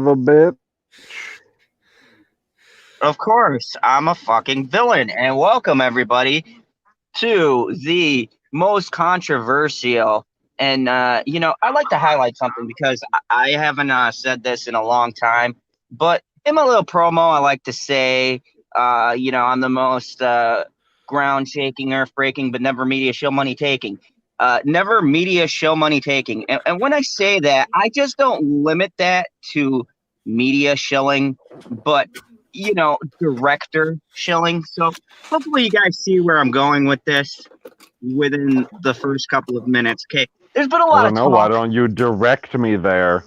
A bit. Of course, I'm a fucking villain. And welcome, everybody, to the most controversial. And, I like to highlight something because I haven't said this in a long time. But in my little promo, I like to say, I'm the most ground shaking, earth breaking, but never media show money taking. Never media show money taking. And when I say that, I just don't limit that to media shilling, but director shilling. So hopefully you guys see where I'm going with this within the first couple of minutes. Okay. There's been a I lot don't of know. Why talk. don't you direct me there?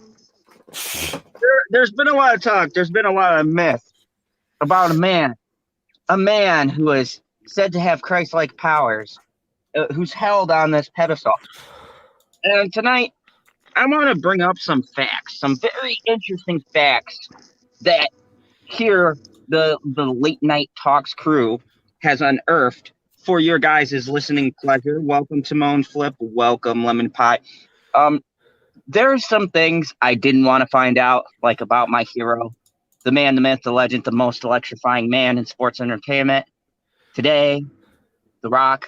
There's been a lot of talk. There's been a lot of myth about a man who is said to have Christ-like powers, who's held on this pedestal. And tonight, I want to bring up some facts, some very interesting facts that here the late night talks crew has unearthed for your guys' listening pleasure. Welcome to Moan Flip. Welcome Lemon Pie. Um, there are some things I didn't want to find out, like about my hero, the man, the myth, the legend, the most electrifying man in sports entertainment today, The Rock,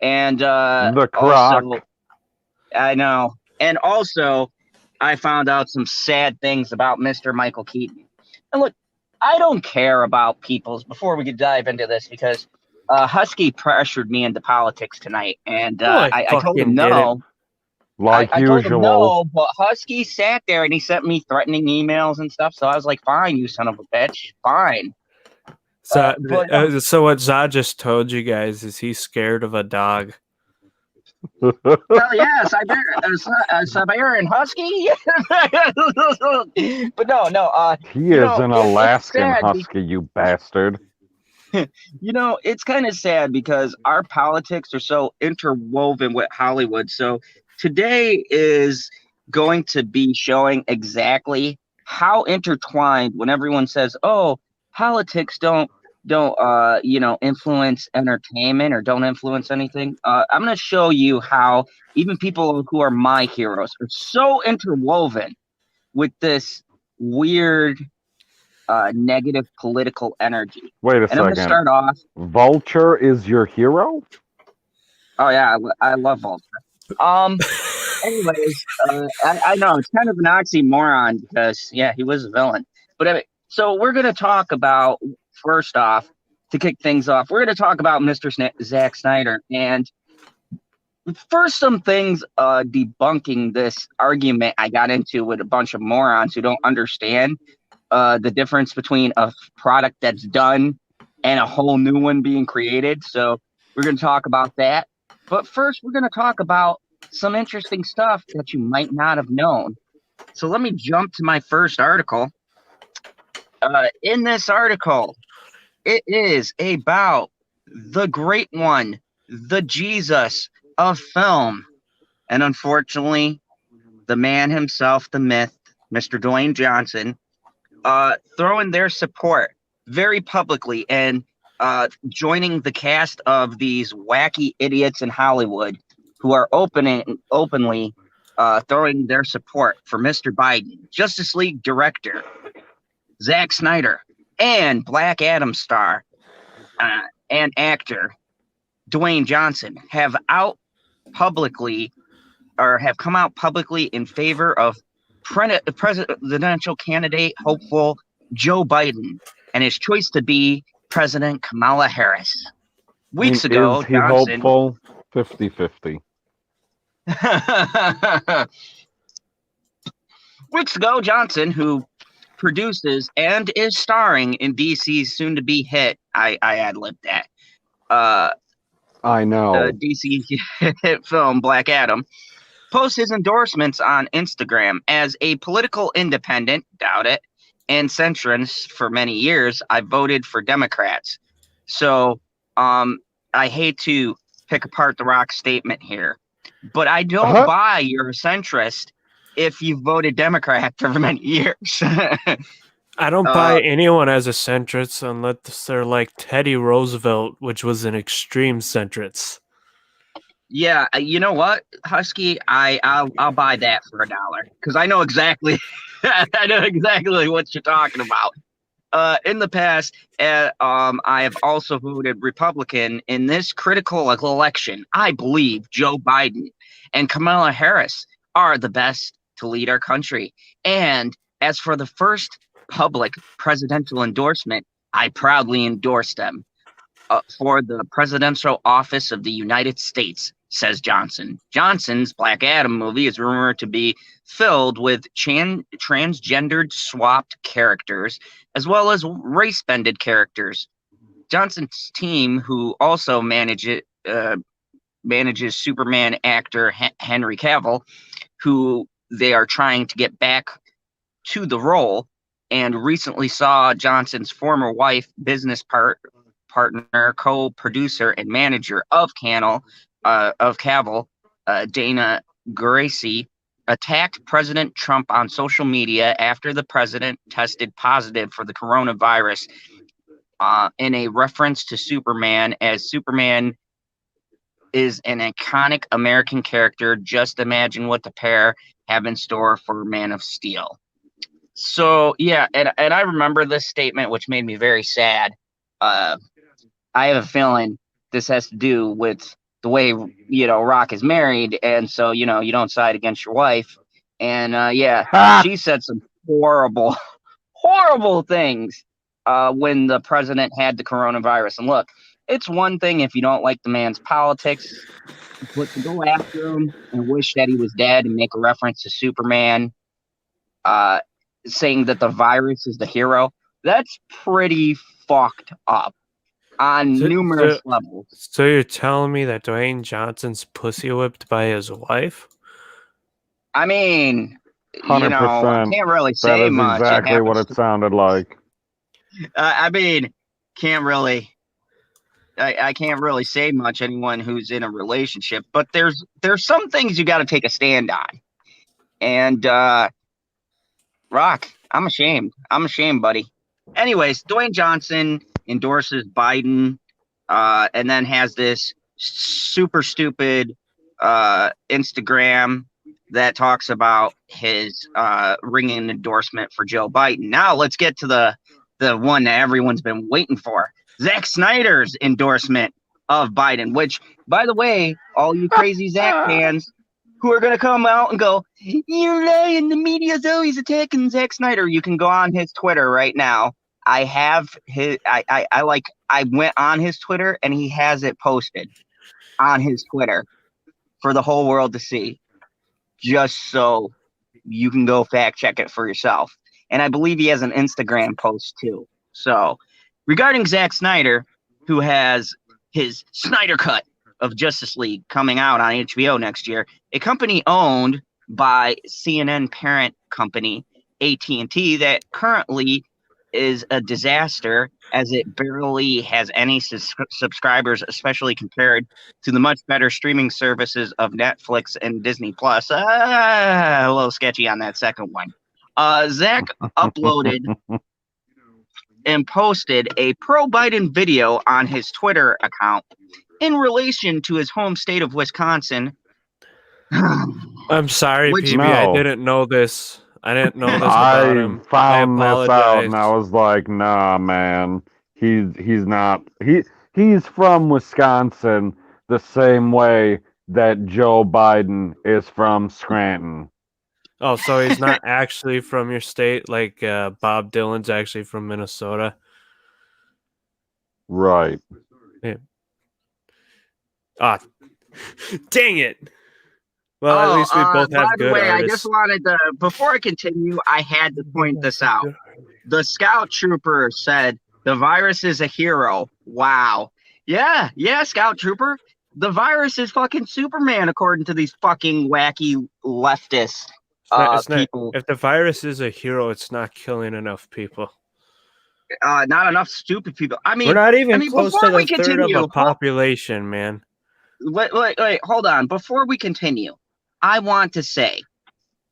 and The croc. also I know, and also I found out some sad things about Mr. Michael Keaton. And look, I don't care about people's before we could dive into this because Husky pressured me into politics tonight, and No, I I told him fucking didn't. no. Like I told him usual. no, but Husky sat there and he sent me threatening emails and stuff. So I was like, "Fine, you son of a bitch, fine." So, But so what Zod just told you guys is he's scared of a dog. Hell yeah, Siberian Husky. But no. He is an It's Alaskan sad. husky, you bastard. It's kind of sad because our politics are so interwoven with Hollywood. So today is going to be showing exactly how intertwined when everyone says, "Oh, politics don't influence entertainment or don't influence anything." I'm going to show you how even people who are my heroes are so interwoven with this weird negative political energy. Wait a And I'm going to second. start off. Vulture is your hero? Oh yeah, I love Vulture. Anyways, I know it's kind of an oxymoron because yeah, he was a villain. But anyway, so we're going to talk about first off to kick things off. We're going to talk about Mr. Zack Snyder and first some things debunking this argument I got into with a bunch of morons who don't understand the difference between a product that's done and a whole new one being created. So we're going to talk about that. But first, we're going to talk about some interesting stuff that you might not have known. So let me jump to my first article. In this article, it is about the great one, the Jesus of film. And unfortunately, the man himself, the myth, Mr. Dwayne Johnson, throwing their support very publicly and joining the cast of these wacky idiots in Hollywood who are openly throwing their support for Mr. Biden, Justice League director Zack Snyder, and Black Adam star and actor Dwayne Johnson have come out publicly in favor of presidential candidate hopeful Joe Biden and his choice to be President Kamala Harris. Weeks ago, is he Johnson. hopeful? 50-50. Weeks ago, Johnson, who produces and is starring in DC's soon-to-be hit, I ad-libbed that, I know. DC hit film Black Adam, posts his endorsements on Instagram as a political independent, doubt it, and centrist for many years. I voted for Democrats. So I hate to pick apart the Rock statement here, but I don't buy you're a centrist if you voted Democrat for many years. I don't buy anyone as a centrist unless they're like Teddy Roosevelt, which was an extreme centrist. Yeah, you know what, Husky? I'll buy that for $1 because I know exactly I know exactly what you're talking about. In the past, I have also voted Republican in this critical election. I believe Joe Biden and Kamala Harris are the best to lead our country. And as for the first public presidential endorsement, I proudly endorse them for the presidential office of the United States, says Johnson. Johnson's Black Adam movie is rumored to be filled with transgendered swapped characters as well as race-bended characters. Johnson's team, who also manages Superman actor Henry Cavill, who they are trying to get back to the role, and recently saw Johnson's former wife, business partner, co-producer, and manager of Cavill, Dana Gracie, attacked President Trump on social media after the president tested positive for the coronavirus in a reference to Superman, as Superman is an iconic American character. Just imagine what the pair have in store for Man of Steel. So, yeah, and I remember this statement, which made me very sad. I have a feeling this has to do with the way, Rock is married, and so, you don't side against your wife. And, she said some horrible, horrible things when the president had the coronavirus. And look, it's one thing if you don't like the man's politics, but to go after him and wish that he was dead and make a reference to Superman, saying that the virus is the hero, that's pretty fucked up on numerous levels. So you're telling me that Dwayne Johnson's pussy whipped by his wife? I mean, 100%. I can't really say much. That is exactly what it sounded like. I mean, I can't really say much. Anyone who's in a relationship, but there's some things you got to take a stand on. And Rock, I'm ashamed. Buddy. Anyways, Dwayne Johnson endorses Biden, and then has this super stupid Instagram that talks about his ringing endorsement for Joe Biden. Now let's get to the one that everyone's been waiting for. Zack Snyder's endorsement of Biden, which, by the way, all you crazy Zack fans who are going to come out and go, you're lying, the media's always attacking Zack Snyder. You can go on his Twitter right now. I have his, I went on his Twitter and he has it posted on his Twitter for the whole world to see, just so you can go fact check it for yourself. And I believe he has an Instagram post too. So regarding Zack Snyder, who has his Snyder Cut of Justice League coming out on HBO next year, a company owned by CNN parent company AT&T that currently is a disaster, as it barely has any subscribers, especially compared to the much better streaming services of Netflix and Disney Plus. A little sketchy on that second one. Zack uploaded and posted a pro-Biden video on his Twitter account in relation to his home state of Wisconsin. I'm sorry, PB. No. I didn't know this. I didn't know this about him. I found this out and apologize. I was like, nah, man. He's not. He's from Wisconsin the same way that Joe Biden is from Scranton. Oh, so he's not actually from your state, like Bob Dylan's actually from Minnesota. Right. Yeah. Ah, dang it. Well, at least we both have good By the way, artists. I just wanted to, before I continue, I had to point this out. The Scout Trooper said, the virus is a hero. Wow. Yeah, Scout Trooper. The virus is fucking Superman, according to these fucking wacky leftist people. If the virus is a hero, it's not killing enough people. Not enough stupid people. I mean, we're not even close to the third continue, of a population, man. Wait, hold on. Before we continue, I want to say,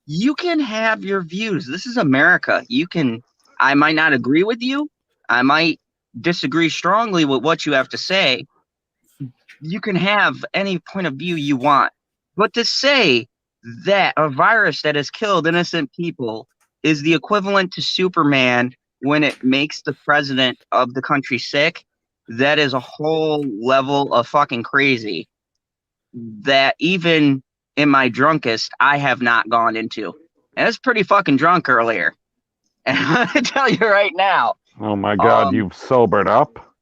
you can have your views. This is America. I might not agree with you. I might disagree strongly with what you have to say. You can have any point of view you want. But to say that a virus that has killed innocent people is the equivalent to Superman when it makes the president of the country sick. That is a whole level of fucking crazy that even in my drunkest, I have not gone into. And I was pretty fucking drunk earlier. And I'm going to tell you right now. Oh my God, you've sobered up?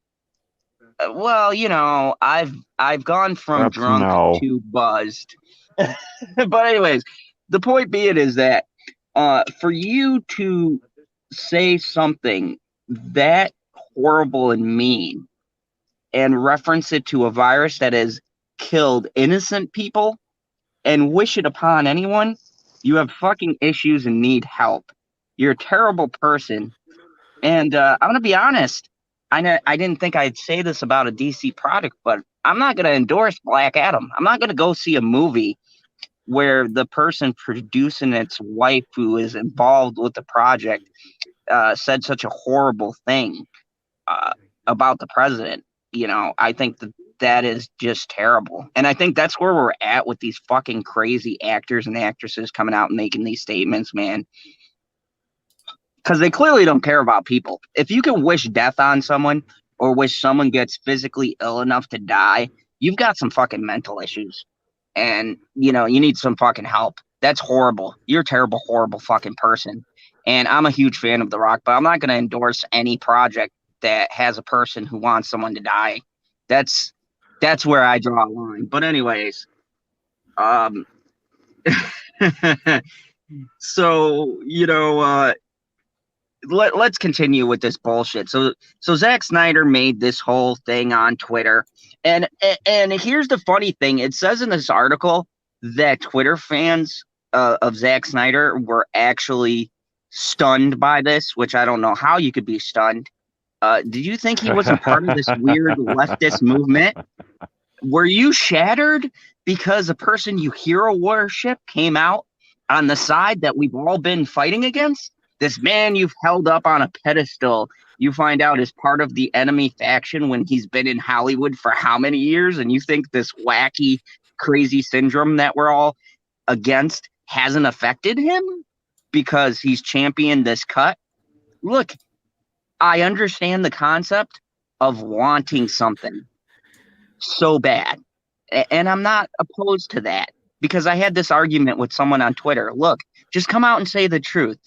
Well, you know, I've gone from That's drunk to buzzed. But anyways, the point being is that for you to say something that horrible and mean and reference it to a virus that has killed innocent people and wish it upon anyone, you have fucking issues and need help. You're a terrible person. And I'm going to be honest. I didn't think I'd say this about a DC product, but I'm not going to endorse Black Adam. I'm not going to go see a movie where the person producing its wife who is involved with the project said such a horrible thing about the president. You know, I think that is just terrible. And I think that's where we're at with these fucking crazy actors and actresses coming out and making these statements, man. Because they clearly don't care about people. If you can wish death on someone or wish someone gets physically ill enough to die, you've got some fucking mental issues. And, you know, you need some fucking help. That's horrible. You're a terrible, horrible fucking person. And I'm a huge fan of The Rock, but I'm not going to endorse any project that has a person who wants someone to die. That's where I draw a line. But anyways, so, you know, let's continue with this bullshit. So Zack Snyder made this whole thing on Twitter, and here's the funny thing: it says in this article that Twitter fans of Zack Snyder were actually stunned by this, which I don't know how you could be stunned. Did you think he wasn't part of this weird leftist movement? Were you shattered because a person you hero worship came out on the side that we've all been fighting against? This man you've held up on a pedestal, you find out is part of the enemy faction when he's been in Hollywood for how many years? And you think this wacky, crazy syndrome that we're all against hasn't affected him because he's championed this cut? Look, I understand the concept of wanting something so bad. And I'm not opposed to that because I had this argument with someone on Twitter. Look, just come out and say the truth.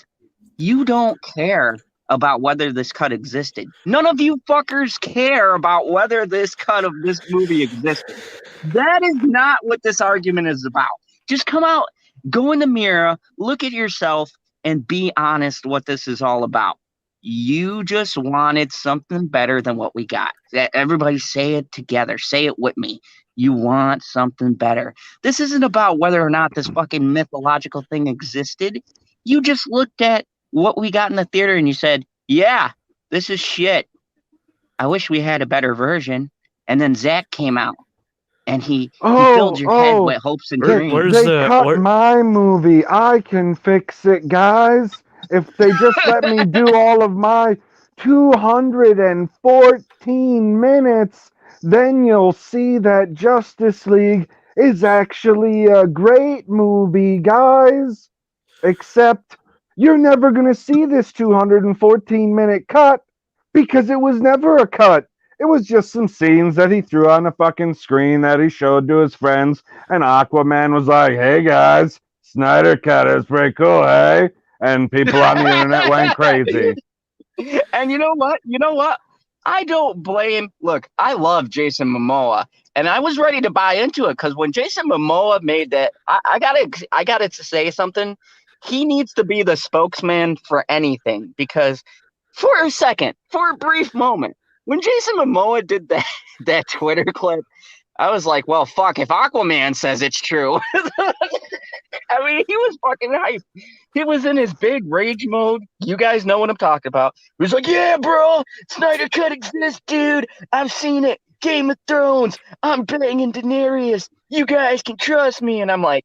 You don't care about whether this cut existed. None of you fuckers care about whether this cut of this movie existed. That is not what this argument is about. Just come out, go in the mirror, look at yourself, and be honest what this is all about. You just wanted something better than what we got. Everybody say it together. Say it with me. You want something better. This isn't about whether or not this fucking mythological thing existed. You just looked at what we got in the theater and you said, yeah, this is shit. I wish we had a better version. And then Zach came out and he filled your head with hopes and dreams. They cut my movie. I can fix it, guys. If they just let me do all of my 214 minutes, then you'll see that Justice League is actually a great movie, guys. Except you're never going to see this 214-minute cut because it was never a cut. It was just some scenes that he threw on a fucking screen that he showed to his friends, and Aquaman was like, hey guys, Snyder cut is pretty cool, hey? And people on the internet went crazy. And you know what? I don't blame. Look, I love Jason Momoa, and I was ready to buy into it because when Jason Momoa made that, I gotta say something. He needs to be the spokesman for anything because for a brief moment, when Jason Momoa did that Twitter clip, I was like, well, fuck, if Aquaman says it's true. I mean, he was fucking hype. He was in his big rage mode. You guys know what I'm talking about. He was like, yeah, bro, Snyder Cut exists, dude. I've seen it. Game of Thrones. I'm banging Daenerys. You guys can trust me. And I'm like,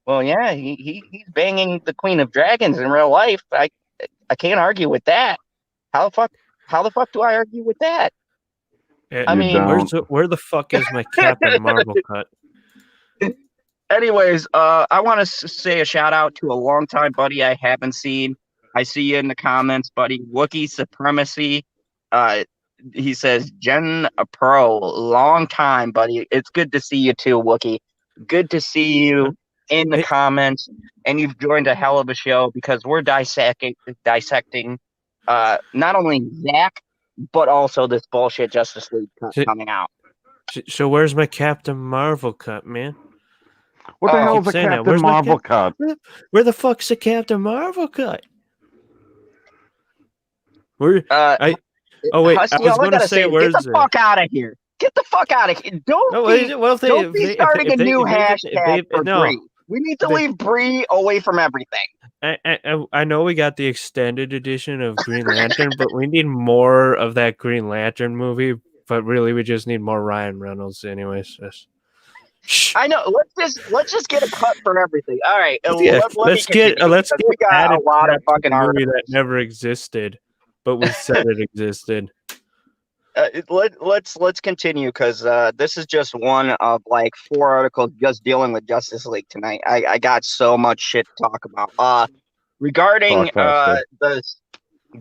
well, yeah, he's banging the Queen of Dragons in real life. I can't argue with that. How the fuck do I argue with that? I mean, where the fuck is my Captain Marvel cut? Anyways, I want to say a shout out to a longtime buddy I haven't seen I see you in the comments, buddy. Wookiee supremacy. Uh, he says, Gen Pro, long time, buddy. It's good to see you too, Wookiee. Good to see you in the comments, and you've joined a hell of a show because we're dissecting not only Zack, but also this bullshit Justice League cut coming out. So where's my Captain Marvel cut, man? What the hell is a Captain Marvel cut? Where the fuck's the Captain Marvel cut? Oh wait, Husky, I was going to say, get the fuck out of here. Get the fuck out of here. Don't be starting a new hashtag for Brie. We need to leave Brie away from everything. I know we got the extended edition of Green Lantern, but we need more of that Green Lantern movie. But really, we just need more Ryan Reynolds, anyways. I know. Let's just get a cut for everything. All right. Let's get a lot of fucking movie that never existed, but we said it existed. Let's continue because this is just one of like 4 articles just dealing with Justice League tonight. I got so much shit to talk about. Regarding the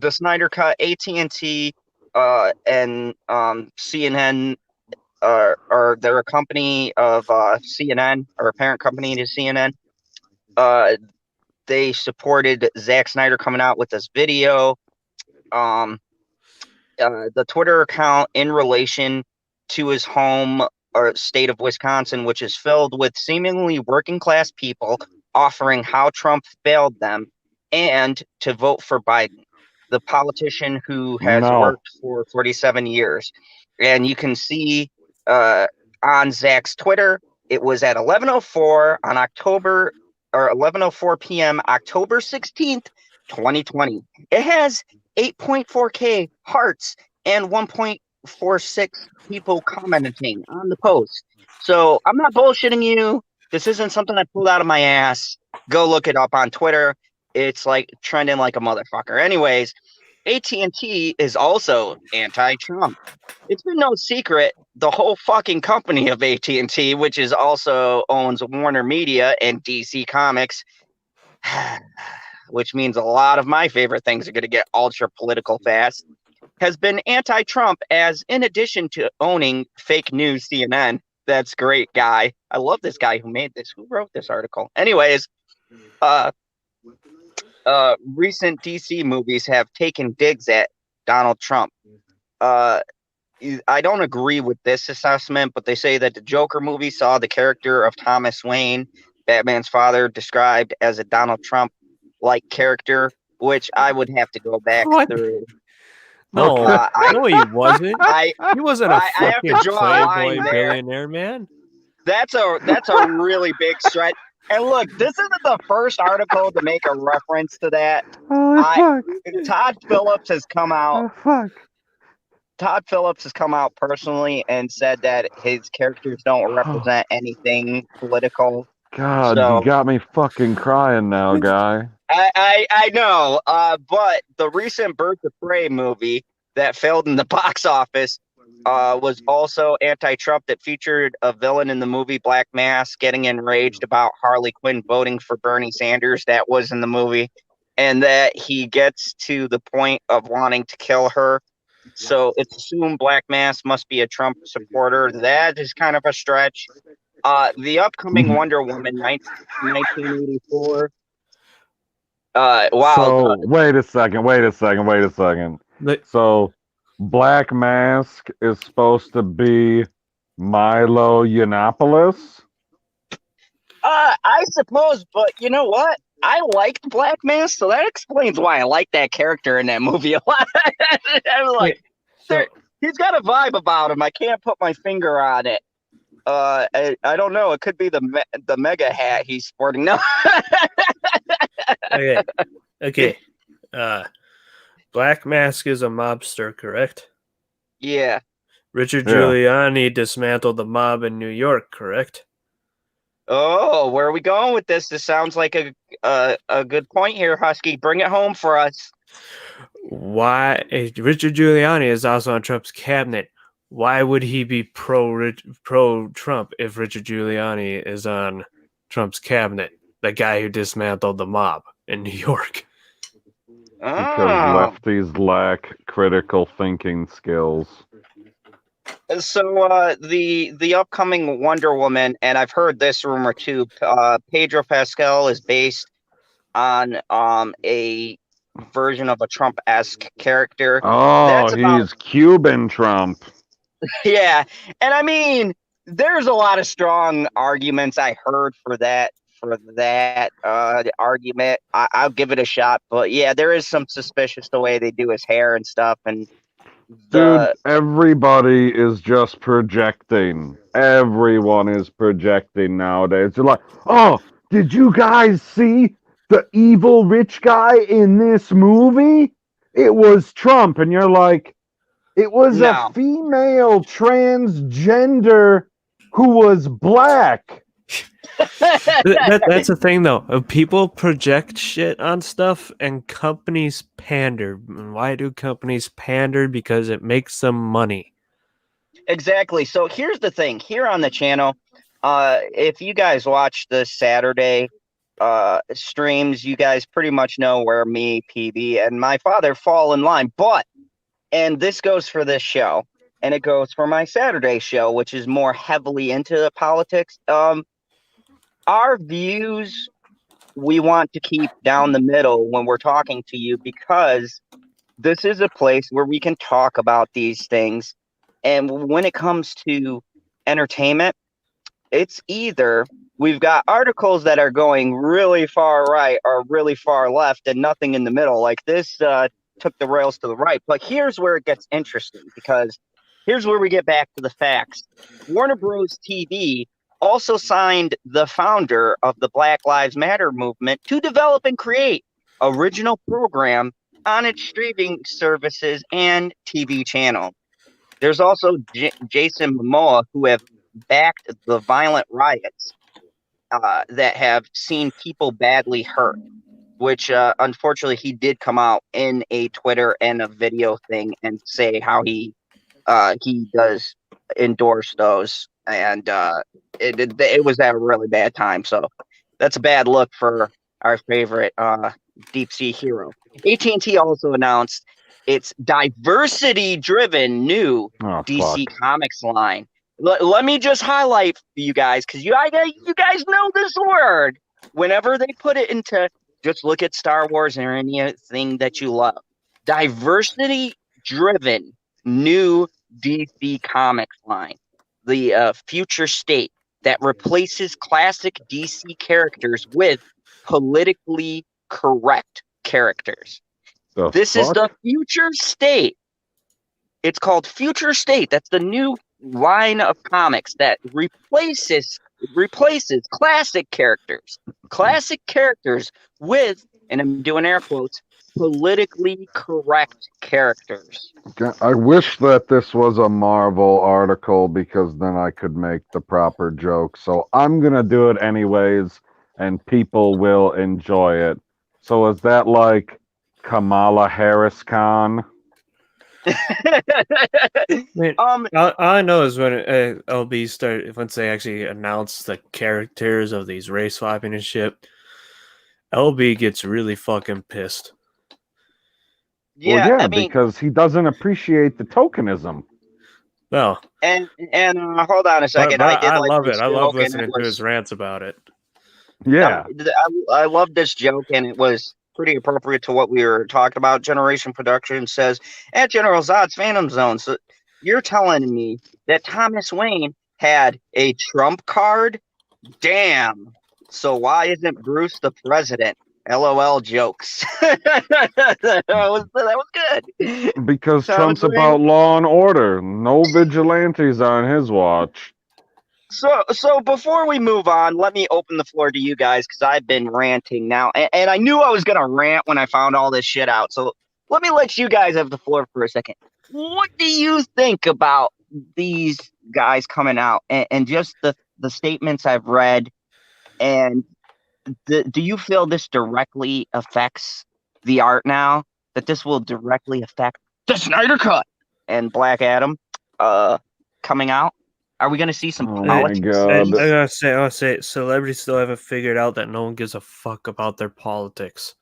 Snyder Cut, AT&T and CNN they're a company of CNN, or a parent company to CNN. They supported Zack Snyder coming out with this video. The Twitter account in relation to his home or state of Wisconsin, which is filled with seemingly working class people offering how Trump failed them and to vote for Biden, the politician who has worked for 47 years. And you can see on Zach's Twitter, it was at 11:04 on 11:04 p.m. October 16th, 2020. It has 8.4K hearts and 1.46 people commenting on the post. So I'm not bullshitting you. This isn't something I pulled out of my ass. Go look it up on Twitter. It's like trending like a motherfucker. Anyways, AT&T is also anti-Trump. It's been no secret the whole fucking company of AT&T, which is also owns Warner Media and DC Comics, which means a lot of my favorite things are going to get ultra political fast, has been anti-Trump, as in addition to owning fake news CNN. That's great, guy. I love this guy who made this. Who wrote this article? Anyways, recent DC movies have taken digs at Donald Trump. I don't agree with this assessment, but they say that the Joker movie saw the character of Thomas Wayne, Batman's father, described as a Donald Trump-like character, which I would have to go back through. No, no, he wasn't. He wasn't a fucking playboy billionaire, man. That's a really big stretch. And look, this isn't the first article to make a reference to that. Todd Phillips has come out. Todd Phillips has come out personally and said that his characters don't represent anything political. God, you got me fucking crying now, guy. I know, but the recent Birds of Prey movie that failed in the box office was also anti-Trump, that featured a villain in the movie Black Mass getting enraged about Harley Quinn voting for Bernie Sanders. That was in the movie, and that he gets to the point of wanting to kill her. So it's assumed Black Mass must be a Trump supporter. That is kind of a stretch. The upcoming Wonder Woman 1984. Wow. So wait a second. So Black Mask is supposed to be Milo Yiannopoulos? I suppose, but you know what? I liked Black Mask, so that explains why I like that character in that movie a lot. I was like, he's got a vibe about him. I can't put my finger on it. I don't know. It could be the mega hat he's sporting. No. Okay. Black Mask is a mobster, correct? Yeah. Richard Giuliani dismantled the mob in New York, correct? Oh, where are we going with this? This sounds like a good point here, Husky. Bring it home for us. Why? Richard Giuliani is also on Trump's cabinet. Why would he be pro-Trump if Richard Giuliani is on Trump's cabinet? The guy who dismantled the mob in New York. Because Oh. lefties lack critical thinking skills. So the upcoming Wonder Woman, and I've heard this rumor too. Pedro Pascal is based on a version of a Trump-esque character. Oh, That's about he's Cuban Trump. yeah, and I mean, there's a lot of strong arguments I heard for that argument. I'll give it a shot, but yeah, there is some suspicious the way they do his hair and stuff, and Dude, the everybody is just projecting. Everyone is projecting nowadays. They're like, oh, did you guys see the evil rich guy in this movie? It was Trump. And you're like, it was a no. female transgender who was black. That's the thing, though. People project shit on stuff, and companies pander. And why do companies pander? Because it makes them money. Exactly. So here's the thing. Here on the channel, if you guys watch the Saturday streams, you guys pretty much know where me, PB, and my father fall in line. But, and this goes for this show, and it goes for my Saturday show, which is more heavily into the politics. Our views we want to keep down the middle when we're talking to you, because this is a place where we can talk about these things. And when it comes to entertainment, it's either we've got articles that are going really far right or really far left and nothing in the middle. Like this took the rails to the right. But here's where it gets interesting, because here's where we get back to the facts. Warner Bros. TV also signed the founder of the Black Lives Matter movement to develop and create original program on its streaming services and TV channel. There's also Jason Momoa, who have backed the violent riots that have seen people badly hurt, which unfortunately he did come out in a Twitter and a video thing and say how he does endorse those, and it was at a really bad time. So that's a bad look for our favorite deep sea hero. AT&T also announced its diversity-driven new DC Comics line. Let me just highlight for you guys, because you guys know this word. Whenever they put it into, just look at Star Wars or anything that you love. Diversity-driven new DC Comics line. The future state that replaces classic DC characters with politically correct characters. This is the future state. It's called Future State. That's the new line of comics that replaces classic characters with, and I'm doing air quotes, politically correct characters. I wish that this was a Marvel article, because then I could make the proper joke. So I'm going to do it anyways, and people will enjoy it. So is that like Kamala Harris Khan? All I know is when LB started, once they actually announced the characters of these race swapping and shit, LB gets really fucking pissed. Yeah, well, I mean, because he doesn't appreciate the tokenism. Well, and hold on a second. I love it. I love listening to his rants about it. Yeah, I love this joke, and it was pretty appropriate to what we were talking about. Generation Production says, at General Zod's Phantom Zone, so you're telling me that Thomas Wayne had a Trump card? Damn. So why isn't Bruce the president? LOL jokes. that was good. because Trump's about law and order. No vigilantes on his watch. So before we move on, let me open the floor to you guys, because I've been ranting now, and I knew I was gonna rant when I found all this shit out. So let me let you guys have the floor for a second. What do you think about these guys coming out and just the statements I've read? And do you feel this directly affects the art now? That this will directly affect the Snyder Cut and Black Adam coming out? Are we going to see some politics? I'm gonna say, celebrities still haven't figured out that no one gives a fuck about their politics.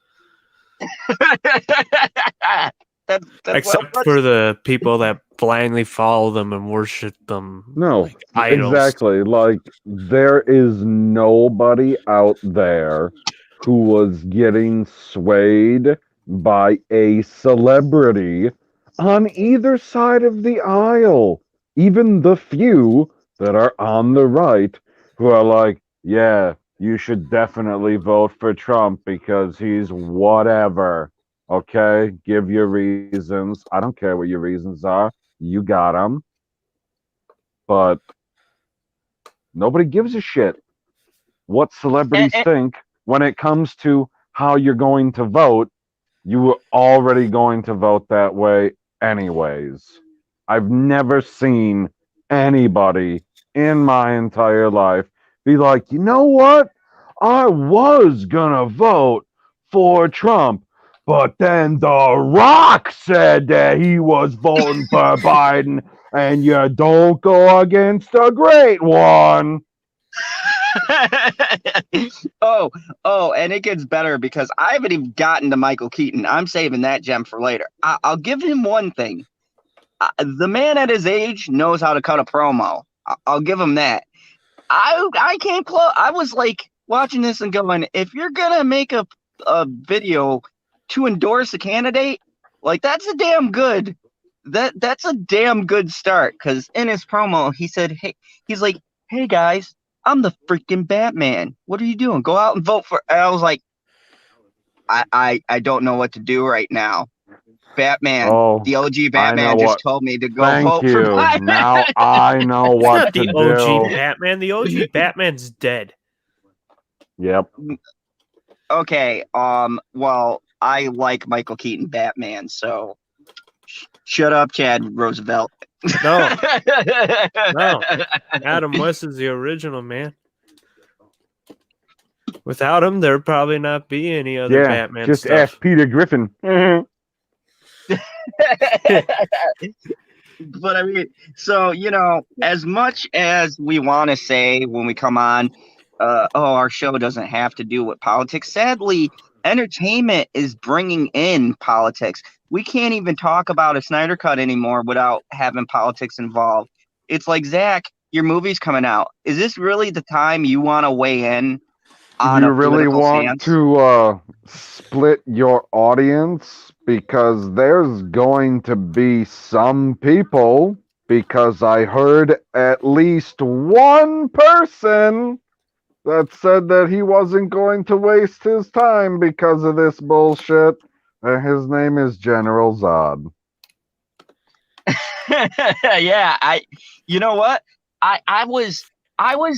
That's Except for the people that blindly follow them and worship them No, like idols. exactly. Like, there is nobody out there who was getting swayed by a celebrity on either side of the aisle. Even the few that are on the right who are like, yeah, you should definitely vote for Trump because he's whatever. Okay, give your reasons. I don't care what your reasons are. You got them. But nobody gives a shit what celebrities think when it comes to how you're going to vote. You were already going to vote that way anyways. I've never seen anybody in my entire life be like, you know what? I was gonna vote for Trump, but then The Rock said that he was voting for Biden, and you don't go against a great one. oh, and it gets better because I haven't even gotten to Michael Keaton. I'm saving that gem for later. I'll give him one thing. The man at his age knows how to cut a promo. I'll give him that. I came close. I was like watching this and going, if you're gonna make a video to endorse a candidate, like that's a damn good. That's a damn good start. Because in his promo, he said, "Hey, he's like, hey guys, I'm the freaking Batman. What are you doing? Go out and vote for." And I was like, I don't know what to do right now. Batman, Oh, the OG I know Batman just what. told me to go Thank vote for you. Biden. Now I know It's what not to the OG do. Batman. The OG Batman's dead. Yep. Okay, well, I like Michael Keaton Batman, so shut up, Chad Roosevelt. No, no. Adam West is the original, man. Without him, there'd probably not be any other Yeah. Batman Just stuff. ask Peter Griffin. But I mean, so, as much as we want to say when we come on, our show doesn't have to do with politics. Sadly, entertainment is bringing in politics. We can't even talk about a Snyder Cut anymore without having politics involved. It's like, Zach, your movie's coming out. Is this really the time you want to weigh in on You a really political want stance? to split your audience? Because there's going to be some people, because I heard at least one person that said that he wasn't going to waste his time because of this bullshit. And his name is General Zod. Yeah, you know what? I was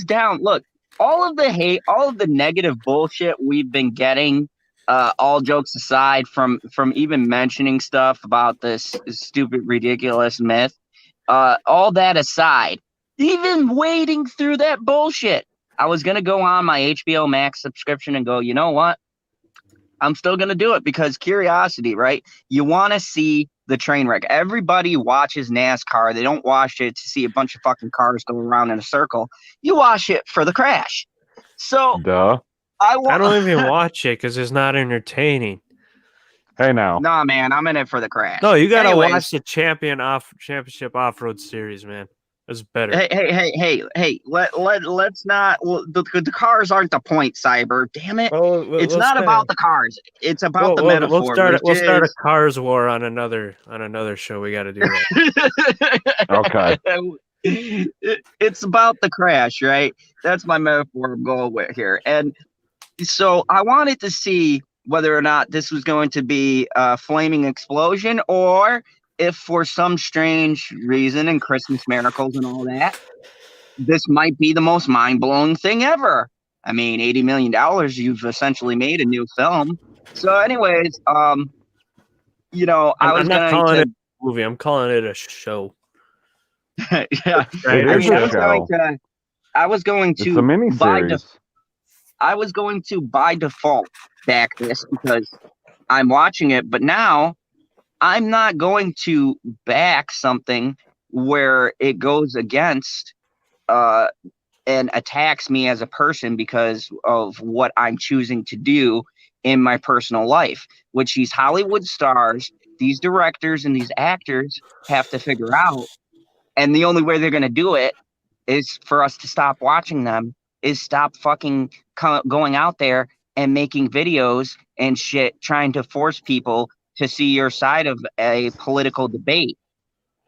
down. Look, all of the hate, all of the negative bullshit we've been getting, all jokes aside, from even mentioning stuff about this stupid, ridiculous myth, all that aside, even wading through that bullshit, I was gonna go on my HBO Max subscription and go, you know what? I'm still gonna do it because curiosity, right? You want to see the train wreck. Everybody watches NASCAR. They don't watch it to see a bunch of fucking cars go around in a circle. You watch it for the crash. So Duh. I don't even watch it because it's not entertaining. Hey now. Nah, man, I'm in it for the crash. No, you gotta Anyways, watch the championship off-road series, man. It's better. Hey! Let's not. Well, the cars aren't the point, Cyber. Damn it! It's not about the cars. It's about the metaphor. We'll start a Cars war on another show. We got to do that. Okay. It's about the crash, right? That's my metaphor I'm going with here. And so I wanted to see whether or not this was going to be a flaming explosion, or if for some strange reason, and Christmas miracles and all that, this might be the most mind-blowing thing ever. I mean, $80 million, you've essentially made a new film. So anyways, I'm not calling it a movie. I'm calling it a show. Yeah, It is a show. I was going It's to a miniseries. I was going to by default back this because I'm watching it, but now I'm not going to back something where it goes against and attacks me as a person because of what I'm choosing to do in my personal life, which these Hollywood stars, these directors, and these actors have to figure out. And the only way they're going to do it is for us to stop watching them, is stop fucking going out there and making videos and shit, trying to force people to see your side of a political debate.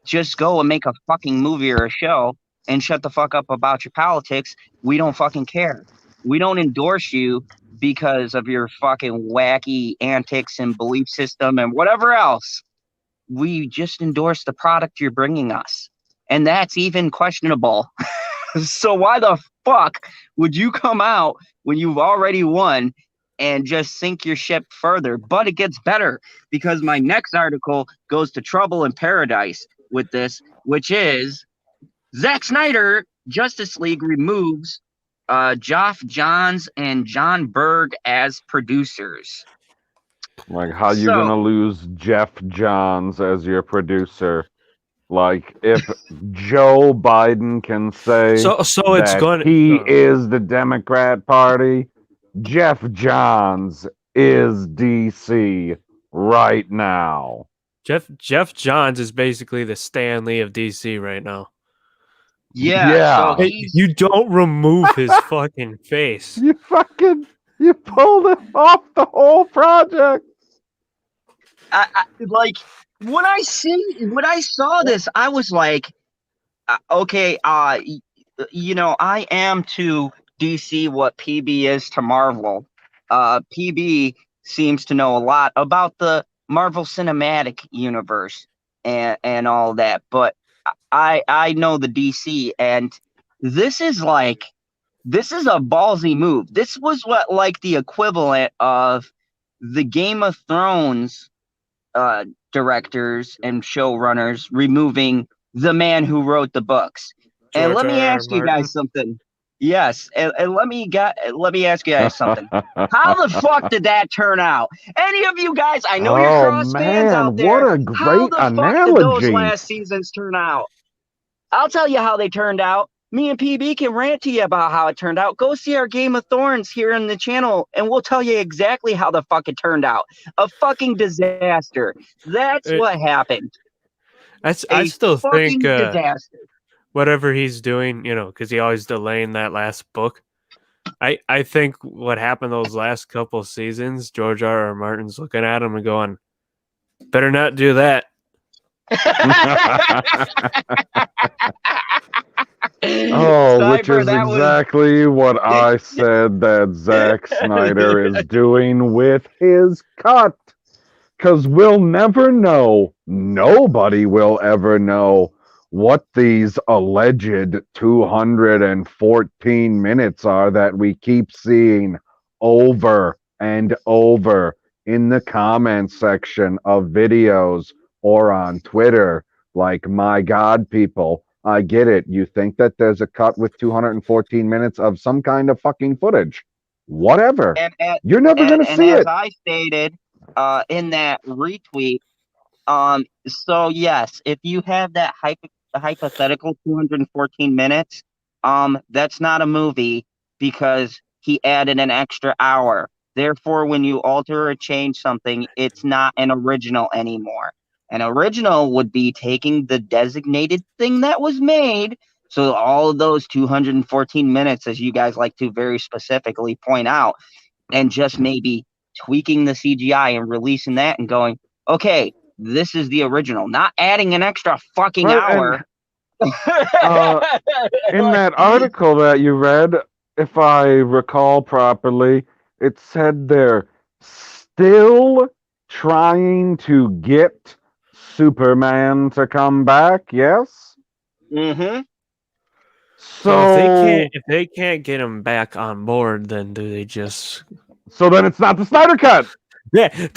Just go and make a fucking movie or a show and shut the fuck up about your politics. We don't fucking care. We don't endorse you because of your fucking wacky antics and belief system and whatever else. We just endorse the product you're bringing us. And that's even questionable. So why the fuck would you come out when you've already won and just sink your ship further? But it gets better, because my next article goes to trouble in paradise with this, which is Zack Snyder, Justice League removes Geoff Johns and John Berg as producers. Like, how you gonna lose Jeff Johns as your producer? Like, if Joe Biden can say so it's that going. he is the Democrat Party, Jeff Johns is DC right now. Jeff Johns is basically the Stan Lee of DC right now. Yeah. So you don't remove his fucking face. You pulled it off the whole project. I like, when I saw this, I was like, okay, you know, I am to DC what PB is to Marvel. PB seems to know a lot about the Marvel Cinematic Universe and all that, but I know the DC, and this is a ballsy move. This was what, like, the equivalent of the Game of Thrones directors and showrunners removing the man who wrote the books. George and let me R. ask you Martin. guys something. Yes, and let me ask you guys something. How the fuck did that turn out? Any of you guys? I know you're Cross fans out there. What a great How the analogy! fuck did those last seasons turn out? I'll tell you how they turned out. Me and PB can rant to you about how it turned out. Go see our Game of Thorns here in the channel, and we'll tell you exactly how the fuck it turned out. A fucking disaster. That's what happened. I still think disaster. Whatever he's doing, you know, because he always delaying that last book. I think what happened those last couple seasons, George R. Martin's looking at him and going, better not do that. Which is exactly what I said that Zack Snyder is doing with his cut. Because we'll never know, nobody will ever know, what these alleged 214 minutes are that we keep seeing over and over in the comment section of videos or on Twitter. Like, my God, people, I get it. You think that there's a cut with 214 minutes of some kind of fucking footage. Whatever. You're never going to see it. As I stated in that retweet, so yes, if you have that hypothetical 214 minutes, that's not a movie because he added an extra hour. Therefore, when you alter or change something, it's not an original anymore. An original would be taking the designated thing that was made. So all of those 214 minutes, as you guys like to very specifically point out, and just maybe tweaking the CGI and releasing that and going, okay, this is the original, not adding an extra fucking hour. In that article that you read, if I recall properly, it said they're still trying to get Superman to come back, yes? Mm-hmm. So if they can't get him back on board, then do they just... So then it's not the Snyder Cut! Yeah,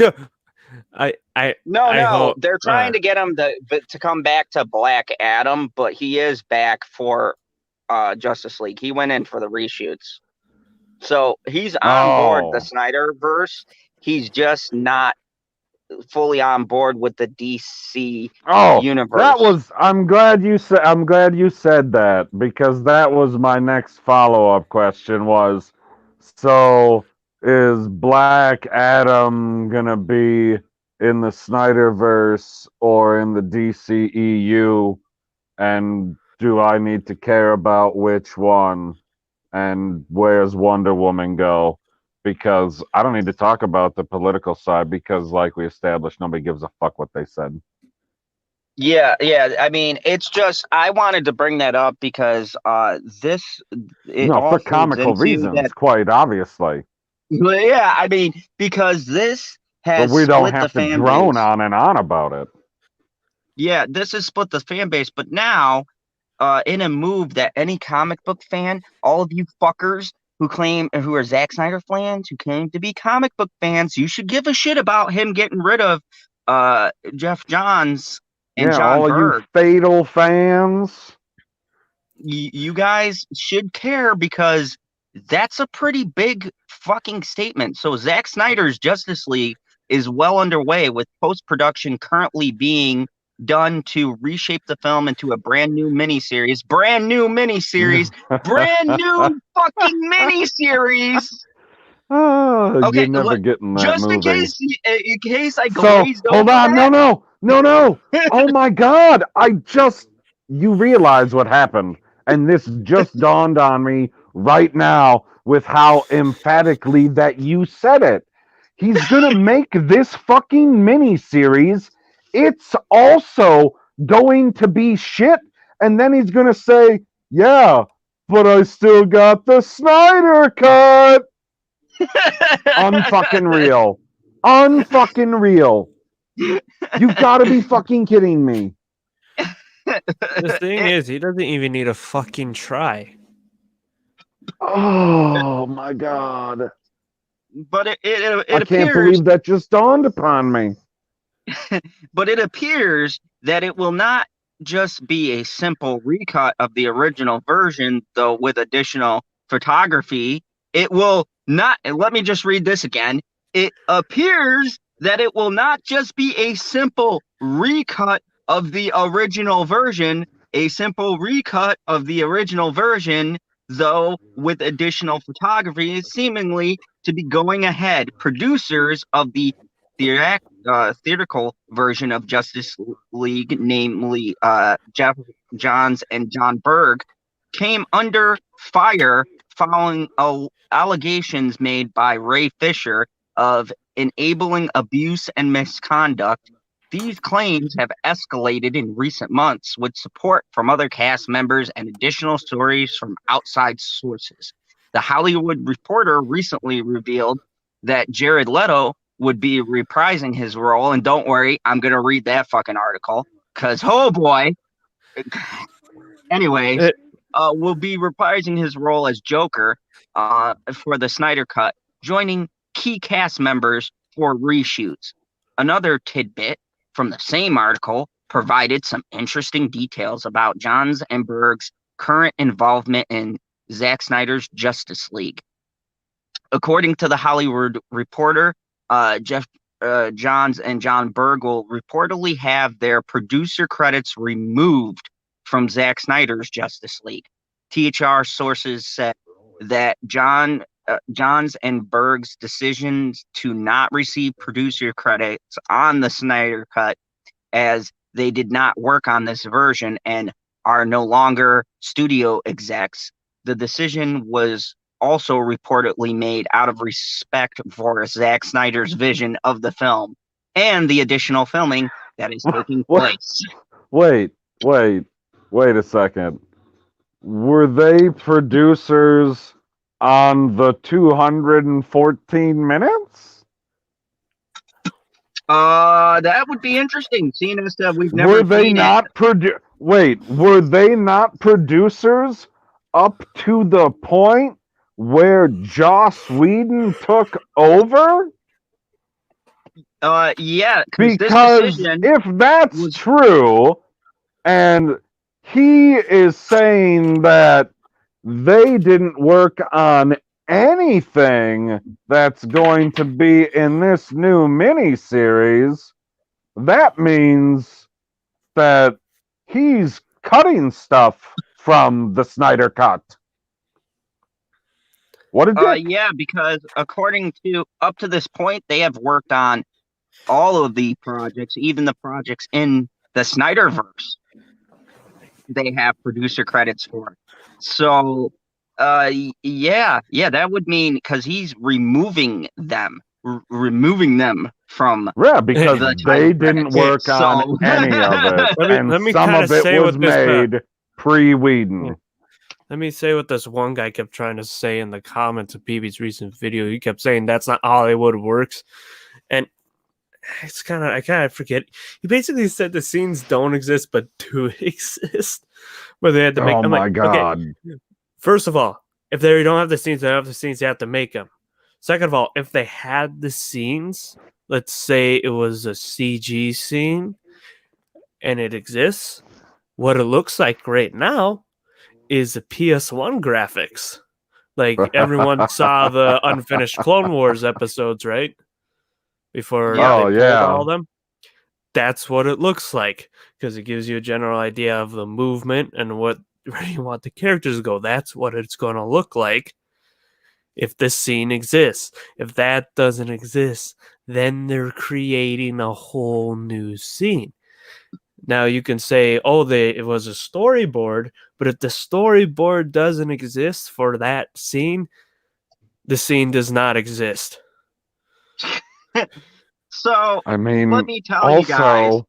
No, they're trying to get him to come back to Black Adam, but he is back for Justice League. He went in for the reshoots. So he's on board the Snyderverse. He's just not fully on board with the DC universe. I'm glad you said that, because that was my next follow-up question was, so is Black Adam gonna be in the Snyderverse or in the DCEU? And do I need to care about which one? And where's Wonder Woman go? Because I don't need to talk about the political side because, like we established, nobody gives a fuck what they said. Yeah. I mean, it's just I wanted to bring that up because this it No, all for feeds comical into reasons, that. quite obviously. Yeah, I mean, because this But has we don't split the have to fan drone base. on and on about it. Yeah, this has split the fan base, but now, in a move that any comic book fan, all of you fuckers who are Zack Snyder fans, who claim to be comic book fans, you should give a shit about him getting rid of Jeff Johns and Yeah, John all you Berg. Fatal fans. You guys should care because that's a pretty big fucking statement. So Zack Snyder's Justice League is well underway with post-production currently being done to reshape the film into a brand new miniseries. Brand new miniseries. Brand new fucking miniseries. Oh, Okay, you're never getting that just movie. in case I So, glazed hold over on. that. No. Oh my God. You realize what happened. And this just dawned on me right now with how emphatically that you said it. He's going to make this fucking mini series. It's also going to be shit. And then he's going to say, yeah, but I still got the Snyder cut. Unfucking real. Unfucking real. You gotta be fucking kidding me. The thing is, he doesn't even need a fucking try. Oh my God. But it I can't appears believe that just dawned upon me. but it appears that it will not just be a simple recut of the original version, though with additional photography. It will not, and let me just read this again. It appears that it will not just be a simple recut of the original version, though with additional photography, seemingly to be going ahead. Producers of the theatrical version of Justice League, namely Jeff Johns and John Berg, came under fire following allegations made by Ray Fisher of enabling abuse and misconduct. These claims have escalated in recent months with support from other cast members and additional stories from outside sources. The Hollywood Reporter recently revealed that Jared Leto would be reprising his role. And don't worry, I'm going to read that fucking article because, oh boy. Anyways, will be reprising his role as Joker for the Snyder Cut, joining key cast members for reshoots. Another tidbit from the same article provided some interesting details about Johns and Berg's current involvement in Zack Snyder's Justice League. According to the Hollywood Reporter, Jeff Johns and John Berg will reportedly have their producer credits removed from Zack Snyder's Justice League. THR sources said that Johns and Berg's decisions to not receive producer credits on the Snyder Cut, as they did not work on this version and are no longer studio execs. The decision was also reportedly made out of respect for Zack Snyder's vision of the film and the additional filming that is taking place. Wait a second. Were they producers on the 214 minutes? That would be interesting, seeing as we've never Were they seen not were they not producers up to the point where Joss Whedon took over? Yeah, because if that's true, and he is saying that they didn't work on anything that's going to be in this new miniseries, that means that he's cutting stuff from the Snyder Cut. What a dick. Yeah, because according to up to this point, they have worked on all of the projects, even the projects in the Snyderverse. They have producer credits for. So, yeah, that would mean because he's removing them, from Yeah, because the they title didn't credits. work on So- any of it. And let me some kinda of it say was what this, made pre-Whedon. Let me say what this one guy kept trying to say in the comments of PB's recent video. He kept saying that's not how Hollywood works. And it's I kind of forget. He basically said the scenes don't exist but do exist. But they had to make Oh I'm my like, god. okay, first of all, if they don't have the scenes, they don't have the scenes, they have to make them. Second of all, if they had the scenes, let's say it was a CG scene and it exists, what it looks like right now is the PS1 graphics. Like everyone saw the unfinished Clone Wars episodes, right? Before Yeah. they Oh pulled yeah. all of them. That's what it looks like because it gives you a general idea of the movement and where you want the characters to go. That's what it's going to look like if this scene exists. If that doesn't exist, then they're creating a whole new scene. Now you can say, "Oh, it was a storyboard," but if the storyboard doesn't exist for that scene, the scene does not exist. So I mean, let me tell you guys. also,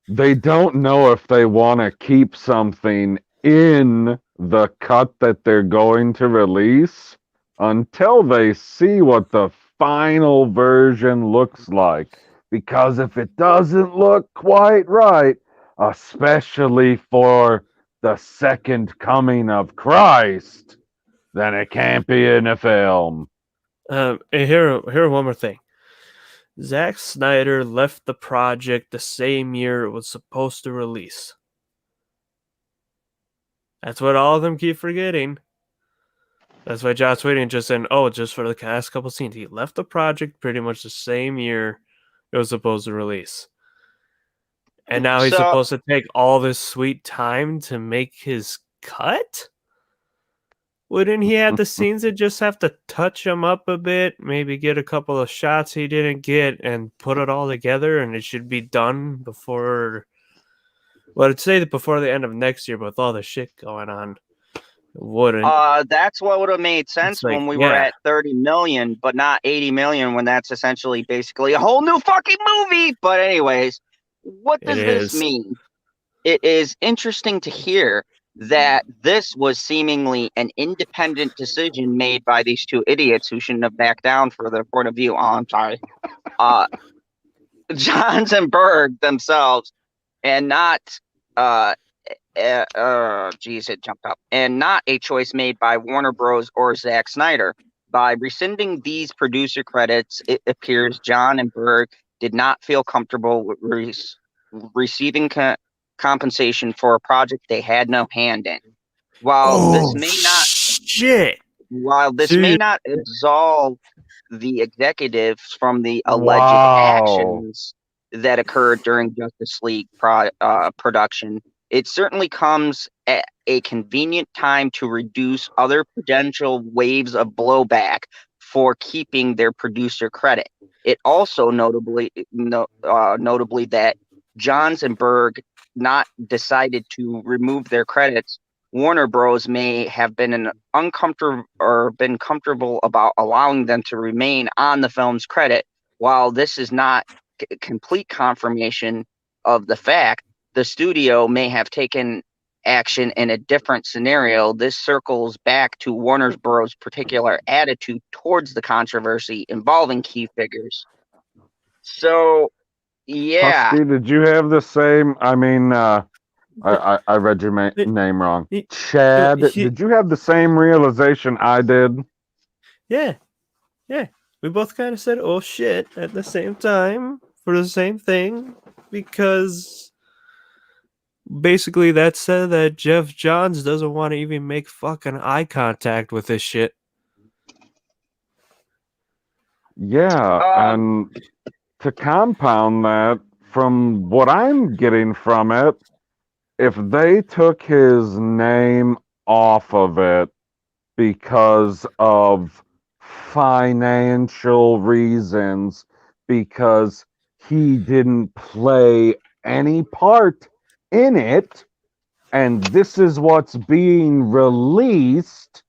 they don't know if they want to keep something in the cut that they're going to release until they see what the final version looks like. Because if it doesn't look quite right, especially for the second coming of Christ, then it can't be in a film. And here one more thing. Zack Snyder left the project the same year it was supposed to release. That's what all of them keep forgetting. That's why Joss Whedon just said, "Oh, just for the last couple scenes." He left the project pretty much the same year it was supposed to release. And now he's So- supposed to take all this sweet time to make his cut? Wouldn't he have the scenes that just have to touch them up a bit, maybe get a couple of shots he didn't get, and put it all together, and it should be done before... Well, I'd say that before the end of next year, but with all the shit going on, it wouldn't. That's what would have made sense It's like, when we were yeah. at 30 million, but not 80 million when that's essentially basically a whole new fucking movie. But anyways, what does It this is. mean? It is interesting to hear that this was seemingly an independent decision made by these two idiots who shouldn't have backed down for their point of view. Oh, I'm sorry. Johns and Berg themselves, and not geez, it jumped up, and not a choice made by Warner Bros. Or Zack Snyder. By rescinding these producer credits, it appears John and Berg did not feel comfortable with receiving compensation for a project they had no hand in. While this may not absolve the executives from the alleged actions that occurred during Justice League production, it certainly comes at a convenient time to reduce other potential waves of blowback for keeping their producer credit. It also notably that Johns and Berg not decided to remove their credits. Warner Bros. May have been comfortable about allowing them to remain on the film's credit. While this is not complete confirmation of the fact, the studio may have taken action in a different scenario. This circles back to Warner Bros.' particular attitude towards the controversy involving key figures. So, yeah. Husky, did you have the same? I mean, I read your name wrong. Chad, did you have the same realization I did? Yeah. We both kind of said, "Oh shit," at the same time for the same thing, because basically that said that Jeff Johns doesn't want to even make fucking eye contact with this shit. Yeah, and to compound that, from what I'm getting from it, if they took his name off of it because of financial reasons, because he didn't play any part in it, and this is what's being released,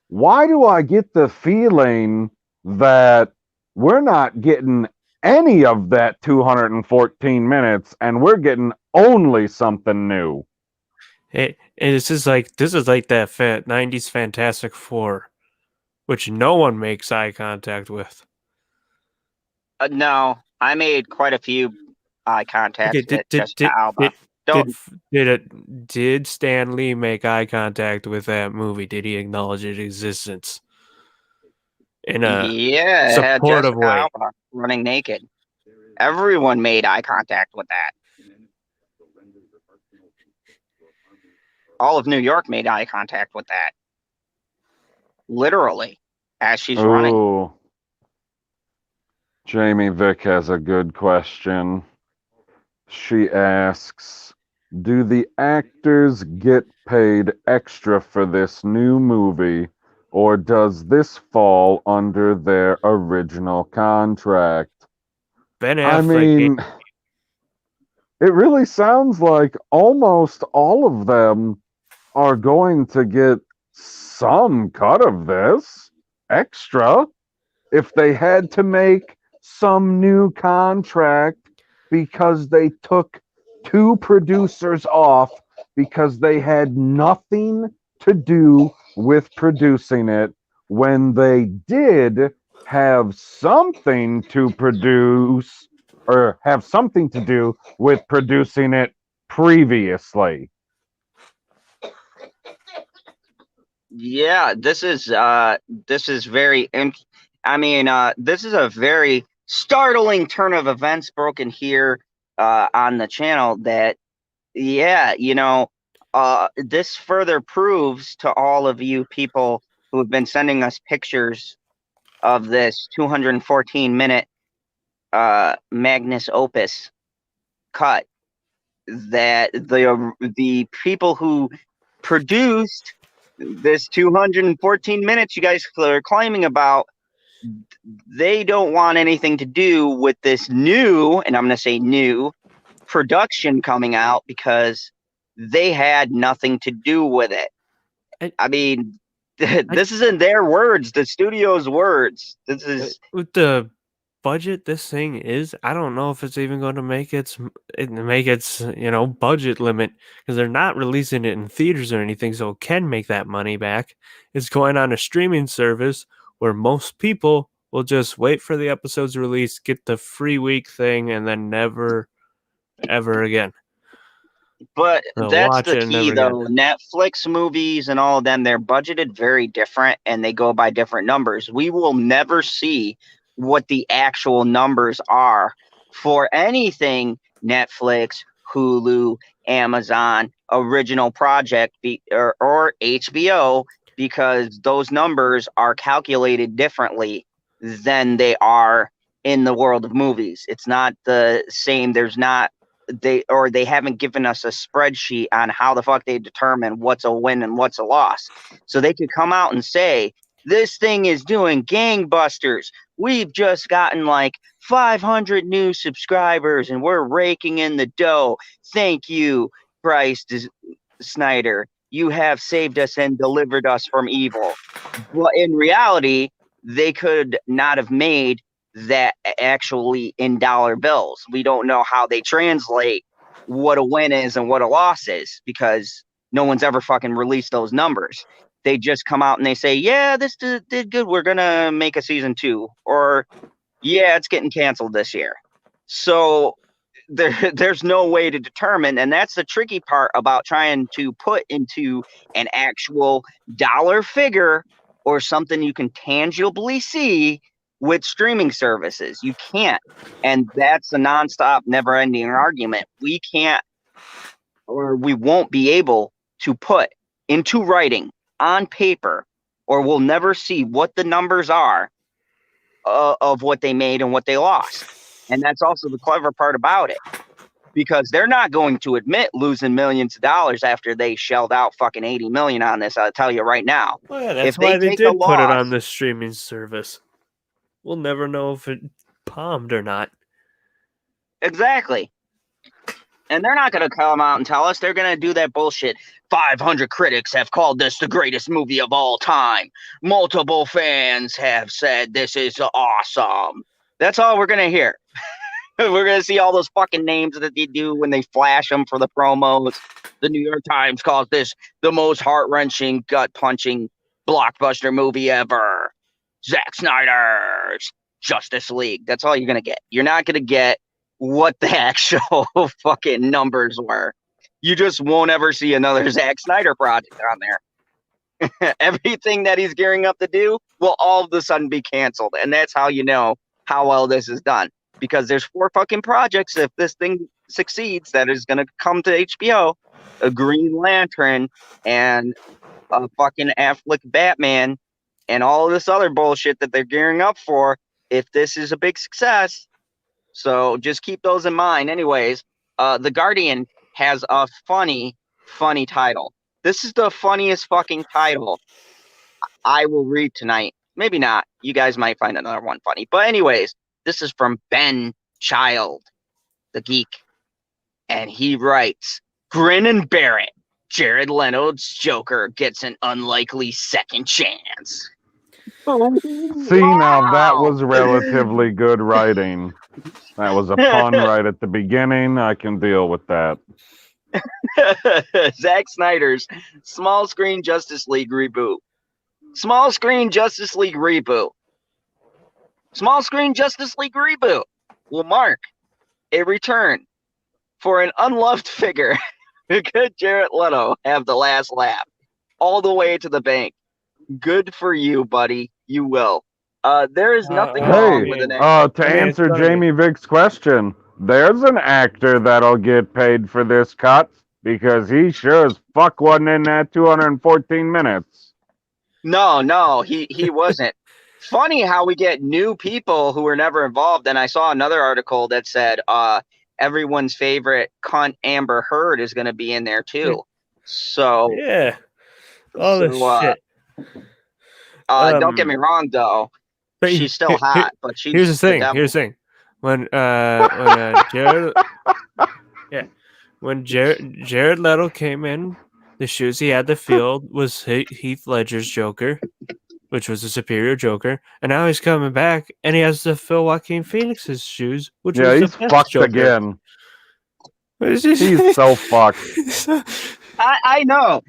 why do I get the feeling that we're not getting any of that 214 minutes and we're getting only something new? This is like that 90s Fantastic Four, which no one makes eye contact with. No, I made quite a few eye contacts Okay, with Jessica Alba. did Stan Lee make eye contact with that movie? Did he acknowledge its existence in a Yeah, it had supportive Jessica way? Alba running naked. Everyone made eye contact with that. All of New York made eye contact with that. Literally, as she's running. Ooh. Jamie Vick has a good question. She asks, do the actors get paid extra for this new movie, or does this fall under their original contract? Ben I Affleck. mean, it really sounds like almost all of them are going to get some cut of this extra if they had to make some new contract because they took two producers off because they had nothing to do with producing it when they did have something to produce or have something to do with producing it previously. Yeah, this is very this is a very startling turn of events broken here on the channel that this further proves to all of you people who have been sending us pictures of this 214-minute Magnus Opus cut that the people who produced this 214 minutes you guys are claiming about, they don't want anything to do with this new, and I'm going to say new, production coming out because they had nothing to do with it. I mean, this isn't their words, the studio's words. This is with the budget this thing is. I don't know if it's even going to make its budget limit, because they're not releasing it in theaters or anything, so it can make that money back. It's going on a streaming service where most people will just wait for the episode's release, get the free week thing, and then never ever again. But that's the key, though. Again. Netflix movies and all of them, they're budgeted very different and they go by different numbers. We will never see what the actual numbers are for anything Netflix, Hulu, Amazon, original project, or HBO, because those numbers are calculated differently than they are in the world of movies. It's not the same. They haven't given us a spreadsheet on how the fuck they determine what's a win and what's a loss. So they could come out and say, this thing is doing gangbusters. We've just gotten like 500 new subscribers and we're raking in the dough. Thank you, Christ Snyder. You have saved us and delivered us from evil. But in reality, they could not have made that actually in dollar bills. We don't know how they translate what a win is and what a loss is, because no one's ever fucking released those numbers. They just come out and they say, yeah, this did good, we're gonna make a season 2, or yeah, it's getting canceled this year. So there's no way to determine, and that's the tricky part about trying to put into an actual dollar figure or something you can tangibly see with streaming services. You can't, and that's a nonstop, never-ending argument. We can't, or we won't be able to put into writing on paper, or we'll never see what the numbers are of what they made and what they lost. And that's also the clever part about it, because they're not going to admit losing millions of dollars after they shelled out fucking $80 million on this. I'll tell you right now. Well, yeah, that's If why they take a did put it on loss- the streaming service. We'll never know if it palmed or not. Exactly. And they're not going to come out and tell us. They're going to do that bullshit. 500 critics have called this the greatest movie of all time. Multiple fans have said this is awesome. That's all we're going to hear. We're going to see all those fucking names that they do when they flash them for the promos. The New York Times calls this the most heart-wrenching, gut-punching blockbuster movie ever. Zack Snyder's Justice League. That's all you're going to get. You're not going to get what the actual fucking numbers were. You just won't ever see another Zack Snyder project on there. Everything that he's gearing up to do will all of a sudden be canceled. And that's how you know how well this is done. Because there's 4 fucking projects, if this thing succeeds, that is going to come to HBO. A Green Lantern and a fucking Affleck Batman and all this other bullshit that they're gearing up for if this is a big success. So just keep those in mind. Anyways, The Guardian has a funny title. This is the funniest fucking title I will read tonight. Maybe not. You guys might find another one funny. But anyways, this is from Ben Child, the geek. And he writes, Grin and bear it. Jared Leto's Joker gets an unlikely second chance. See, now that was relatively good writing. That was a pun right at the beginning. I can deal with that. Zack Snyder's small screen Justice League reboot. Small screen Justice League reboot. Small screen Justice League reboot will mark a return for an unloved figure. Could Jared Leto have the last laugh all the way to the bank? Good for you, buddy. You will. There is nothing wrong with an to answer Jamie Vick's question, there's an actor that'll get paid for this cut because he sure as fuck wasn't in that 214 minutes. No, he wasn't. Funny how we get new people who were never involved. And I saw another article that said everyone's favorite cunt Amber Heard is going to be in there too. So yeah, all this shit. Don't get me wrong though, but she's still hot. But she's here's the thing. Here's the thing. When Jared Leto came in, the shoes he had to field was Heath Ledger's Joker, which was a superior Joker, and now he's coming back and he has to fill Joaquin Phoenix's shoes, which was he's the best fucked Joker. Again. He's so fucked. I know.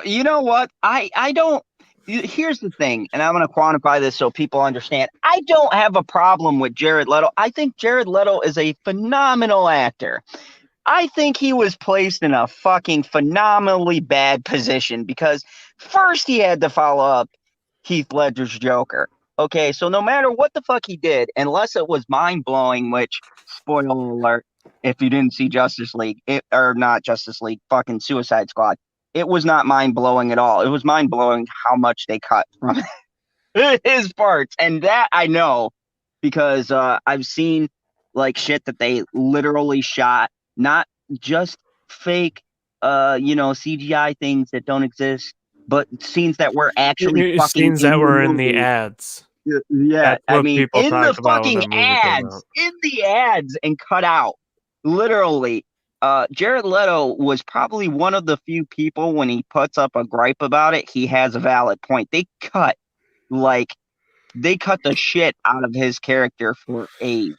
You know what? I don't. Here's the thing, and I'm going to quantify this so people understand. I don't have a problem with Jared Leto. I think Jared Leto is a phenomenal actor. I think he was placed in a fucking phenomenally bad position because first he had to follow up Heath Ledger's Joker. Okay, so no matter what the fuck he did, unless it was mind-blowing, which, spoiler alert, if you didn't see Justice League, fucking Suicide Squad, it was not mind-blowing at all. It was mind-blowing how much they cut from his parts. And that I know because I've seen like shit that they literally shot, not just fake, CGI things that don't exist, but scenes that were actually fucking scenes that were in the ads. Yeah, I mean, in the fucking ads, and cut out, literally. Jared Leto was probably one of the few people when he puts up a gripe about it, he has a valid point. They cut the shit out of his character for a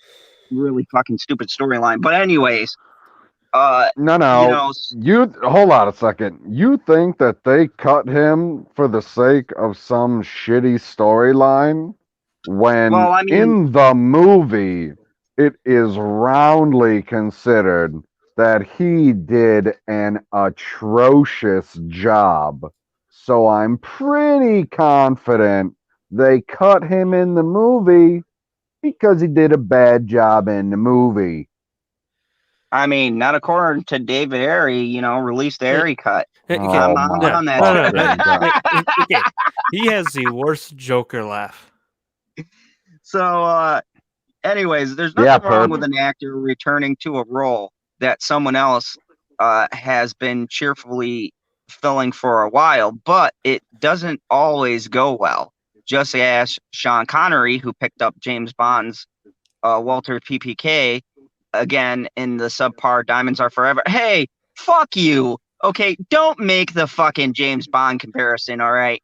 really fucking stupid storyline. But anyways, you hold on a second. You think that they cut him for the sake of some shitty storyline when in the movie it is roundly considered that he did an atrocious job. So I'm pretty confident they cut him in the movie because he did a bad job in the movie. I mean, not according to David Ayer, release the Ayer cut. He has the worst Joker laugh. So, anyways, there's nothing wrong with an actor returning to a role that someone else has been cheerfully filling for a while, but it doesn't always go well. Just as Sean Connery, who picked up James Bond's Walter PPK again in the subpar Diamonds Are Forever. Hey, fuck you. Okay, don't make the fucking James Bond comparison, all right?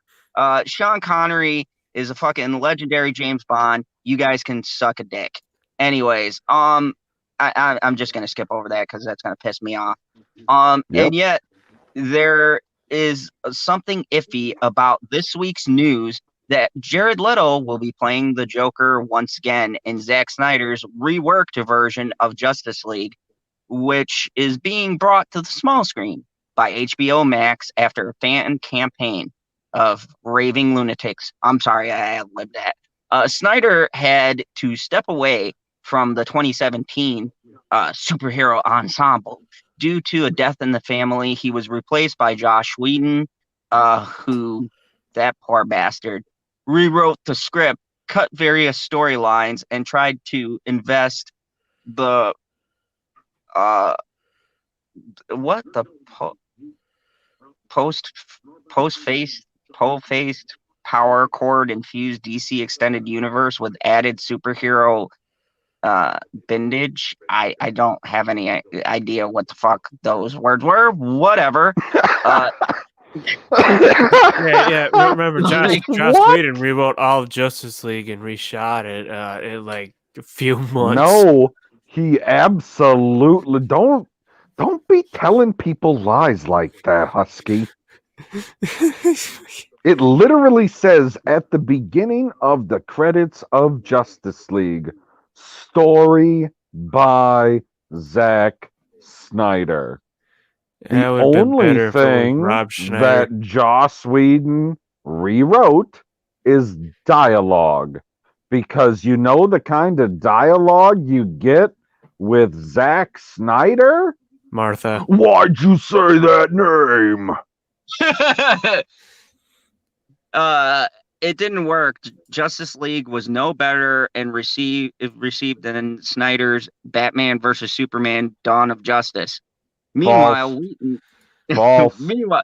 Sean Connery is a fucking legendary James Bond. You guys can suck a dick. Anyways, I'm just gonna skip over that because that's gonna piss me off. And yet there is something iffy about this week's news that Jared Leto will be playing the Joker once again in Zack Snyder's reworked version of Justice League, which is being brought to the small screen by HBO Max after a fan campaign of raving lunatics. I'm sorry, I lived that. Snyder had to step away from the 2017 superhero ensemble due to a death in the family. He was replaced by Josh Whedon, who, that poor bastard, rewrote the script, cut various storylines, and tried to invest the post-faced power cord infused DC extended universe with added superhero bindage. I don't have any idea what the fuck those words were. Whatever. Yeah. Remember, Josh What? Whedon rewrote all of Justice League and reshot it in like a few months. No, he absolutely don't be telling people lies like that, Husky. It literally says at the beginning of the credits of Justice League, story by Zack Snyder. The That would've been only better if it was thing Rob Schneider. that Joss Whedon rewrote is dialogue. Because you know the kind of dialogue you get with Zack Snyder? Martha. Why'd you say that name? It didn't work. Justice League was no better and received than Snyder's Batman versus Superman: Dawn of Justice. Meanwhile, False. Meanwhile,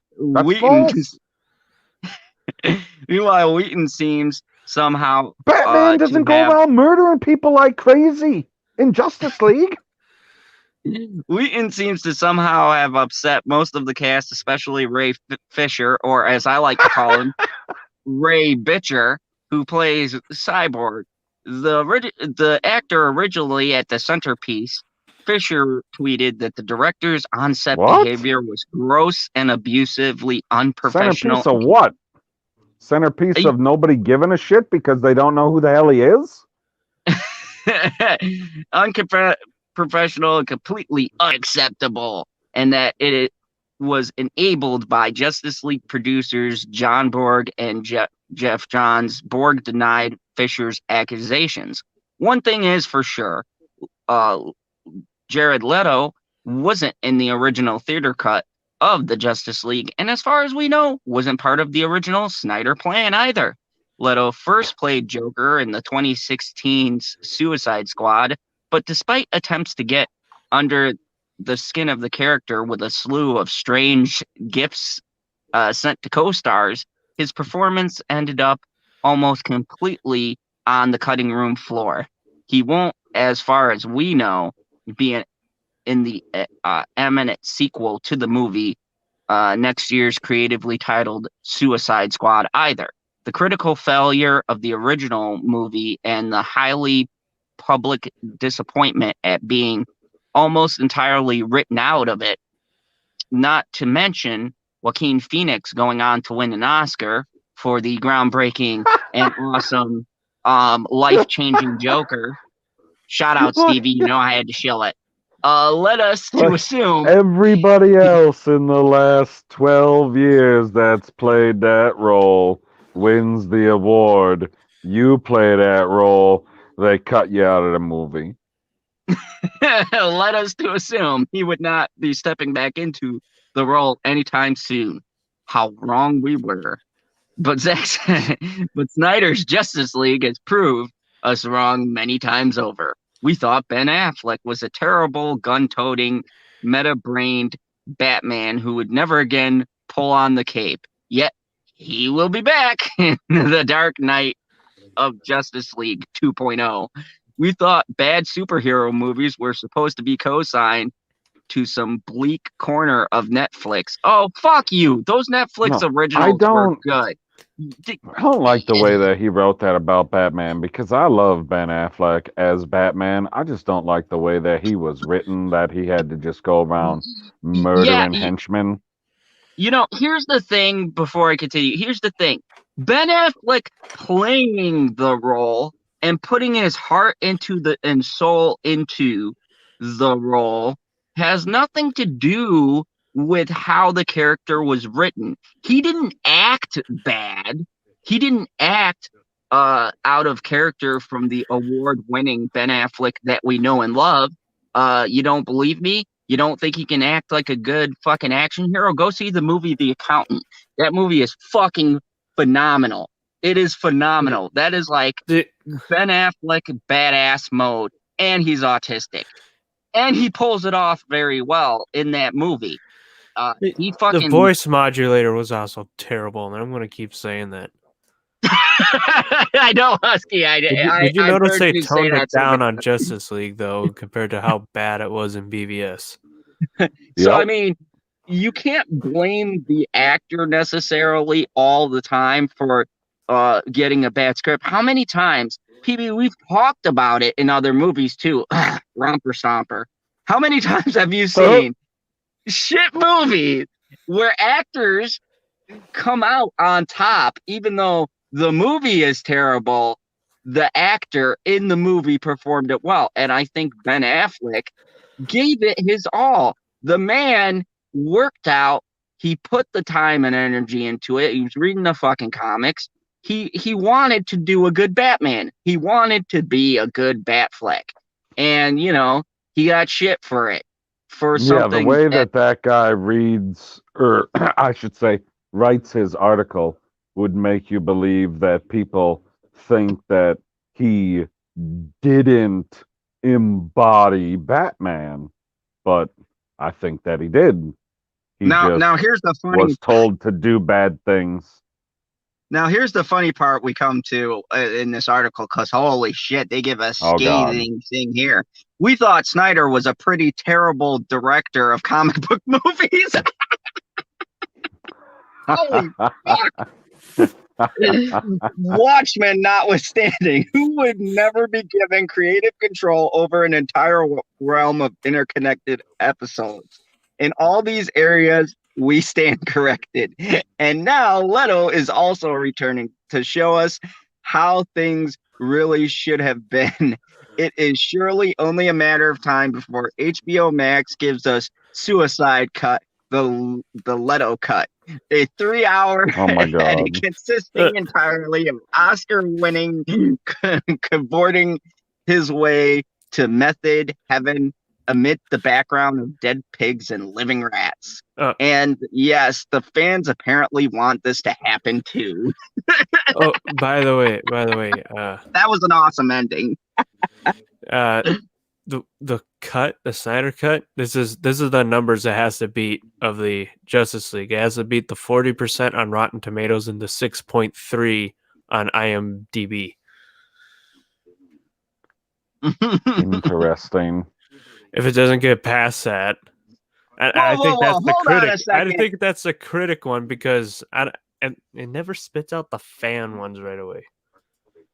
Wheaton seems somehow Batman doesn't go around murdering people like crazy in Justice League. Wheaton seems to somehow have upset most of the cast, especially Ray Fisher, or as I like to call him, Ray Bitcher, who plays Cyborg. The actor originally at the centerpiece, Fisher tweeted that the director's on-set behavior was gross and abusively unprofessional. Centerpiece of what? Centerpiece of nobody giving a shit because they don't know who the hell he is? Unprofessional and completely unacceptable, and that it was enabled by Justice League producers John Borg and Jeff Johns. Borg denied Fisher's accusations. One thing is for sure, Jared Leto wasn't in the original theater cut of the Justice League, and as far as we know, wasn't part of the original Snyder plan either. Leto first played Joker in the 2016 Suicide Squad, but despite attempts to get under the skin of the character with a slew of strange gifts sent to co-stars, his performance ended up almost completely on the cutting room floor. He won't, as far as we know, be in the eminent sequel to the movie next year's creatively titled Suicide Squad either. The critical failure of the original movie and the highly public disappointment at being almost entirely written out of it, not to mention Joaquin Phoenix going on to win an Oscar for the groundbreaking and awesome life-changing Joker. Shout out, Stevie. You know I had to shill it. Led us to assume everybody else in the last 12 years that's played that role wins the award. You play that role, they cut you out of the movie. led us to assume he would not be stepping back into the role anytime soon. How wrong we were. But Snyder's Justice League has proved us wrong many times over. We thought Ben Affleck was a terrible, gun-toting, meta-brained Batman who would never again pull on the cape. Yet, he will be back in The Dark Knight of Justice League 2.0. We thought bad superhero movies were supposed to be co-signed to some bleak corner of Netflix. Oh, fuck you. Those Netflix No, originals were good. I don't like the way that he wrote that about Batman because I love Ben Affleck as Batman. I just don't like the way that he was written, that he had to just go around Yeah, murdering henchmen. here's the thing before I continue. Here's the thing. Ben Affleck playing the role and putting his heart and soul into the role has nothing to do with how the character was written. He didn't act bad. He didn't act out of character from the award-winning Ben Affleck that we know and love. You don't believe me? You don't think he can act like a good fucking action hero? Go see the movie The Accountant. That movie is fucking phenomenal. It is phenomenal. That is like Ben Affleck badass mode, and he's autistic. And he pulls it off very well in that movie. The voice modulator was also terrible, and I'm going to keep saying that. I know, Husky. Did you notice they toned it down on Justice League, though, compared to how bad it was in BVS? So, I mean, you can't blame the actor necessarily all the time for getting a bad script. How many times, PB, we've talked about it in other movies, too. Romper Stomper. How many times have you seen shit movies where actors come out on top, even though the movie is terrible, the actor in the movie performed it well. And I think Ben Affleck gave it his all. The man worked out. He put the time and energy into it. He was reading the fucking comics. He wanted to do a good Batman. He wanted to be a good Batfleck. And, he got shit for it. For something. Yeah, the way that guy reads, or I should say, writes his article would make you believe that people think that he didn't embody Batman, but I think that he did. He now here's the funny was told to do bad things. Now here's the funny part we come to in this article, because holy shit, they give a scathing thing here. We thought Snyder was a pretty terrible director of comic book movies. Holy fuck. Watchmen notwithstanding, who would never be given creative control over an entire realm of interconnected episodes? In all these areas, we stand corrected. And now Leto is also returning to show us how things really should have been. It is surely only a matter of time before HBO Max gives us Suicide Cut, the Leto cut. A 3-hour edit consisting entirely of Oscar-winning cavorting his way to method heaven amid the background of dead pigs and living rats. And yes, the fans apparently want this to happen too. Oh, by the way, that was an awesome ending. The cut, the Snyder cut, this is the numbers it has to beat of the Justice League. It has to beat the 40% on Rotten Tomatoes and the 6.3 on IMDb. Interesting. If it doesn't get past that, I think that's the critic. I think that's the critic one because it never spits out the fan ones right away.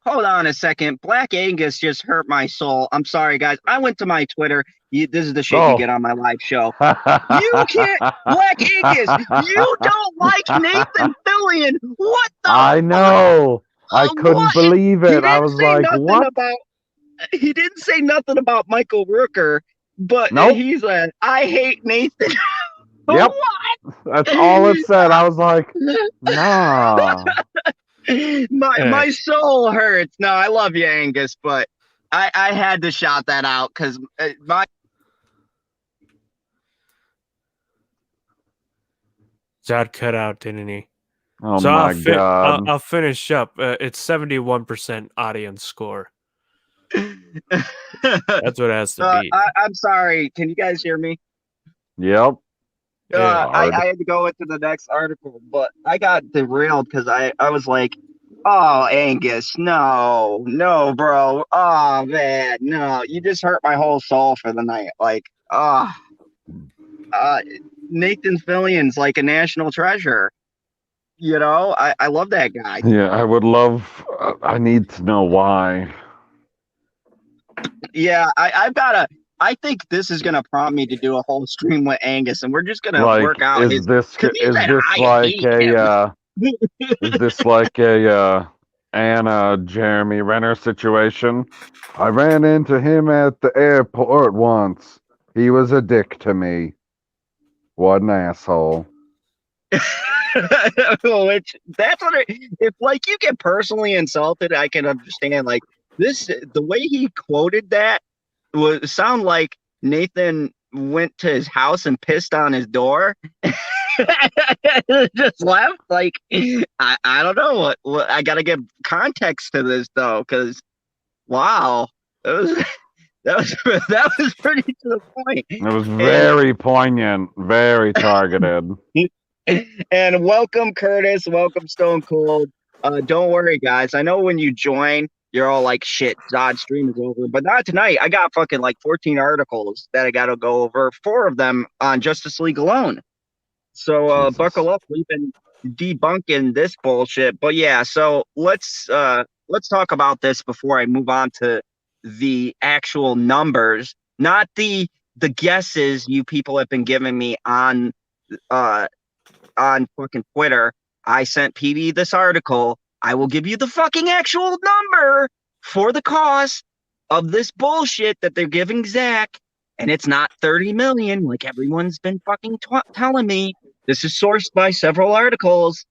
Hold on a second. Black Angus just hurt my soul. I'm sorry, guys. I went to my Twitter. This is the shit you get on my live show. You can't, Black Angus. You don't like Nathan Fillion. What the? I know. I couldn't believe it. I was like, what? He didn't say nothing about Michael Rooker, but he's like, I hate Nathan. Yep. What? That's all it said. I was like, nah. My soul hurts. No, I love you, Angus, but I had to shout that out because my Zod cut out, didn't he? Oh my god! I'll finish up. It's 71% audience score. That's what it has to be. I'm sorry. Can you guys hear me? Yep. Yeah. I had to go into the next article, but I got derailed because I was like, oh, Angus, no, bro. Oh, man, no. You just hurt my whole soul for the night. Like, uh, Nathan Fillion's like a national treasure. You know, I love that guy. Yeah, I would love. I need to know why. Yeah, I've got to. I think this is gonna prompt me to do a whole stream with Angus, and we're just gonna Like, work out his. Because he said I like hate him. is this like a Anna Jeremy Renner situation? I ran into him at the airport once. He was a dick to me. What an asshole. Which that's what if like you get personally insulted, I can understand. Like this, the way he quoted that was sound like Nathan went to his house and pissed on his door. Just left. Like I don't know what I gotta give context to this though, because wow, that was that was pretty to the point. It was very poignant, very targeted. And welcome Curtis, welcome Stone Cold. Don't worry, guys. I know when you join, you're all like, shit, Zod stream is over. But not tonight. I got fucking like 14 articles that I got to go over, 4 of them on Justice League alone. So buckle up. We've been debunking this bullshit. But yeah, so let's talk about this before I move on to the actual numbers, not the guesses you people have been giving me on fucking Twitter. I sent PB this article. I will give you the fucking actual number for the cost of this bullshit that they're giving Zach. And it's not 30 million like everyone's been fucking telling me. This is sourced by several articles.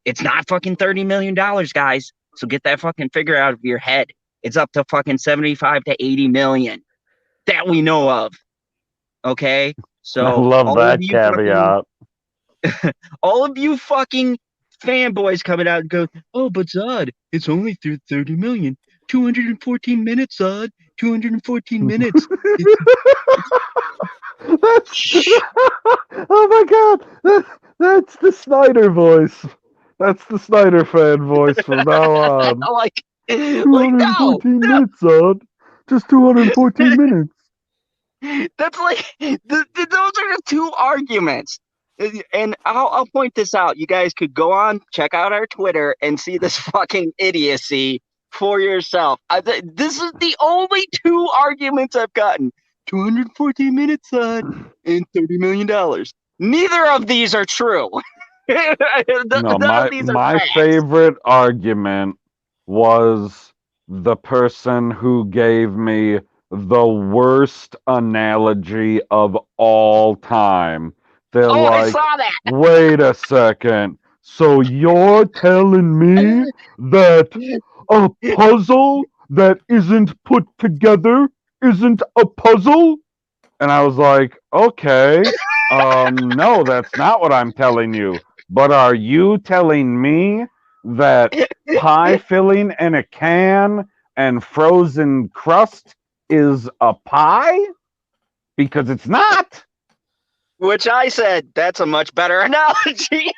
It's not fucking $30 million, guys. So get that fucking figure out of your head. It's up to fucking 75 to 80 million that we know of. Okay? So I love that caveat. All of you fucking fanboys coming out and go, oh, but Zod, it's only through 30 million. 214 minutes, Zod. 214 minutes. Oh my god! That's the Snyder voice. That's the Snyder fan voice from now on. like 214 minutes, Zod. Just 214 minutes. That's like, those are the 2 arguments. And I'll point this out. You guys could go on, check out our Twitter, and see this fucking idiocy for yourself. This is the only 2 arguments I've gotten. 214 minutes on and $30 million. Neither of these are true. No, my favorite argument was the person who gave me the worst analogy of all time. They're like, I saw that. Wait a second. So you're telling me that a puzzle that isn't put together isn't a puzzle? And I was like, okay, no, that's not what I'm telling you. But are you telling me that pie filling in a can and frozen crust is a pie? Because it's not. Which I said, that's a much better analogy.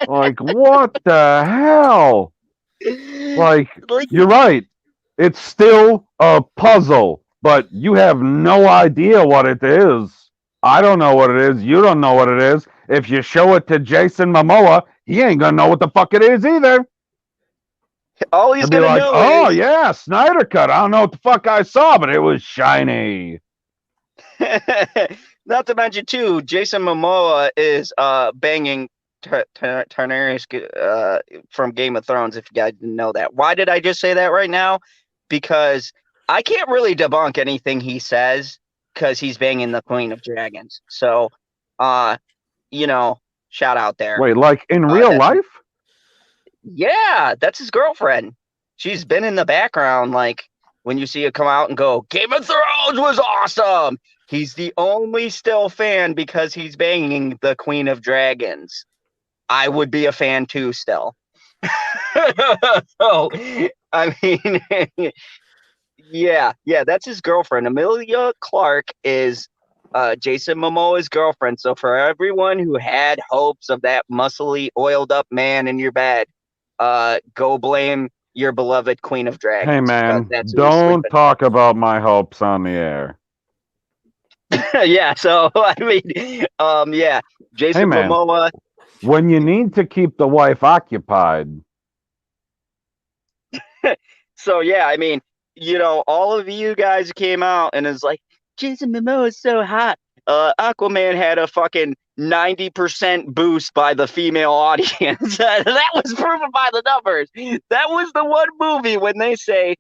Like, what the hell? Like, you're right. It's still a puzzle, but you have no idea what it is. I don't know what it is. You don't know what it is. If you show it to Jason Momoa, he ain't gonna know what the fuck it is either. All he's gonna know oh is, yeah, Snyder Cut. I don't know what the fuck I saw, but it was shiny. Not to mention too, Jason Momoa is banging Daenerys from Game of Thrones. If you guys didn't know that, why did I just say that right now? Because I can't really debunk anything he says because he's banging the Queen of Dragons. So, you know, shout out there. Wait, like in real life? Yeah, that's his girlfriend. She's been in the background, like when you see her come out and go, Game of Thrones was awesome. He's the only still fan because he's banging the Queen of Dragons. I would be a fan too still. So, I mean, Yeah, that's his girlfriend. Emilia Clarke is Jason Momoa's girlfriend. So for everyone who had hopes of that muscly, oiled up man in your bed, go blame your beloved Queen of Hey Dragons because man, that's who he's don't sleeping talk about my hopes on the air. with. Yeah, so I mean, yeah, Hey Jason man, Momoa. when you need to keep the wife occupied, So yeah, I mean, all of you guys came out and is like, Jason Momoa is so hot. Aquaman had a fucking 90% boost by the female audience. That was proven by the numbers. That was the one movie when they say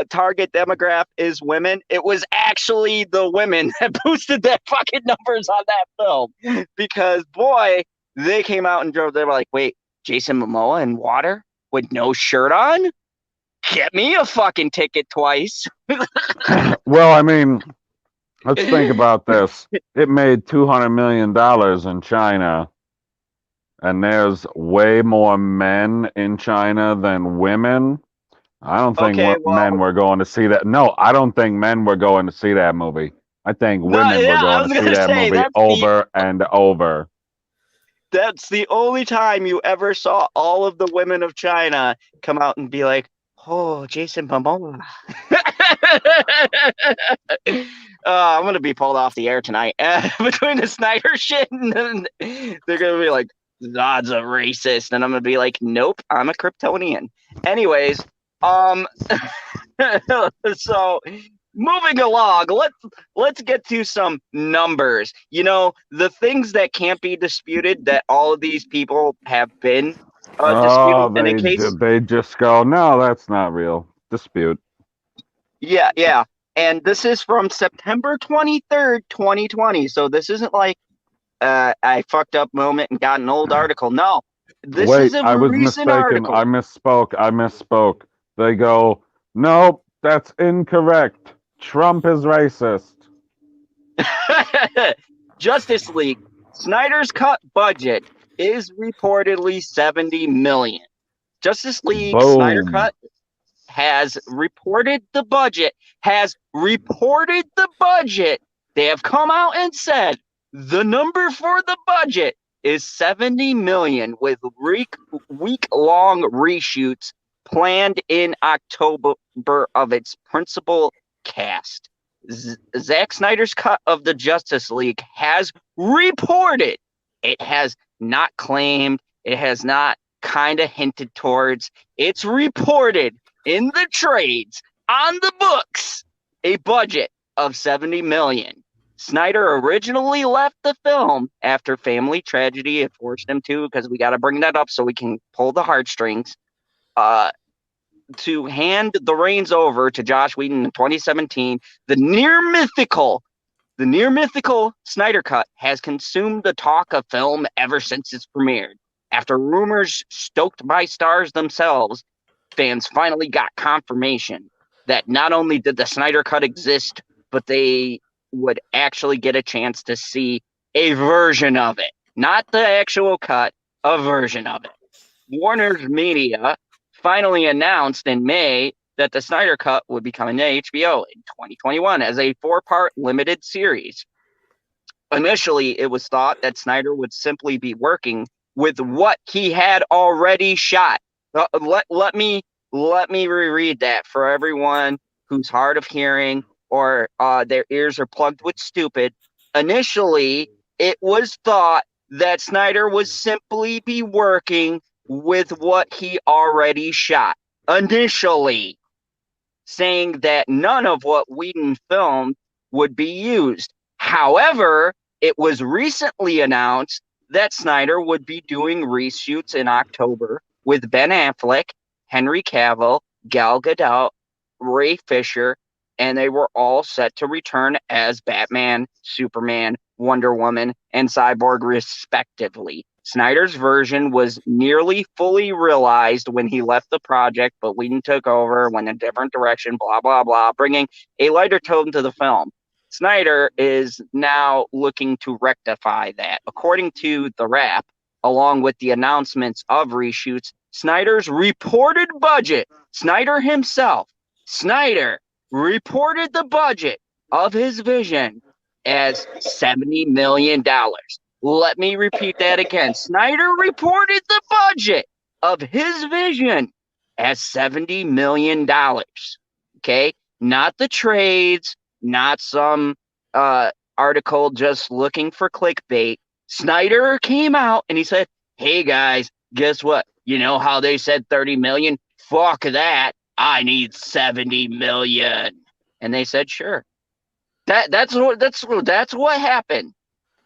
target demographic is women. It was actually the women that boosted that fucking numbers on that film. Because boy, they came out and drove. They were like, wait, Jason Momoa in water with no shirt on? Get me a fucking ticket twice. well, I mean, let's think about this. It made $200 million in China, and there's way more men in China than women. I don't think Okay, well, men were going to see that. No, I don't think men were going to see that movie. I think no, women were yeah, I going was to see gonna that say movie over and over. that's the only time you ever saw all of the women of China come out and be like, "Oh, Jason Momoa." I'm gonna be pulled off the air tonight between the Snyder shit, and they're gonna be like, "Zod's a racist," and I'm gonna be like, "Nope, I'm a Kryptonian." Anyways, um, so moving along, let's get to some numbers. The things that can't be disputed that all of these people have been disputed Oh, in a case. they just go, no, that's not real. Dispute. Yeah. And this is from September 23rd, 2020. So this isn't like I fucked up moment and got an old article. No, this is Wait, a I was recent mistaken. I article. misspoke. They go, nope, that's incorrect. Trump is racist. Justice League Snyder's cut budget is reportedly 70 million. Justice League Snyder Boom. cut has reported the budget. They have come out and said the number for the budget is 70 million with week-long reshoots planned in October of its principal cast. Zack Snyder's cut of the Justice League has reported. It has not claimed. It has not kind of hinted towards. It's reported in the trades on the books a budget of 70 million. Snyder originally left the film after family tragedy. It forced him to, because we got to bring that up so we can pull the heartstrings. To hand the reins over to Josh Whedon in 2017, the near mythical Snyder Cut has consumed the talk of film ever since its premiered. After rumors stoked by stars themselves, fans finally got confirmation that not only did the Snyder Cut exist, but they would actually get a chance to see a version of it. Not the actual cut, a version of it. Warner's Media finally announced in May that the Snyder Cut would be coming to HBO in 2021 as a 4-part limited series. Initially, it was thought that Snyder would simply be working with what he had already shot. Let me reread that for everyone who's hard of hearing or their ears are plugged with stupid. Initially, it was thought that Snyder would simply be working with what he already shot. Initially, saying that none of what Whedon filmed would be used. However, it was recently announced that Snyder would be doing reshoots in October with Ben Affleck, Henry Cavill, Gal Gadot, Ray Fisher, and they were all set to return as Batman, Superman, Wonder Woman, and Cyborg, respectively. Snyder's version was nearly fully realized when he left the project, but Whedon took over, went a different direction, blah, blah, blah, bringing a lighter tone to the film. Snyder is now looking to rectify that. According to The Wrap, along with the announcements of reshoots, Snyder's reported budget, Snyder himself, Snyder reported the budget of his vision as $70 million. Let me repeat that again. Snyder reported the budget of his vision as $70 million. Okay? Not the trades, not some article just looking for clickbait. Snyder came out and he said, hey guys, guess what? You know how they said 30 million? Fuck that. I need 70 million. And they said, sure. That's what happened.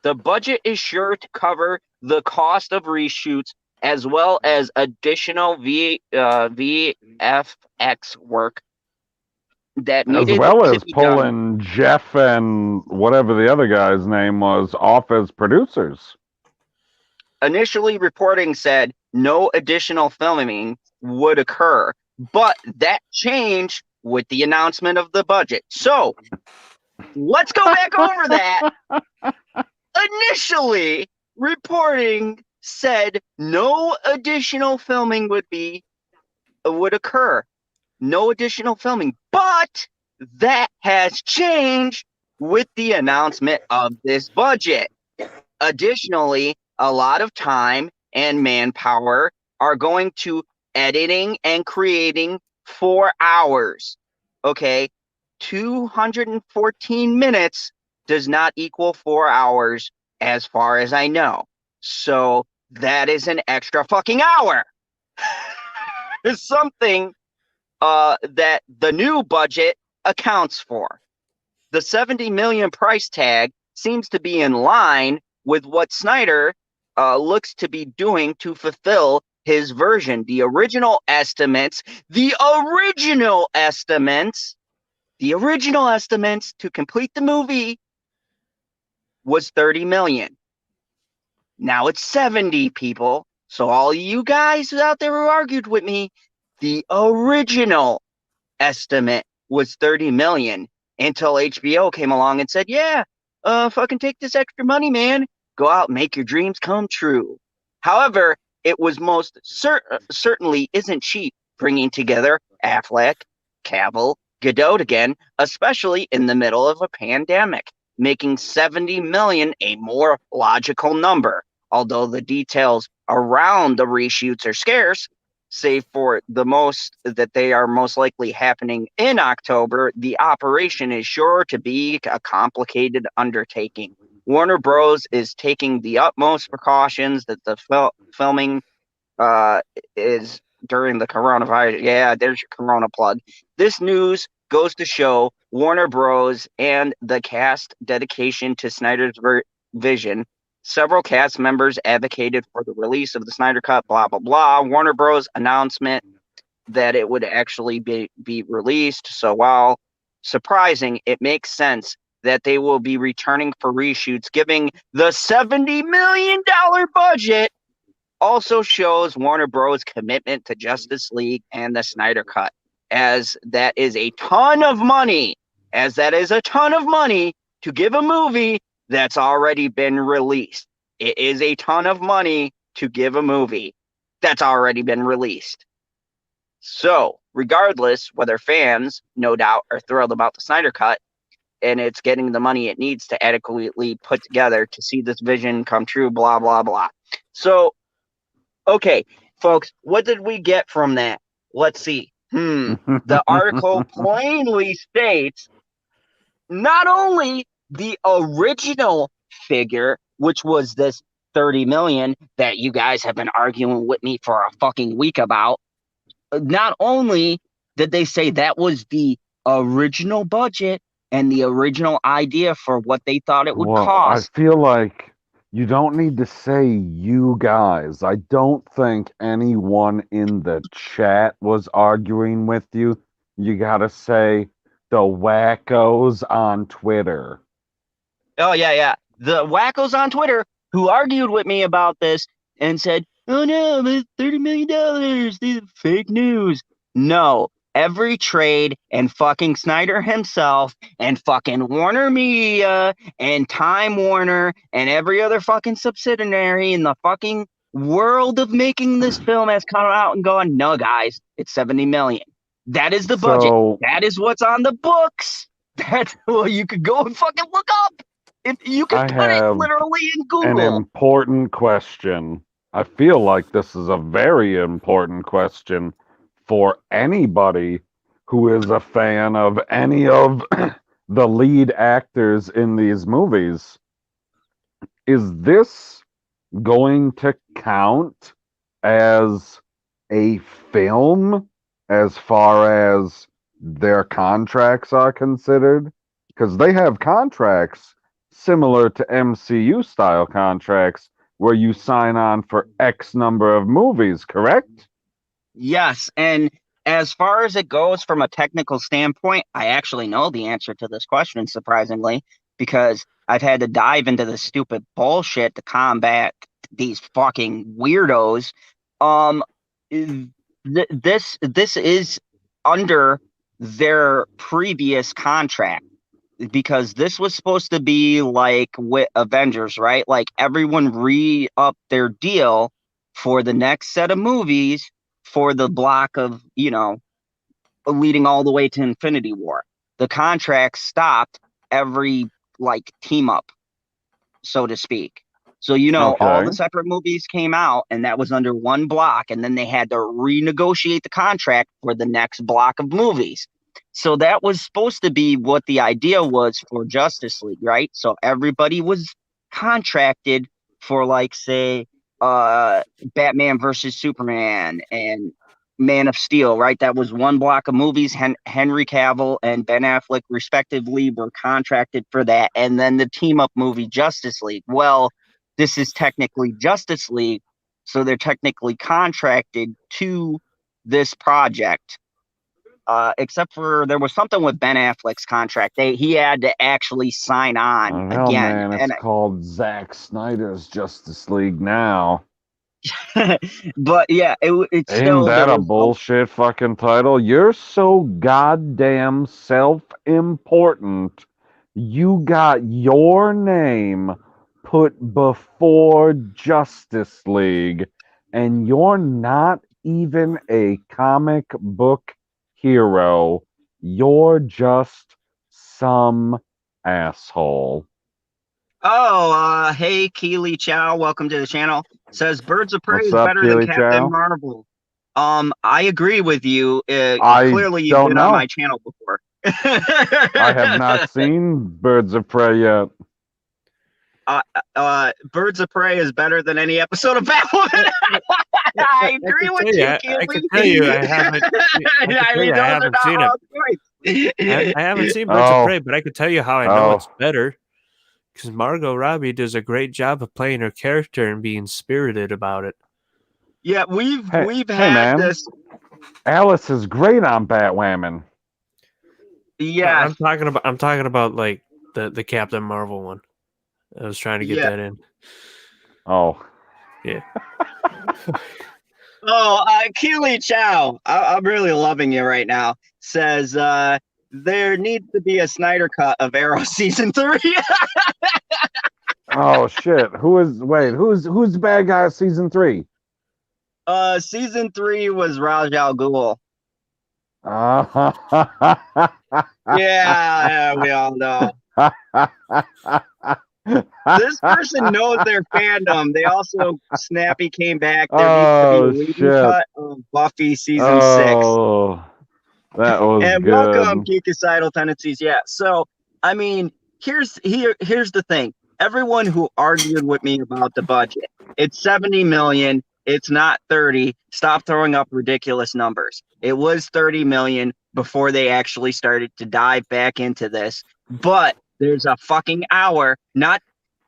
The budget is sure to cover the cost of reshoots as well as additional VFX work that As needed well to as be done. pulling Jeff and whatever the other guy's name was off as producers. Initially, reporting said no additional filming would occur, but that changed with the announcement of the budget. So let's go back over that. Initially, reporting said no additional filming would occur. No additional filming, but that has changed with the announcement of this budget. Additionally, a lot of time and manpower are going to editing and creating 4 hours. Okay, 214 minutes does not equal 4 hours as far as I know. So that is an extra fucking hour. It's something that the new budget accounts for. The 70 million price tag seems to be in line with what Snyder looks to be doing to fulfill his version. The original estimates to complete the movie was 30 million. Now it's 70, people. So all you guys out there who argued with me, the original estimate was 30 million until HBO came along and said, yeah, fucking take this extra money, man. Go out and make your dreams come true. However, it was most certainly isn't cheap bringing together Affleck, Cavill, Godot again, especially in the middle of a pandemic, making 70 million a more logical number. Although the details around the reshoots are scarce, save for the most that they are most likely happening in October, the operation is sure to be a complicated undertaking. Warner Bros. Is taking the utmost precautions that the filming is during the coronavirus. Yeah, there's your corona plug. This news goes to show Warner Bros. And the cast dedication to Snyder's vision. Several cast members advocated for the release of the Snyder Cut, blah, blah, blah. Warner Bros. Announcement that it would actually be released. So while surprising, it makes sense that they will be returning for reshoots, giving the $70 million budget also shows Warner Bros. Commitment to Justice League and the Snyder Cut, as that is a ton of money, to give a movie that's already been released. It is a ton of money to give a movie that's already been released. So, regardless, whether fans, no doubt, are thrilled about the Snyder Cut, and it's getting the money it needs to adequately put together to see this vision come true, blah, blah, blah. So, okay, folks, what did we get from that? Let's see. The article plainly states not only the original figure, which was this 30 million that you guys have been arguing with me for a fucking week about, not only did they say that was the original budget and the original idea for what they thought it would cost. I feel like you don't need to say you guys. I don't think anyone in the chat was arguing with you. You gotta say the wackos on Twitter. Oh, yeah. The wackos on Twitter who argued with me about this and said, oh no, but $30 million, this is fake news. No, every trade and fucking Snyder himself and fucking Warner Media and Time Warner and every other fucking subsidiary in the fucking world of making this film has come out and gone, no guys, it's 70 million. That is the budget. So That is what's on the books. That's what you could go and fucking look up. If you could I put it have literally in an Google. important question. I feel like this is a very important question for anybody who is a fan of any of the lead actors in these movies. Is this going to count as a film as far as their contracts are considered? Because they have contracts similar to MCU style contracts where you sign on for X number of movies, correct? Yes, and as far as it goes from a technical standpoint, I actually know the answer to this question, surprisingly, because I've had to dive into the stupid bullshit to combat these fucking weirdos. Um, this is under their previous contract because this was supposed to be like with Avengers, right? Like everyone re-upped their deal for the next set of movies for the block of, leading all the way to Infinity War. The contract stopped every like team up, so to speak. So, all Okay. the separate movies came out and that was under one block, and then they had to renegotiate the contract for the next block of movies. So that was supposed to be what the idea was for Justice League, right? So everybody was contracted for like, say, Batman versus Superman and Man of Steel, right? That was one block of movies. Henry Cavill and Ben Affleck, respectively, were contracted for that. And then the team up movie Justice League. Well, this is technically Justice League, so they're technically contracted to this project. Except for there was something with Ben Affleck's contract. He had to actually sign on Well, again. man, it's called Zack Snyder's Justice League now. But yeah, it's Ain't still that there a was bullshit fucking title? You're so goddamn self-important. You got your name put before Justice League, and you're not even a comic book hero. You're just some asshole. Oh, hey, Keely Chow, welcome to the channel. Says Birds of Prey What's is up, better than Keely Captain Chow? Marvel. I agree with you. I Clearly, you've don't been on know. my channel before. I have not seen Birds of Prey yet. Birds of Prey is better than any episode of Batwoman. I agree with you, Keely. I can tell you, I haven't. I haven't seen it. I haven't seen Birds of Prey, but I can tell you how I know it's better. Because Margot Robbie does a great job of playing her character and being spirited about it. Yeah, we've Hey, had man. this. Alice is great on Batwoman. Yeah, I'm talking about like the Captain Marvel one. I was trying to get that in. Oh, yeah. Keely Chow, I'm really loving you right now. Says there needs to be a Snyder cut of Arrow season 3. oh shit! Who's the bad guy of season 3? Season 3 was Raj Al Ghul. Yeah, we all know. This person knows their fandom. They also Snappy came back. There needs to be a cut of Buffy season 6. That was and good. Welcome, Geekicidal Tendencies. Yeah. So I mean, here's the thing. Everyone who argued with me about the budget, it's 70 million. It's not 30. Stop throwing up ridiculous numbers. It was 30 million before they actually started to dive back into this. But there's a fucking hour, not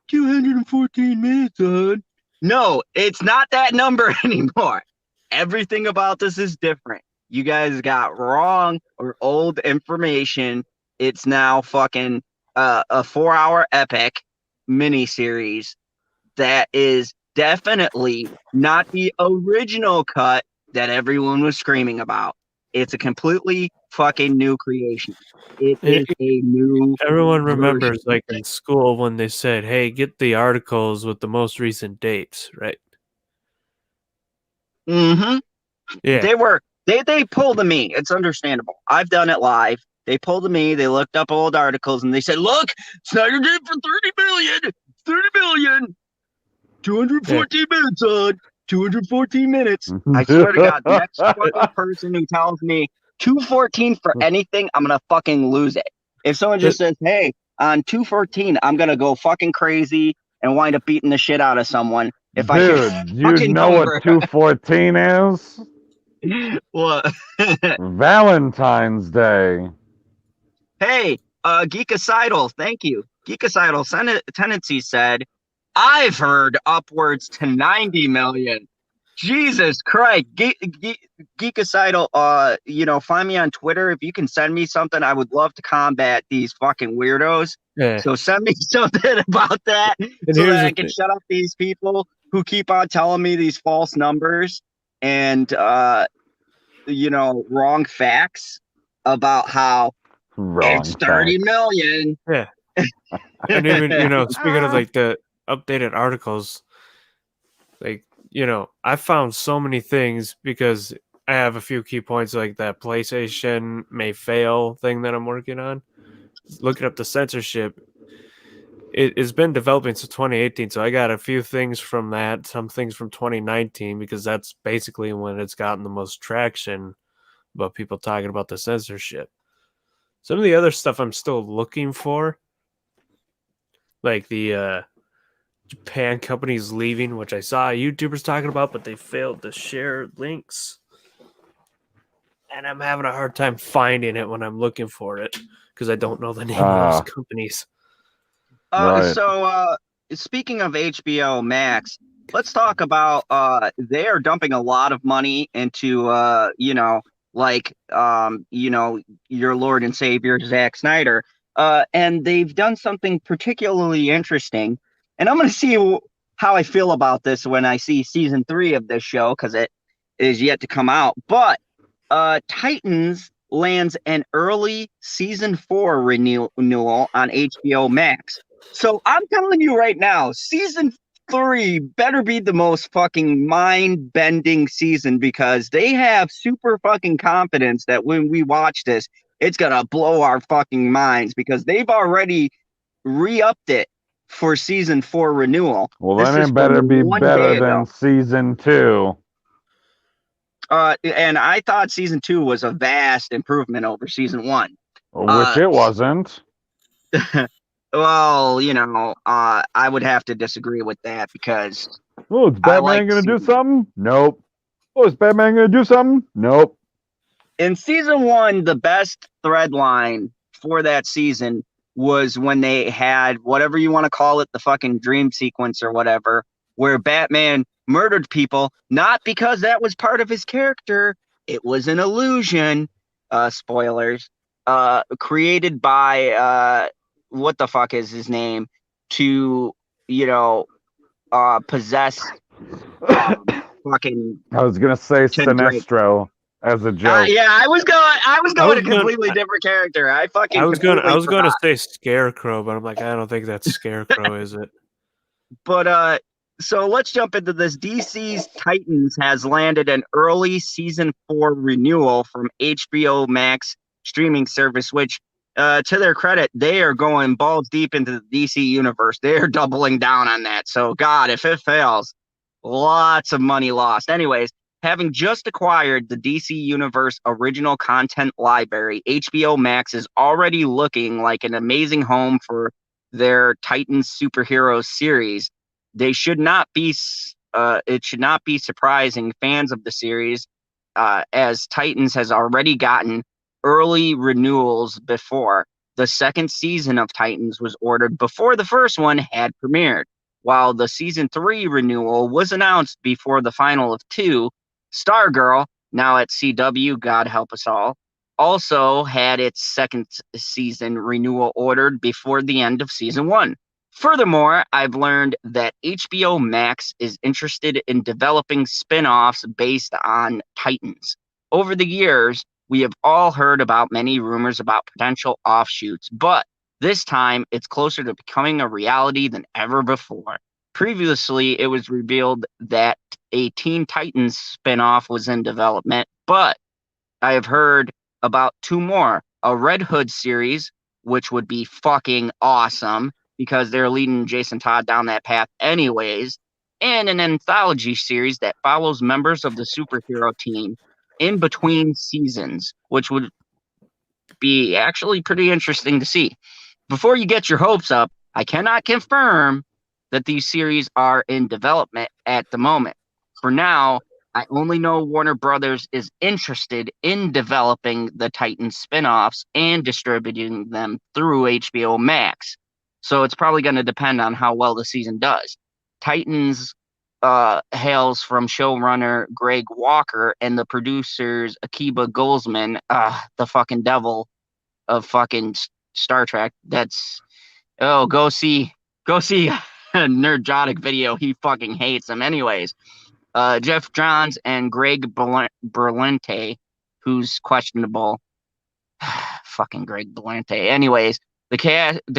214 minutes on. No, it's not that number anymore. Everything about this is different. You guys got wrong or old information. It's now fucking a 4-hour epic miniseries that is definitely not the original cut that everyone was screaming about. It's a completely fucking new creation. It is a new. Everyone remembers, like in school, when they said, "Hey, get the articles with the most recent dates," right? Mm-hmm. Yeah. They were They pulled a me. It's understandable. I've done it live. They pulled a me. They looked up old articles and they said, "Look, Snyder did for 30 million, 30 million, 214 minutes on 214 minutes." I swear to God, the next fucking person who tells me 214 for anything, I'm gonna fucking lose it. If someone just says, "Hey, on 214, I'm gonna go fucking crazy and wind up beating the shit out of someone," if I hear Dude, you fucking know number. what 214 is? What? Valentine's Day. Hey, Geekocidal, thank you. Geekocidal Tendency said, "I've heard upwards to 90 million. Jesus Christ. Geekocidal, find me on Twitter. If you can send me something, I would love to combat these fucking weirdos. Yeah. So send me something about that so that I can shut up these people who keep on telling me these false numbers and, wrong facts about how it's 30 million. Yeah. And even, speaking of like the updated articles, like, I found so many things because I have a few key points like that PlayStation may fail thing that I'm working on. Looking up the censorship, it's been developing since 2018, so I got a few things from that, some things from 2019, because that's basically when it's gotten the most traction about people talking about the censorship. Some of the other stuff I'm still looking for, like the Japan companies leaving, which I saw YouTubers talking about, but they failed to share links. And I'm having a hard time finding it when I'm looking for it because I don't know the name of those companies. Right. So, speaking of HBO Max, let's talk about they are dumping a lot of money into your Lord and Savior Zack Snyder, and they've done something particularly interesting. And I'm going to see how I feel about this when I see season 3 of this show, because it is yet to come out. But Titans lands an early season 4 renewal on HBO Max. So I'm telling you right now, season 3 better be the most fucking mind-bending season, because they have super fucking confidence that when we watch this, it's gonna blow our fucking minds, because they've already re-upped it for season 4 renewal. Well, then it better be better than season 2. And I thought season 2 was a vast improvement over season 1. Which it wasn't. Well, I would have to disagree with that, because Oh, is Batman going to do something? Nope. Oh, is Batman going to do something? Nope. In season 1, the best thread line for that season was when they had whatever you want to call it, the fucking dream sequence or whatever, where Batman murdered people, not because that was part of his character. It was an illusion. Spoilers. Created by what the fuck is his name, to possess fucking. I was gonna say Sinestro as a joke. Yeah, I was going a completely different character. I was gonna say Scarecrow, but I'm like, I don't think that's Scarecrow, is it? But so let's jump into this. DC's Titans has landed an early season 4 renewal from HBO Max streaming service, which, to their credit, they are going balls deep into the DC universe. They are doubling down on that. So, God, if it fails, lots of money lost. Anyways, having just acquired the DC Universe original content library, HBO Max is already looking like an amazing home for their Titans superheroes series. They should not be. It should not be surprising fans of the series, as Titans has already gotten early renewals before. The second season of Titans was ordered before the first one had premiered, while the season 3 renewal was announced before the final of 2. Stargirl, now at CW, God help us all, also had its second season renewal ordered before the end of season 1. Furthermore, I've learned that HBO Max is interested in developing spin-offs based on Titans. Over the years, we have all heard about many rumors about potential offshoots, but this time it's closer to becoming a reality than ever before. Previously, it was revealed that a Teen Titans spinoff was in development, but I have heard about 2 more. A Red Hood series, which would be fucking awesome because they're leading Jason Todd down that path anyways, and an anthology series that follows members of the superhero team in between seasons, which would be actually pretty interesting to see. Before you get your hopes up, I cannot confirm that these series are in development at the moment. For now, I only know Warner Brothers is interested in developing the Titans spin-offs and distributing them through HBO Max. So it's probably going to depend on how well the season does. Titans hails from showrunner Greg Walker and the producers Akiba Goldsman, the fucking devil of fucking Star Trek. That's go see a Nerdjotic video. He fucking hates him anyways. Jeff Johns and Greg Berlanti, who's questionable. Fucking Greg Berlanti. Anyways, the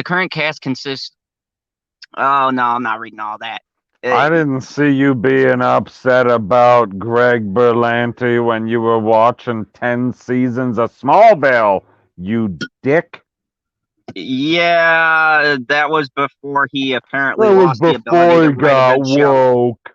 current cast consists. Oh no, I'm not reading all that. I didn't see you being upset about Greg Berlanti when you were watching 10 seasons of Smallville, you dick. Yeah, that was before he apparently That was lost the ability before to he write got a good show. woke.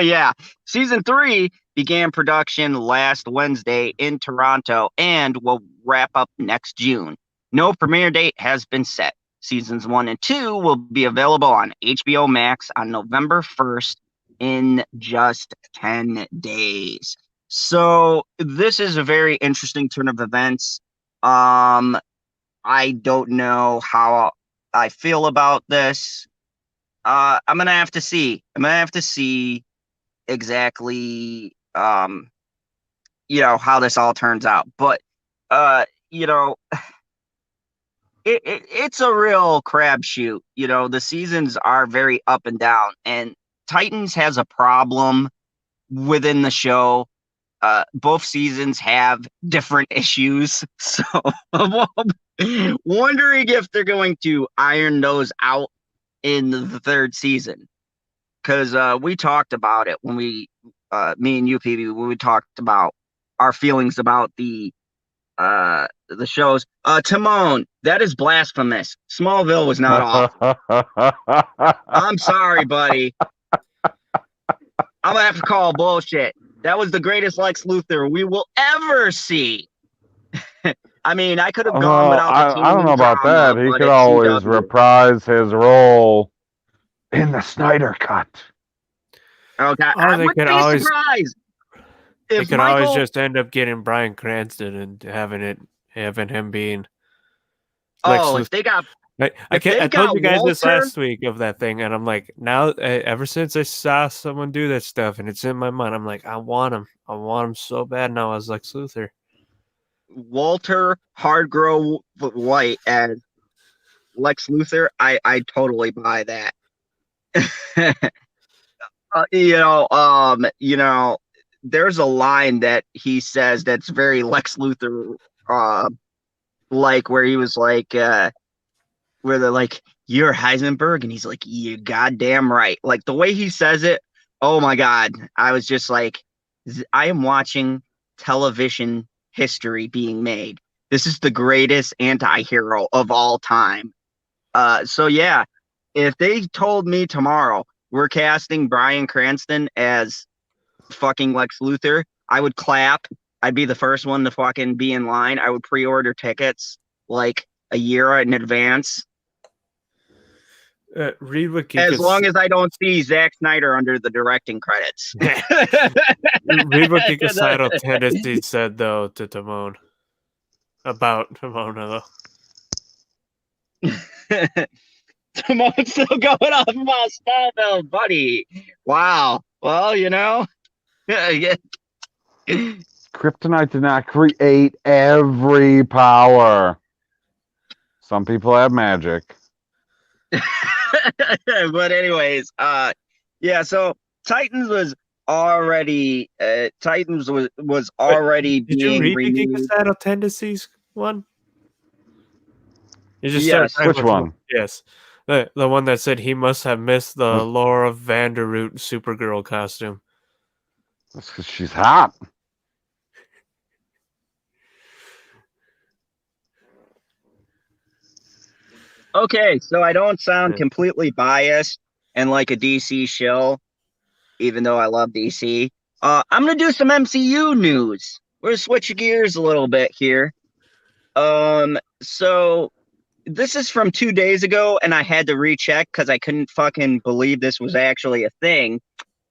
Yeah. Season 3 began production last Wednesday in Toronto and will wrap up next June. No premiere date has been set. Seasons 1 and 2 will be available on HBO Max on November 1st in just 10 days. So this is a very interesting turn of events. I don't know how I feel about this. I'm gonna have to see. I'm gonna have to see exactly how this all turns out. But it's a real crapshoot. The seasons are very up and down, and Titans has a problem within the show. Both seasons have different issues, so I'm wondering if they're going to iron those out in the third season. Because we talked about it when me and you, PB, when we talked about our feelings about the shows. Timon, that is blasphemous. Smallville was not awful. I'm sorry, buddy. I'm gonna have to call bullshit. That was the greatest Lex Luthor we will ever see. I mean, I could have gone without the I don't know about drama, that. He but could it's always CW. reprise his role in the Snyder Cut. Okay, Oh, I they wouldn't could be always- surprised They if could always Michael. just end up getting Bryan Cranston and having him being. Oh, if they got. I If they told got you guys this Walter- last week of that thing, and I'm like, now ever since I saw someone do that stuff, and it's in my mind, I'm like, I want him so bad now as Lex Luthor. Walter Hardgrove White as Lex Luthor, I totally buy that. There's a line that he says that's very Lex Luthor, like where he was like, where they're like, "You're Heisenberg," and he's like, "You goddamn right." Like the way he says it, oh my god, I was just like, I am watching television history being made. This is the greatest anti-hero of all time. So yeah, if they told me tomorrow we're casting Bryan Cranston as fucking Lex Luthor, I would clap. I'd be the first one to fucking be in line. I would pre-order tickets like a year in advance. Read what Geekus, As long as I don't see Zack Snyder under the directing credits. read what Geekocidal Tennessee said though to Timon about Timona though. Timon's still going off about Smallville, buddy. Wow. Well, yeah. Kryptonite did not create every power. Some people have magic. But anyways, yeah. So Titans was already Did you being read the renewed. Geekocidal Tendencies one? You just Yes. started Which one? Yes. The one that said he must have missed the Laura Vanderroot Supergirl costume. That's because she's hot. Okay, so I don't sound Yeah. completely biased and like a DC shill, even though I love DC. I'm gonna do some MCU news. We're gonna switch gears a little bit here. So this is from 2 days ago, and I had to recheck because I couldn't fucking believe this was actually a thing.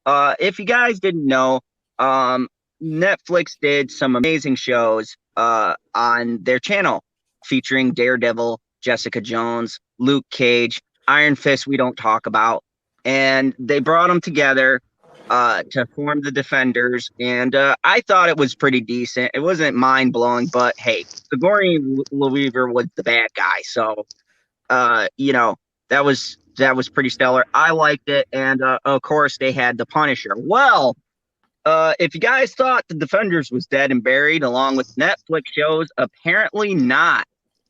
If you guys didn't know, um, Netflix did some amazing shows on their channel featuring Daredevil, Jessica Jones, Luke Cage, Iron Fist, we don't talk about. And they brought them together to form the Defenders. And I thought it was pretty decent. It wasn't mind blowing, but hey, Sigourney Weaver was the bad guy. So you know, that was pretty stellar. I liked it, and of course they had the Punisher. Well, if you guys thought the Defenders was dead and buried along with Netflix shows, apparently not.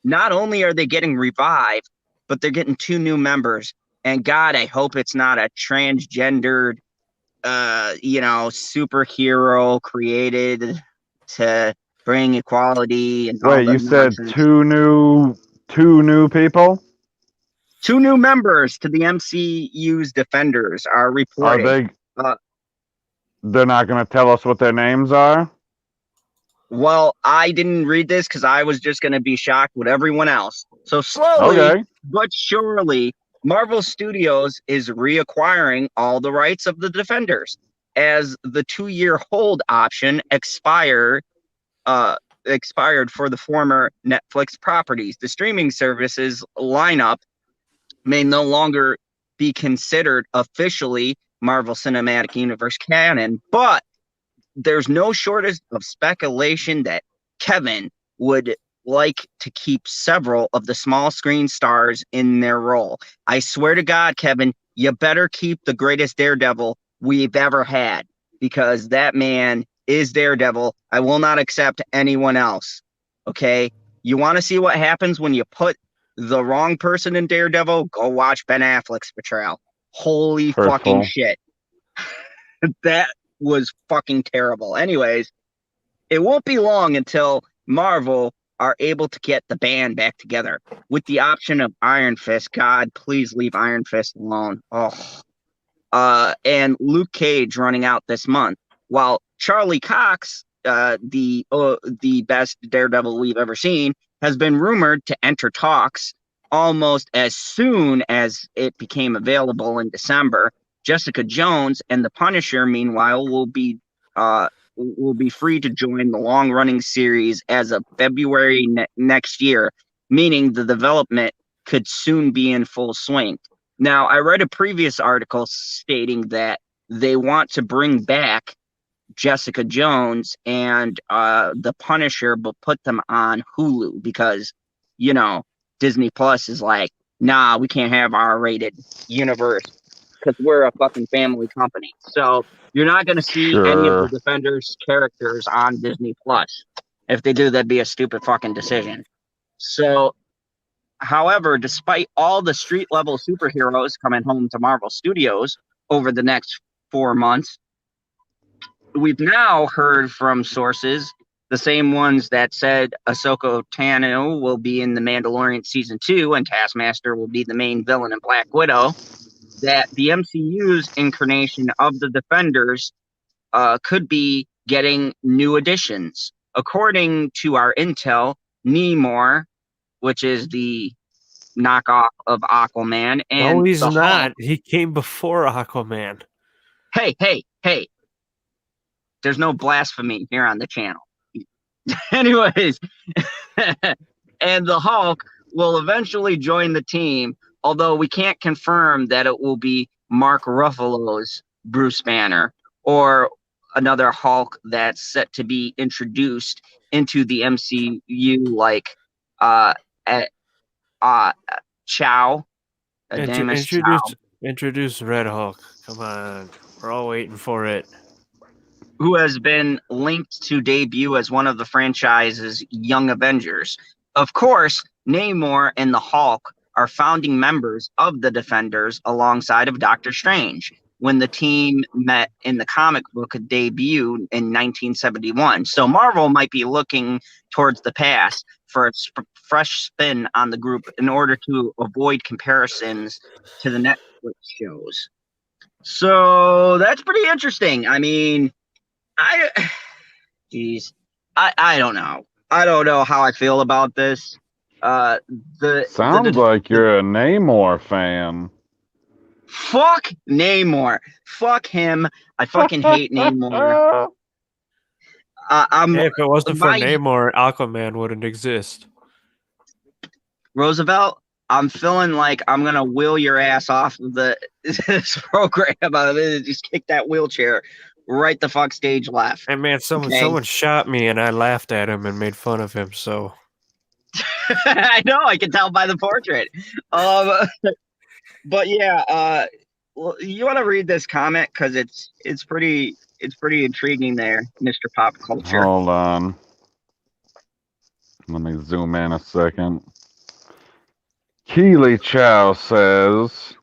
Not only are they getting revived, but they're getting 2 new members. And God, I hope it's not a transgendered, superhero created to bring equality and all Wait, the you said nonsense. two new people? 2 new members to the MCU's Defenders are Are reported. they? Uh, They're not going to tell us what their names are. well, I didn't read this because I was just going to be shocked with everyone else. So slowly Okay. but surely, Marvel Studios is reacquiring all the rights of the Defenders as the 2-year hold option expired for the former Netflix properties. The streaming services lineup may no longer be considered officially Marvel Cinematic Universe canon, but there's no shortage of speculation that Kevin would like to keep several of the small screen stars in their role. I swear to God, Kevin, you better keep the greatest Daredevil we've ever had because that man is Daredevil. I will not accept anyone else. Okay? You want to see what happens when you put the wrong person in Daredevil? Go watch Ben Affleck's portrayal. Holy fucking Hurtful. shit. That was fucking terrible. Anyways, it won't be long until Marvel are able to get the band back together with the option of Iron Fist. God, please leave Iron Fist alone. Oh. And Luke Cage running out this month, while Charlie Cox, the best Daredevil we've ever seen, has been rumored to enter talks almost as soon as it became available in December. Jessica Jones and the Punisher, meanwhile, will be free to join the long-running series as of February next year, meaning the development could soon be in full swing. Now, I read a previous article stating that they want to bring back Jessica Jones and the Punisher, but put them on Hulu because, Disney Plus is like, nah, we can't have R-rated universe because we're a fucking family company. So you're not going to see any of the Sure. Defenders characters on Disney Plus. If they do, that'd be a stupid fucking decision. So, however, despite all the street level superheroes coming home to Marvel Studios over the next 4 months, we've now heard from sources, the same ones that said Ahsoka Tano will be in The Mandalorian Season 2 and Taskmaster will be the main villain in Black Widow, that the MCU's incarnation of the Defenders could be getting new additions. According to our intel, Namor, which is the knockoff of Aquaman, No, and he's the Hulk. not. He came before Aquaman. Hey, there's no blasphemy here on the channel. Anyways, and the Hulk will eventually join the team, although we can't confirm that it will be Mark Ruffalo's Bruce Banner or another Hulk that's set to be introduced into the MCU, like uh, Chow, Adamus Chow, Introduce Red Hulk. Come on, we're all waiting for it. who has been linked to debut as one of the franchise's Young Avengers. Of course, Namor and the Hulk are founding members of the Defenders alongside of Doctor Strange. when the team met in the comic book debut in 1971. So Marvel might be looking towards the past for a fresh spin on the group in order to avoid comparisons to the Netflix shows. So that's pretty interesting. I mean, geez, I don't know. I don't know how I feel about this. Sounds like you're a Namor fan. Fuck Namor. Fuck him. I fucking hate Namor. Hey, if it wasn't for Namor, Aquaman wouldn't exist. Roosevelt, I'm feeling like I'm gonna wheel your ass off of this program. Just kick that wheelchair right the fuck stage left. And man, someone shot me and I laughed at him and made fun of him. So I know, I can tell by the portrait. But yeah, well, you want to read this comment because it's pretty intriguing there, Mr. Pop Culture. Hold on. Let me zoom in a second. Keely Chow says,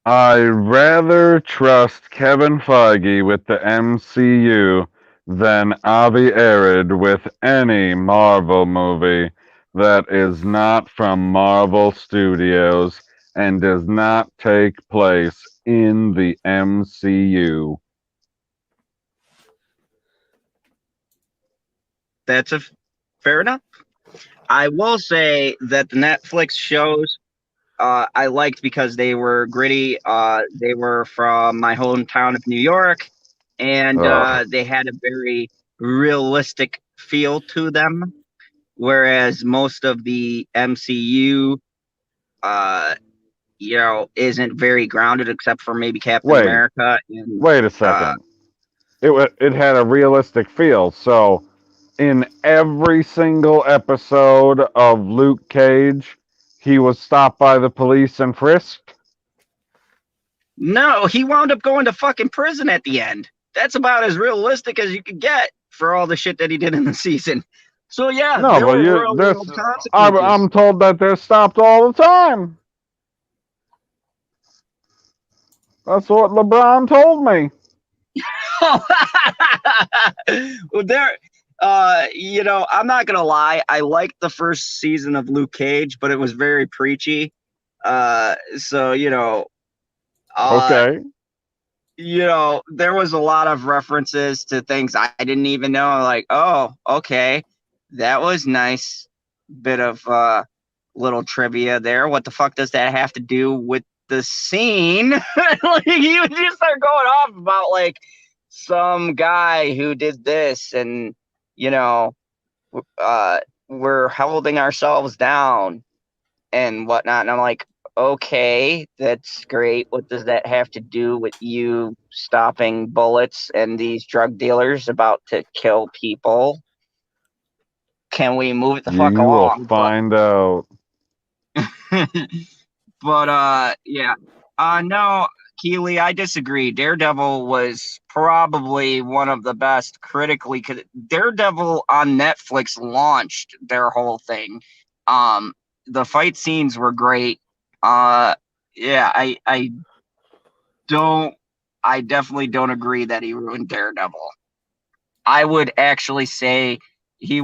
"I'd rather trust Kevin Feige with the MCU than Avi Arad with any Marvel movie that is not from Marvel Studios and does not take place in the MCU." That's fair enough. I will say that the Netflix shows I liked because they were gritty. They were from my hometown of New York, and they had a very realistic feel to them. Whereas most of the MCU, isn't very grounded, except for maybe Captain America. Wait a second. It had a realistic feel. So, in every single episode of Luke Cage, he was stopped by the police and frisked? No, he wound up going to fucking prison at the end. That's about as realistic as you could get for all the shit that he did in the season. So yeah, no, but I'm told that they're stopped all the time. That's what LeBron told me. Well, I'm not gonna lie. I liked the first season of Luke Cage, but it was very preachy. Okay. There was a lot of references to things I didn't even know. Like, oh, okay, that was nice. Bit of little trivia there. What the fuck does that have to do with the scene? Like, you would just start going off about like some guy who did this, and we're holding ourselves down and whatnot. And I'm like, okay, that's great. What does that have to do with you stopping bullets and these drug dealers about to kill people? Can we move it the fuck along? You will find out. But yeah. No, Keely, I disagree. Daredevil was probably one of the best critically, because Daredevil on Netflix launched their whole thing. The fight scenes were great. I definitely don't agree that he ruined Daredevil. I would actually say he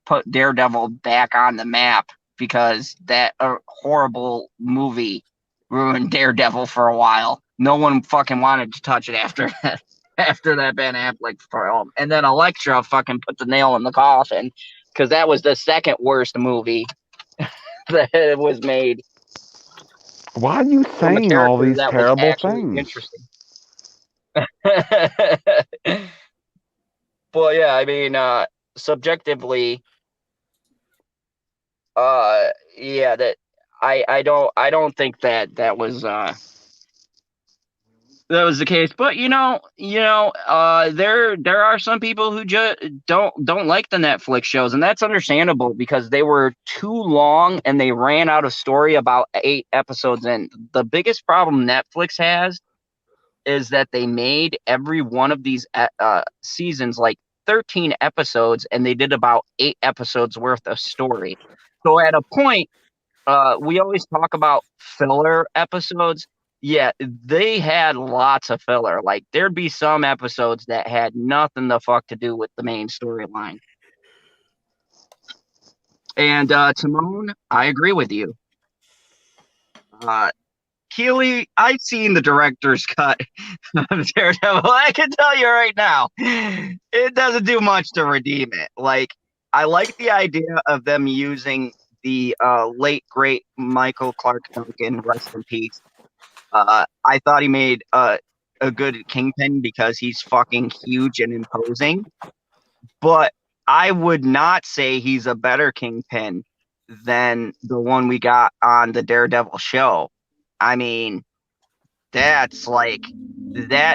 put Daredevil back on the map, because that horrible movie ruined Daredevil for a while. No one fucking wanted to touch it after that. After that Ben Affleck film. And then Elektra fucking put the nail in the coffin, because that was the second worst movie that was made. Why are you saying all these terrible things? Interesting. Well, yeah, I mean, subjectively, yeah, that I don't think that was the case. But there are some people who just don't like the Netflix shows, and that's understandable, because they were too long and they ran out of story about 8 episodes in. The biggest problem Netflix has is that they made every one of these seasons like 13 episodes, and they did about 8 episodes worth of story. So at a point, we always talk about filler episodes. Yeah, they had lots of filler. Like there'd be some episodes that had nothing the fuck to do with the main storyline. And Timon, I agree with you. Uh, Keely, I've seen the director's cut of Daredevil. I can tell you right now, it doesn't do much to redeem it. Like, I like the idea of them using the late great Michael Clark Duncan, rest in peace. I thought he made a good Kingpin because he's fucking huge and imposing, but I would not say he's a better Kingpin than the one we got on the Daredevil show. I mean, that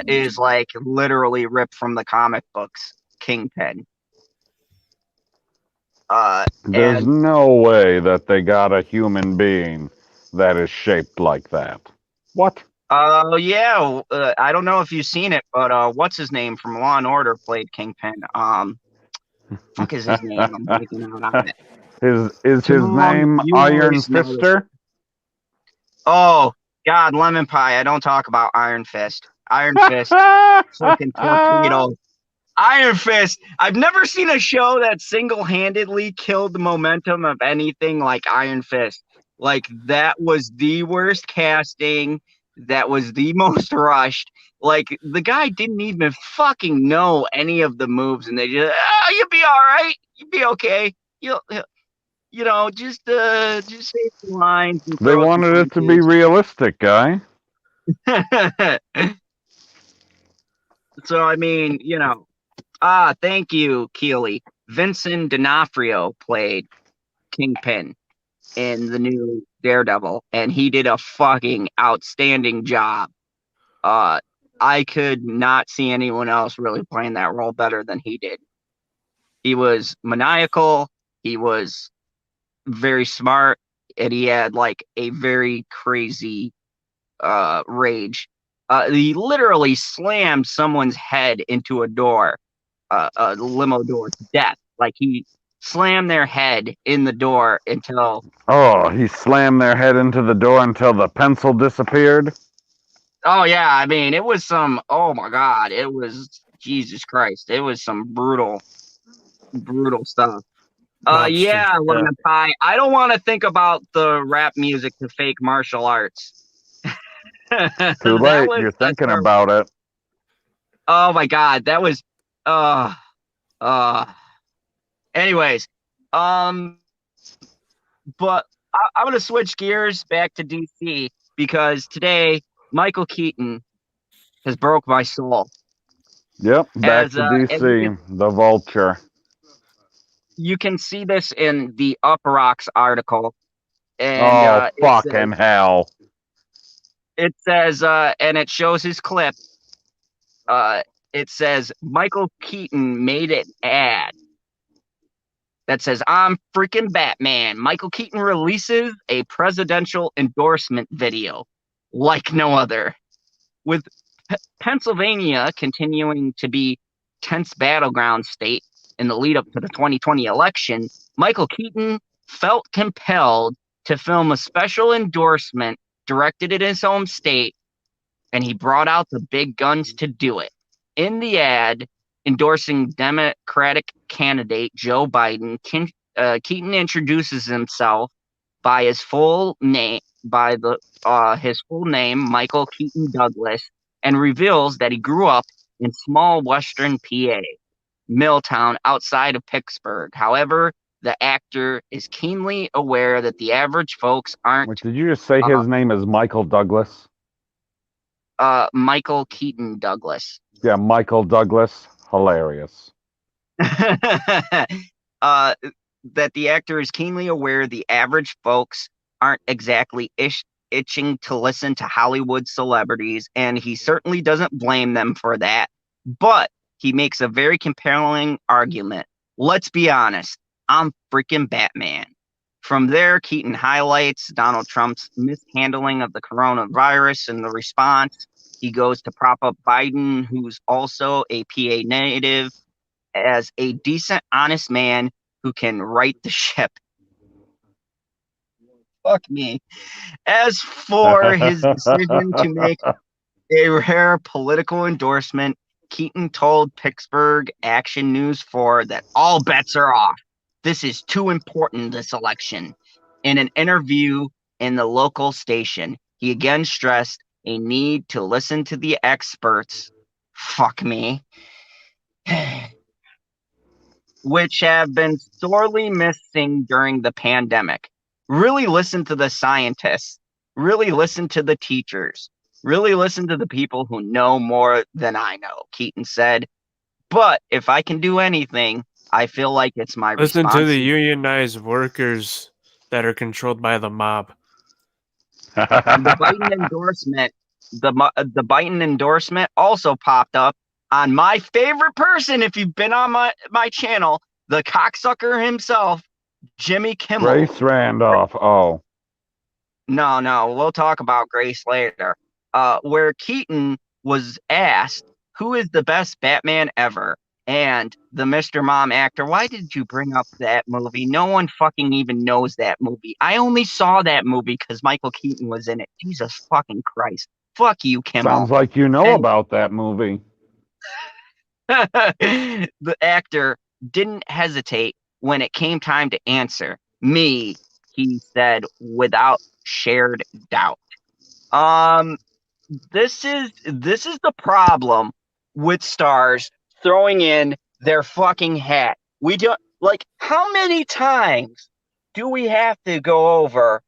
is like literally ripped from the comic books Kingpin. There's And no way that they got a human being that is shaped like that. What? yeah, I don't know if you've seen it, but what's his name from Law and Order played Kingpin. Fuck is his name? I'm blanking out on it. Is his Timon, name you Iron always know this. Fister? Oh God, lemon pie. I don't talk about Iron Fist. Iron Fist, fucking torpedo. Iron Fist. I've never seen a show that single-handedly killed the momentum of anything like Iron Fist. Like that was the worst casting. That was the most rushed. Like the guy didn't even fucking know any of the moves, and they just, oh, you'll be all right. You'll be okay. You'll, just say some lines and They throw some wanted it to be punches. realistic, guy. So I mean, thank you, Keely. Vincent D'Onofrio played Kingpin in the new Daredevil, and he did a fucking outstanding job. Uh, I could not see anyone else really playing that role better than he did. He was maniacal. He was very smart, and he had like a very crazy rage. He literally slammed someone's head into a door, a limo door, to death. Like he slammed their head in the door until. Oh, he slammed their head into the door until the pencil disappeared. Oh yeah, I mean it was some. Oh my God, it was Jesus Christ. It was some brutal, brutal stuff. Monster. Yeah, lemon pie. I don't want to think about the rap music to fake martial arts. Too late. You're thinking about it. Oh my God, that was. Uh, uh. Anyways, um, but I'm gonna switch gears back to DC because today Michael Keaton has broke my soul. Yep, back to As DC, the Vulture. you can see this in the Up Rocks article, and Oh, fucking hell. it says, and it shows his clip. It says Michael Keaton made an ad that says, "I'm freaking Batman." Michael Keaton releases a presidential endorsement video like no other. With Pennsylvania continuing to be tense battleground state in the lead up to the 2020 election, Michael Keaton felt compelled to film a special endorsement directed at his home state, and he brought out the big guns to do it. In the ad, endorsing Democratic candidate Joe Biden, Keaton introduces himself by his full name, his full name, Michael Keaton Douglas, and reveals that he grew up in small western PA, Milltown, outside of Pittsburgh. However, the actor is keenly aware that the average folks aren't. Wait, did you just say his name is Michael Douglas? Michael Keaton Douglas. Yeah, Michael Douglas. Hilarious. That the actor is keenly aware the average folks aren't exactly itching to listen to Hollywood celebrities, and he certainly doesn't blame them for that. But he makes a very compelling argument. Let's be honest, I'm freaking Batman. From there, Keaton highlights Donald Trump's mishandling of the coronavirus and the response. He goes to prop up Biden, who's also a PA native, as a decent, honest man who can right the ship. Fuck me. As for his decision to make a rare political endorsement, Keaton told Pittsburgh Action News 4 that all bets are off. This is too important, this election. In an interview in the local station, he again stressed a need to listen to the experts, fuck me, which have been sorely missing during the pandemic. Really listen to the scientists. Really listen to the teachers. Really listen to the people who know more than I know, Keaton said. But if I can do anything, I feel like it's my Listen to the responsibility. unionized workers that are controlled by the mob. The Biden endorsement, the Biden endorsement also popped up on my favorite person. If you've been on my channel, the cocksucker himself, Jimmy Kimmel. Grace Randolph. Oh, No, we'll talk about Grace later. Where Keaton was asked, who is the best Batman ever? And the Mr. Mom actor, why did you bring up that movie? No one fucking even knows that movie. I only saw that movie because Michael Keaton was in it. Jesus fucking Christ. Fuck you, Kimmel. sounds like you know Hey. about that movie. The actor didn't hesitate when it came time to answer. Me, he said without shared doubt. This is the problem with stars throwing in their fucking hat. We don't like, how many times do we have to go over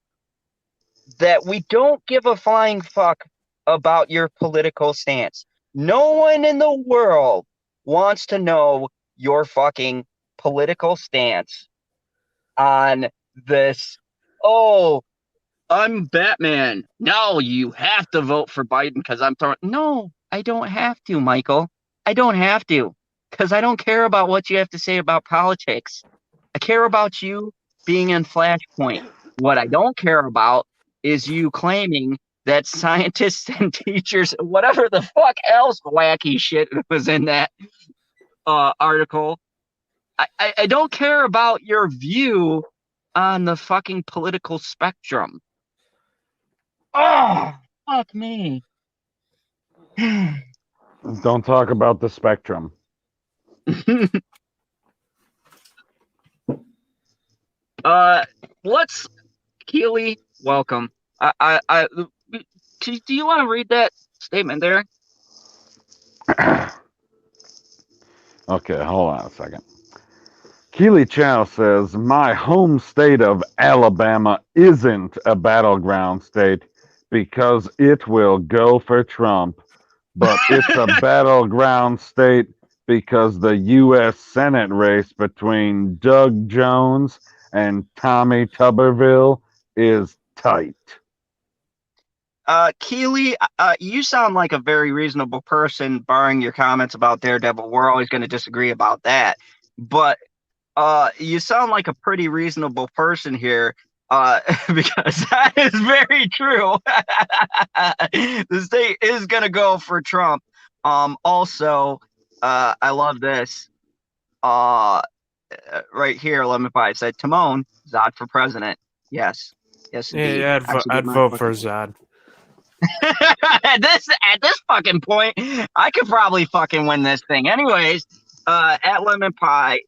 that we don't give a flying fuck about your political stance? No one in the world wants to know your fucking political stance on this. Oh, I'm Batman. No, you have to vote for Biden because I'm throwing. No, I don't have to, Michael. I don't have to, because I don't care about what you have to say about politics. I care about you being in Flashpoint. What I don't care about is you claiming that scientists and teachers, whatever the fuck else wacky shit was in that article. I don't care about your view on the fucking political spectrum. Oh, fuck me. Don't talk about the spectrum. Let's, Keely, welcome. Do you want to read that statement there? Okay, hold on a second. Keely Chow says, my home state of Alabama isn't a battleground state because it will go for Trump, but it's a battleground state because the U.S. Senate race between Doug Jones and Tommy Tuberville is tight. Keely, you sound like a very reasonable person, barring your comments about Daredevil. We're always going to disagree about that. But you sound like a pretty reasonable person here, because that is very true. The state is going to go for Trump. Also, I love this. Right here, Lemon Pie said, Timon, Zod for president. Yes, indeed. Yeah, I'd vote for Zod. at this fucking point, I could probably fucking win this thing. Anyways, at Lemon Pie,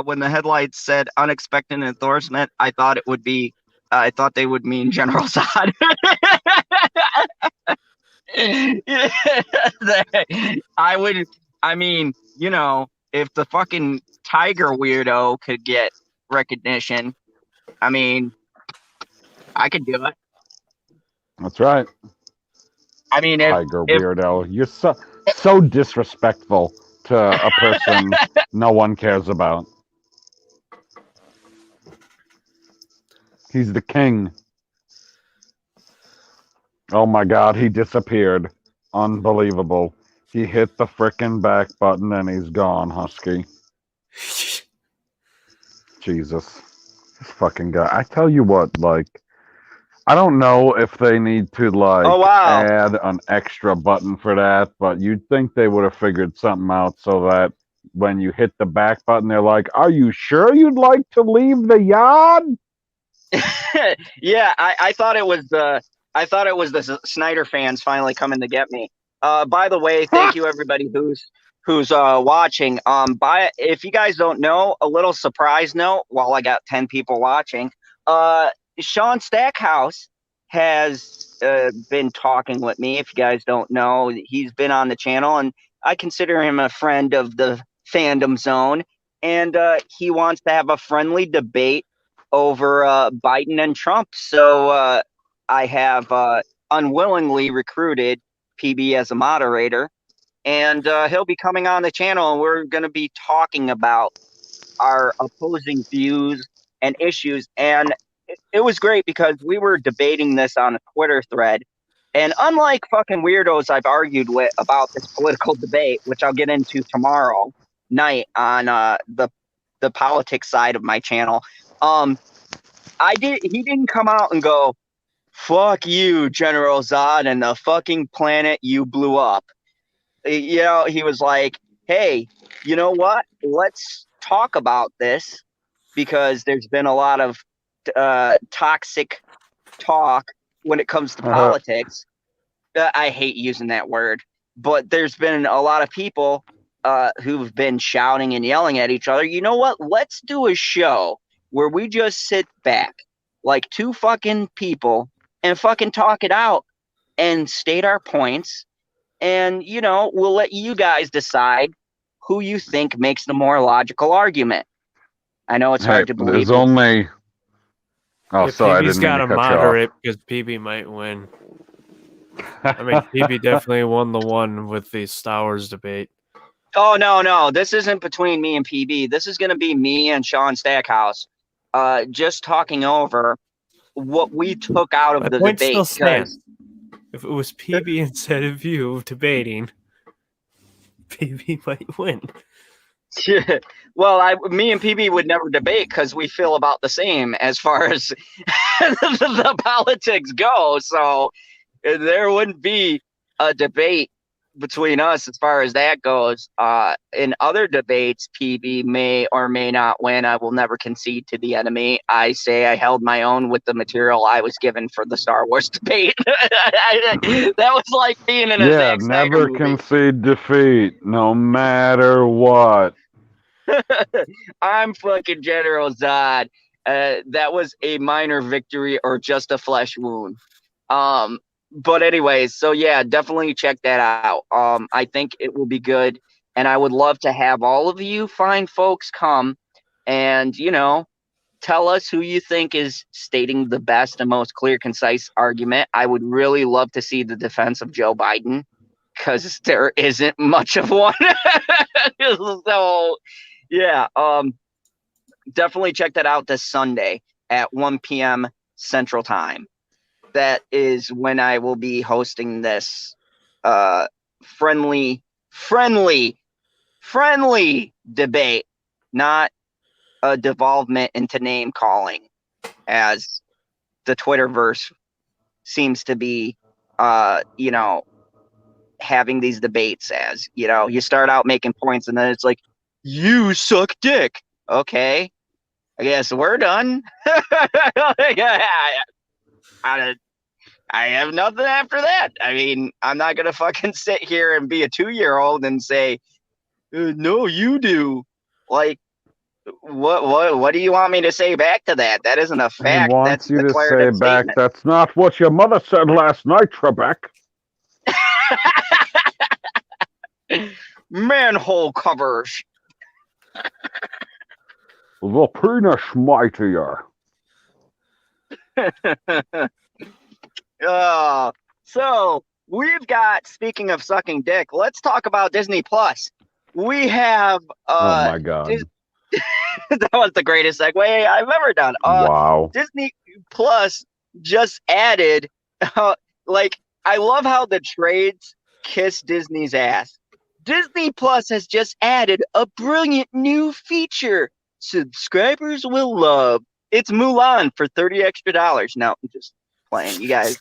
when the headlights said unexpected endorsement, I thought they would mean General Zod. I mean, you know, if the fucking tiger weirdo could get recognition, I mean, I could do it. That's right. I mean, Tiger weirdo. You're so disrespectful to a person no one cares about. He's the king. Oh my god, he disappeared. Unbelievable. He hit the frickin' back button and he's gone, Husky. Jesus. This fucking guy. I tell you what, like, I don't know if they need to, like, add an extra button for that, but you'd think they would have figured something out so that when you hit the back button, they're like, are you sure you'd like to leave the yard? Yeah, I thought it was the Snyder fans finally coming to get me. By the way, thank you everybody who's watching. If you guys don't know, a little surprise note while I got 10 people watching. Uh, Sean Stackhouse has been talking with me. If you guys don't know, he's been on the channel, and I consider him a friend of the fandom zone. And he wants to have a friendly debate over Biden and Trump. So I have unwillingly recruited PB as a moderator, and he'll be coming on the channel, and we're going to be talking about our opposing views and issues. And it was great because we were debating this on a Twitter thread. And unlike fucking weirdos I've argued with about this political debate, which I'll get into tomorrow night on the politics side of my channel, he didn't come out and go, fuck you, General Zod, and the fucking planet you blew up. You know, he was like, hey, you know what? Let's talk about this because there's been a lot of toxic talk when it comes to politics. I hate using that word, but there's been a lot of people who've been shouting and yelling at each other. You know what? Let's do a show where we just sit back like two fucking people and fucking talk it out and state our points. And, you know, we'll let you guys decide who you think makes the more logical argument. I know it's hard to believe. There's only. Oh, Yeah, sorry, I PB's didn't mean got to to cut moderate because PB might win. I mean, PB definitely won the one with the Star Wars debate. Oh, no. This isn't between me and PB. This is going to be me and Sean Stackhouse just talking over what we took out of My the point debate. still stands. If it was PB instead of you debating, PB might win. Well, me and PB would never debate because we feel about the same as far as the politics go. So there wouldn't be a debate between us as far as that goes. In other debates, PB may or may not win. I will never concede to the enemy. I say I held my own with the material I was given for the Star Wars debate. That was like being in a Zack Snyder never movie. concede defeat, no matter what. I'm fucking General Zod. That was a minor victory or just a flesh wound. But anyways, so yeah, definitely check that out. I think it will be good, and I would love to have all of you fine folks come and, you know, tell us who you think is stating the best and most clear, concise argument. I would really love to see the defense of Joe Biden because there isn't much of one. So yeah, definitely check that out this Sunday at 1 p.m. Central Time. That is when I will be hosting this friendly debate, not a devolvement into name calling, as the Twitterverse seems to be, you know, having these debates as, you know, you start out making points and then it's like, you suck dick. Okay, I guess we're done. I have nothing after that. I mean, I'm not gonna fucking sit here and be a 2-year-old and say, no, you do. Like, what do you want me to say back to that? That isn't a fact. He wants That's you a to say declarative back, statement. that's not what your mother said last night, Trebek. Manhole covers. The penis mightier. So we've got, speaking of sucking dick, let's talk about Disney Plus. We have Oh my god. that was the greatest segue I've ever done. Wow. Disney Plus just added like, I love how the trades kiss Disney's ass. Disney Plus has just added a brilliant new feature subscribers will love. It's Mulan for $30 extra. No, I'm just playing. You guys.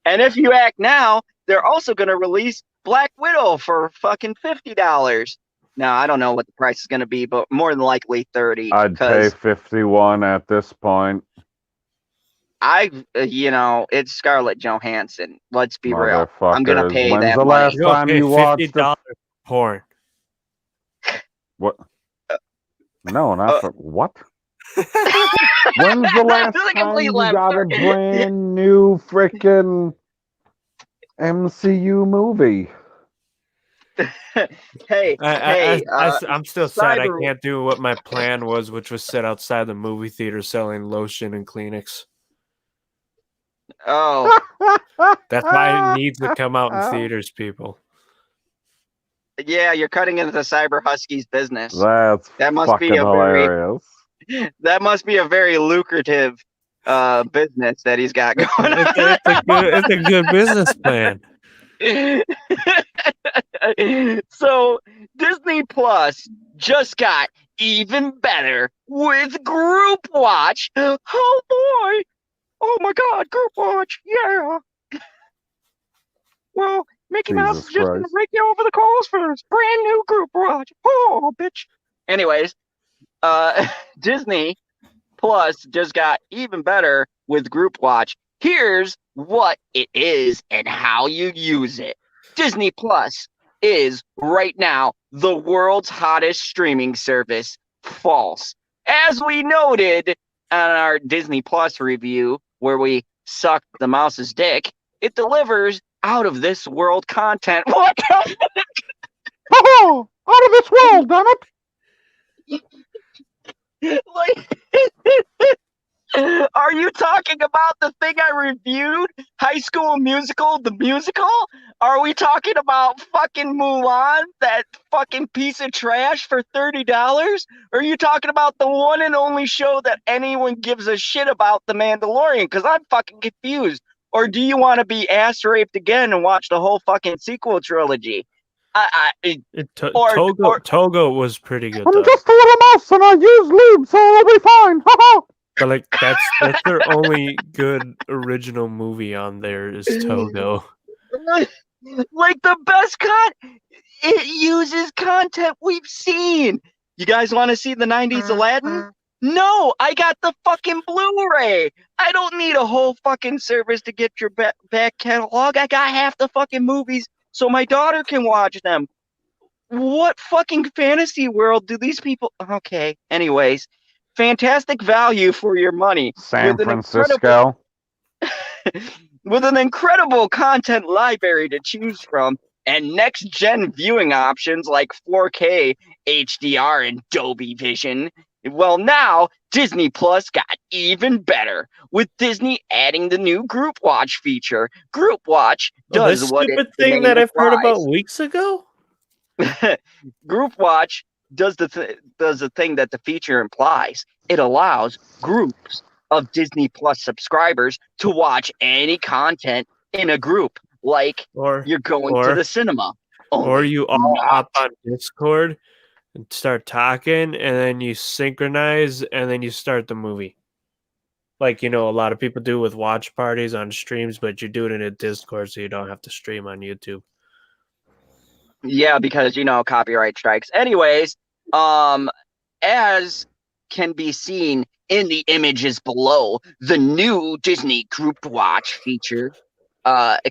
And if you act now, they're also going to release Black Widow for fucking $50. Now I don't know what the price is going to be, but more than likely 30. I'd pay 51 at this point. It's Scarlett Johansson. Let's be real. I'm going to Motherfuckers. pay When's that the money. last time you watched $50 porn? What? No, not for what? When's the last This is a time complete you left got a turn. brand new frickin' MCU movie? Hey, I'm still sad. I Cyber- can't do what my plan was, which was sit outside the movie theater selling lotion and Kleenex. Oh, That's why it needs to come out in theaters, people. yeah, you're cutting into the Cyber Husky's business. That's That must be fucking a very- hilarious. That must be a very lucrative business that he's got going on. It's a good business plan. So Disney Plus just got even better with Group Watch. Oh boy! Oh my God, Group Watch! Yeah. Well, Mickey Mouse is Jesus just gonna Christ. rake you over the coals for this brand new Group Watch. Oh, bitch. Anyways, Disney Plus just got even better with Group Watch. Here's what it is and how you use it. Disney Plus is right now the world's hottest streaming service. False. As we noted on our Disney Plus review, where we sucked the mouse's dick, it delivers out of this world content. What the Oh, out of this world, damn it! Are you talking about the thing I reviewed? High School Musical, the musical? Are we talking about fucking Mulan, that fucking piece of trash for $30? Or are you talking about the one and only show that anyone gives a shit about, The Mandalorian? Because I'm fucking confused. Or do you want to be ass raped again and watch the whole fucking sequel trilogy? Togo was pretty good, I'm though. just a little mouse and I use lube, so I'll be fine. Ha But like that's their only good original movie on there is Togo. Like the best it uses content we've seen. You guys want to see the 90s Aladdin? No, I got the fucking Blu-ray. I don't need a whole fucking service to get your back catalog. I got half the fucking movies so my daughter can watch them. What fucking fantasy world do these people... Okay, anyways. Fantastic value for your money. San with an Francisco. with an incredible content library to choose from and next-gen viewing options like 4K, HDR, and Dolby Vision. Well, now Disney Plus got even better with Disney adding the new Group Watch feature. Group Watch does this what stupid its thing name that I've heard implies. about weeks ago. Group Watch does the thing that the feature implies. It allows groups of Disney Plus subscribers to watch any content in a group, like you're going to the cinema. Or you all hop on Discord and start talking, and then you synchronize, and then you start the movie. Like, a lot of people do with watch parties on streams, but you do it in a Discord so you don't have to stream on YouTube. Yeah, because, copyright strikes. Anyways, as can be seen in the images below, the new Disney Group Watch feature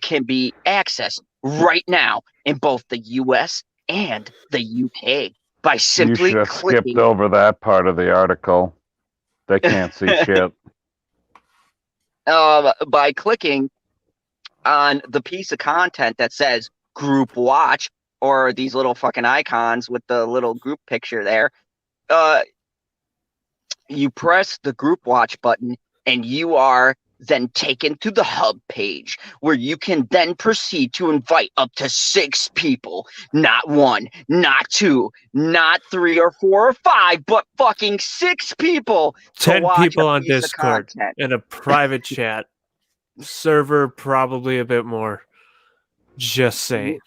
can be accessed right now in both the US and the UK by simply You should have clicking. skipped over that part of the article. They can't see shit. By clicking on the piece of content that says Group Watch, or these little fucking icons with the little group picture there, you press the Group Watch button and you are then taken to the hub page where you can then proceed to invite up to 6 people, not 1, not 2, not 3 or 4 or 5, but fucking 6 people. 10 people on piece of Discord content. in a private chat server, probably a bit more. Just saying.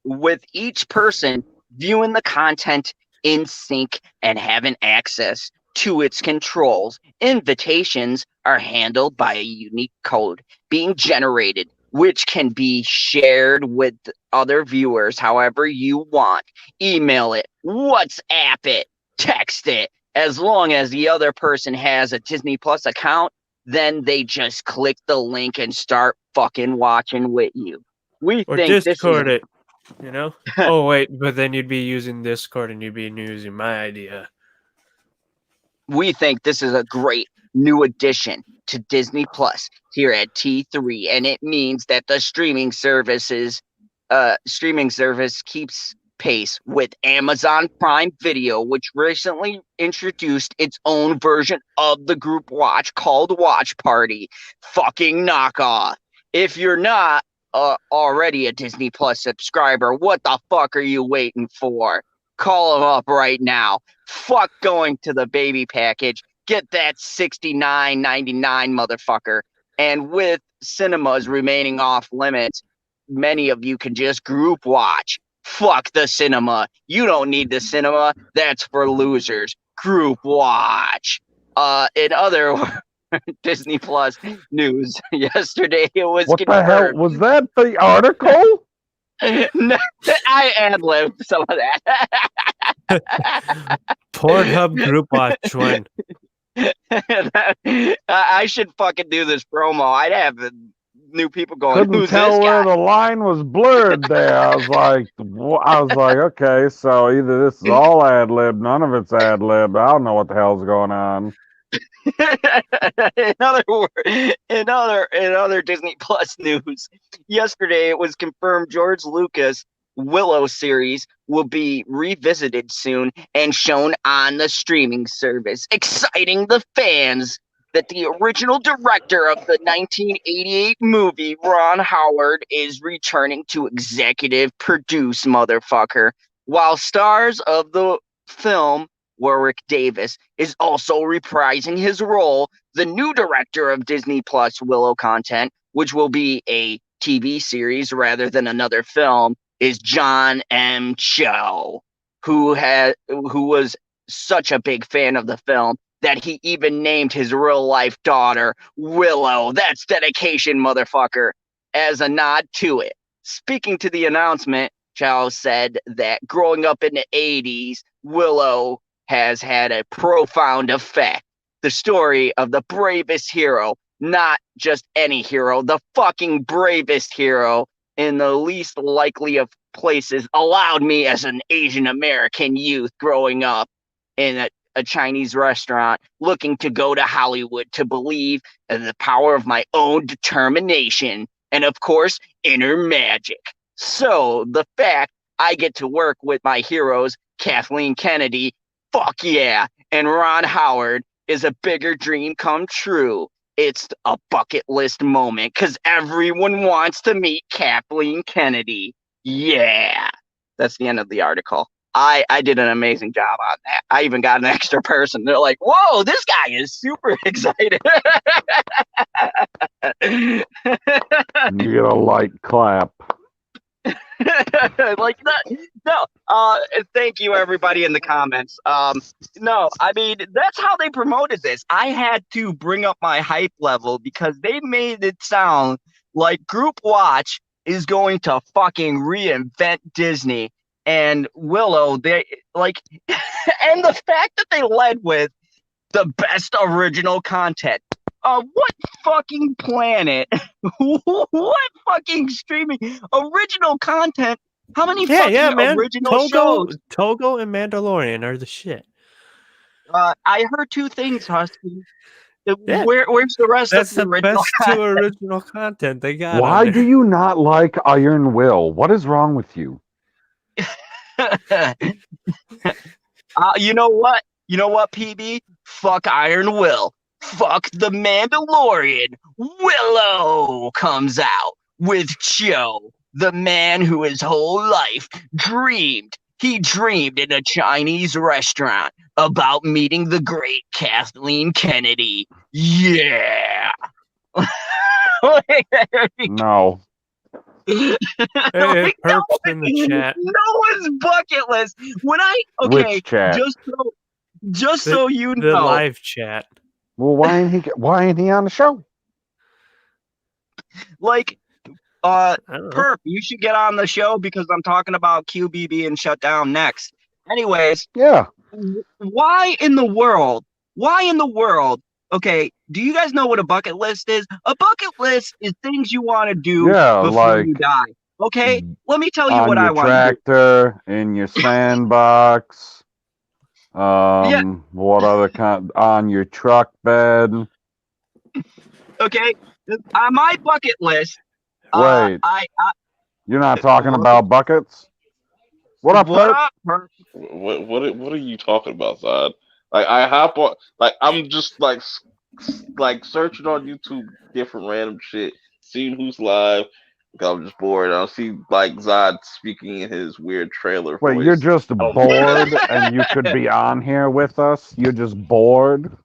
With each person viewing the content in sync and having access to its controls, invitations are handled by a unique code being generated which can be shared with other viewers however you want. Email it, WhatsApp it, text it. As long as the other person has a Disney Plus account, then they just click the link and start fucking watching with you. We Or think this is Discord it, you know? Oh, wait, but then you'd be using Discord and you'd be using my idea. we think this is a great new addition to Disney Plus here at T3, and it means that the streaming service keeps pace with Amazon Prime Video, which recently introduced its own version of the group watch called Watch Party. Fucking knockoff. If you're not already a Disney Plus subscriber, what the fuck are you waiting for? Call them up right now. Fuck going to the baby package. Get that $69.99 motherfucker. And with cinemas remaining off limits, many of you can just group watch. Fuck the cinema. You don't need the cinema. That's for losers. Group watch. In other Disney Plus news, yesterday it was What the confirmed. hell was that? The article? No, I ad-libbed some of that. Pornhub group watch one. I should fucking do this promo. I'd have new people going, Couldn't who's tell this where guy? the line was blurred there. I was like, okay, so either this is all ad lib, none of it's ad lib. I don't know what the hell's going on. in other Disney Plus news, yesterday it was confirmed George Lucas' Willow series will be revisited soon and shown on the streaming service, exciting the fans that the original director of the 1988 movie, Ron Howard, is returning to executive produce, motherfucker. While stars of the film, Warwick Davis, is also reprising his role, the new director of Disney Plus Willow content, which will be a TV series rather than another film, is John M. Cho, who was such a big fan of the film that he even named his real-life daughter Willow. That's dedication, motherfucker, as a nod to it. Speaking to the announcement, Cho said that growing up in the 80s, Willow has had a profound effect. The story of the bravest hero, not just any hero, the fucking bravest hero in the least likely of places, allowed me as an Asian American youth growing up in a Chinese restaurant looking to go to Hollywood to believe in the power of my own determination and, of course, inner magic. So the fact I get to work with my heroes, Kathleen Kennedy, fuck yeah, and Ron Howard is a bigger dream come true. It's a bucket list moment because everyone wants to meet Kathleen Kennedy. Yeah. That's the end of the article. I did an amazing job on that. I even got an extra person. They're like, whoa, this guy is super excited. You get a light clap. Like, no. Thank you, everybody in the comments. No, I mean, that's how they promoted this. I had to bring up my hype level because they made it sound like Group Watch is going to fucking reinvent Disney. And Willow, they like, and the fact that they led with the best original content. What fucking planet? What fucking streaming original content? How many fucking original shows? Togo and Mandalorian are the shit. I heard two things, Husky. Yeah. Where's the rest That's of the the original best two original content they got. Why do you not like Iron Will? What is wrong with you? You know what? You know what, PB? Fuck Iron Will. Fuck the Mandalorian. Willow comes out with Cho, the man who his whole life dreamed. He dreamed in a Chinese restaurant about meeting the great Kathleen Kennedy. Yeah. No. Hey, Perps in the chat. No one's bucket list. When Which chat? Just so you know, the live chat. Well, why ain't he on the show? like I don't know. Perp, you should get on the show because I'm talking about QB being shut down next. Anyways, Yeah. why in the world? Okay, do you guys know what a bucket list is? A bucket list is things you want to do Yeah, before like you die. Okay, let me tell you on what I your want to do. tractor, in your sandbox. Yeah. What other kind? On your truck bed. Okay, on my bucket list, Wait, I you're not talking what, about buckets? What up, what Perp? up, Perp? What are you talking about, Zod? Like I hop on, like I'm just like searching on YouTube different random shit, seeing who's live. Because I'm just bored. I see like Zod speaking in his weird trailer Wait, voice. you're just Oh. bored and you could be on here with us? You're just bored?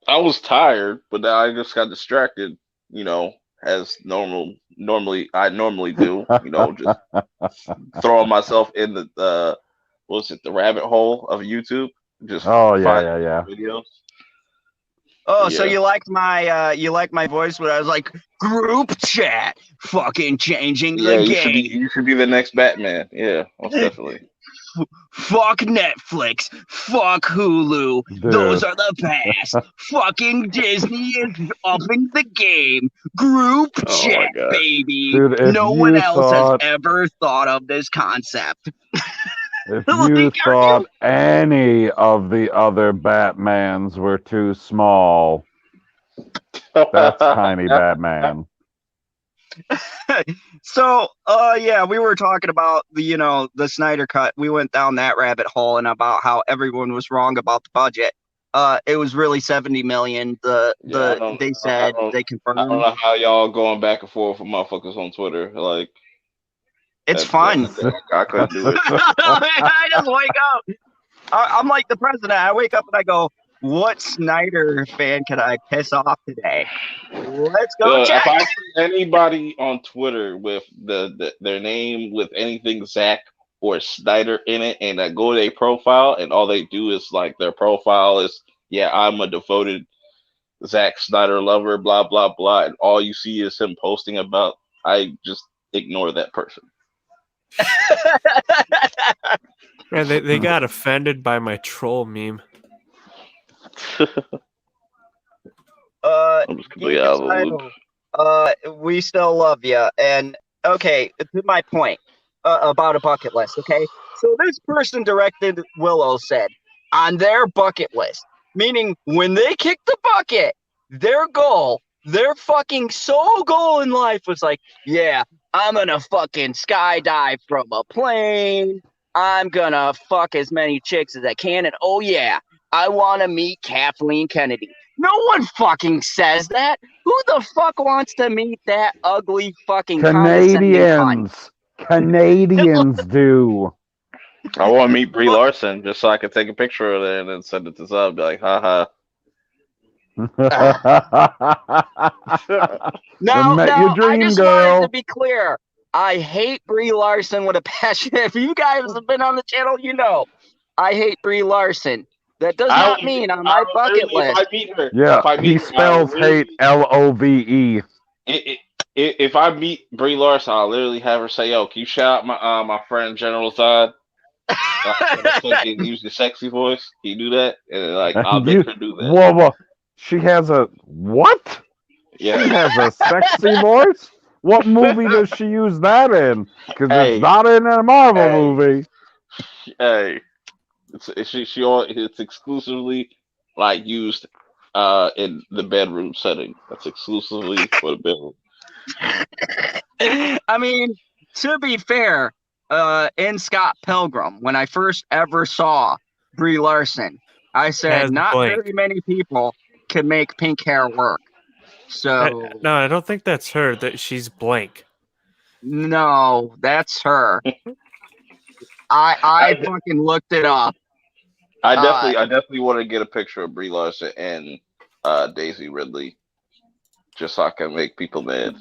I was tired, but then I just got distracted. As I normally do. Just throwing myself in the the rabbit hole of YouTube. Just Oh, yeah, find yeah. videos. Oh, Yeah. so you liked my voice when I was like group chat, fucking changing Yeah, the you should be game. the next Batman. Yeah, most definitely. Fuck Netflix. Fuck Hulu. Dude. Those are the past. Fucking Disney is upping the game. Group Oh my chat, God. baby. Dude, if No you one else has thought- ever thought of this concept. If Like, you are thought any of the other Batmans were too small, that's Tiny Batman. So, yeah, we were talking about the Snyder Cut. We went down that rabbit hole and about how everyone was wrong about the budget. It was really 70 million. They said they I don't confirmed. know how y'all going back and forth with motherfuckers on Twitter. Like, It's fun. I couldn't do it. I just wake up. I'm like the president. I wake up and I go, "What Snyder fan can I piss off today? Let's go check." If I see anybody on Twitter with their name with anything Zack or Snyder in it, and I go to their profile, and all they do is like their profile is, yeah, I'm a devoted Zack Snyder lover, blah blah blah, and all you see is him posting about, I just ignore that person. Man, they got offended by my troll meme. I'm just completely out of the loop. We still love you. And okay, to my point about a bucket list. Okay, so this person directed Willow said on their bucket list, meaning when they kicked the bucket, their fucking sole goal in life was like, yeah, I'm gonna fucking skydive from a plane. I'm gonna fuck as many chicks as I can, and oh yeah, I want to meet Kathleen Kennedy. No one fucking says that. Who the fuck wants to meet that ugly fucking condescending cunt? Canadians do. I want to meet Brie Larson just so I can take a picture of it and then send it to Zub. Be like, haha. Now, your dream, I just girl. wanted to be clear. I hate Brie Larson with a passion. If you guys have been on the channel, you know I hate Brie Larson. That does not mean on my bucket list. If I meet her, Yeah, he spells hate Love. If I meet Brie Larson, I'll literally have her say, "Yo, can you shout out my friend General Zod?" Use the sexy voice. Can you do that? And like, I'll make her do that. Whoa. She has a what? Yeah. She has a sexy voice? What movie does she use that in? Because Hey. it's not in a Marvel movie. Hey, it's exclusively like used in the bedroom setting. That's exclusively for the bedroom. I mean, to be fair, in Scott Pilgrim, when I first ever saw Brie Larson, I said As not blank. very many people can make pink hair work. So No, I don't think that's her. That she's blank. no, that's her. I fucking looked it up. I definitely want to get a picture of Brie Larson and Daisy Ridley, just so I can make people mad.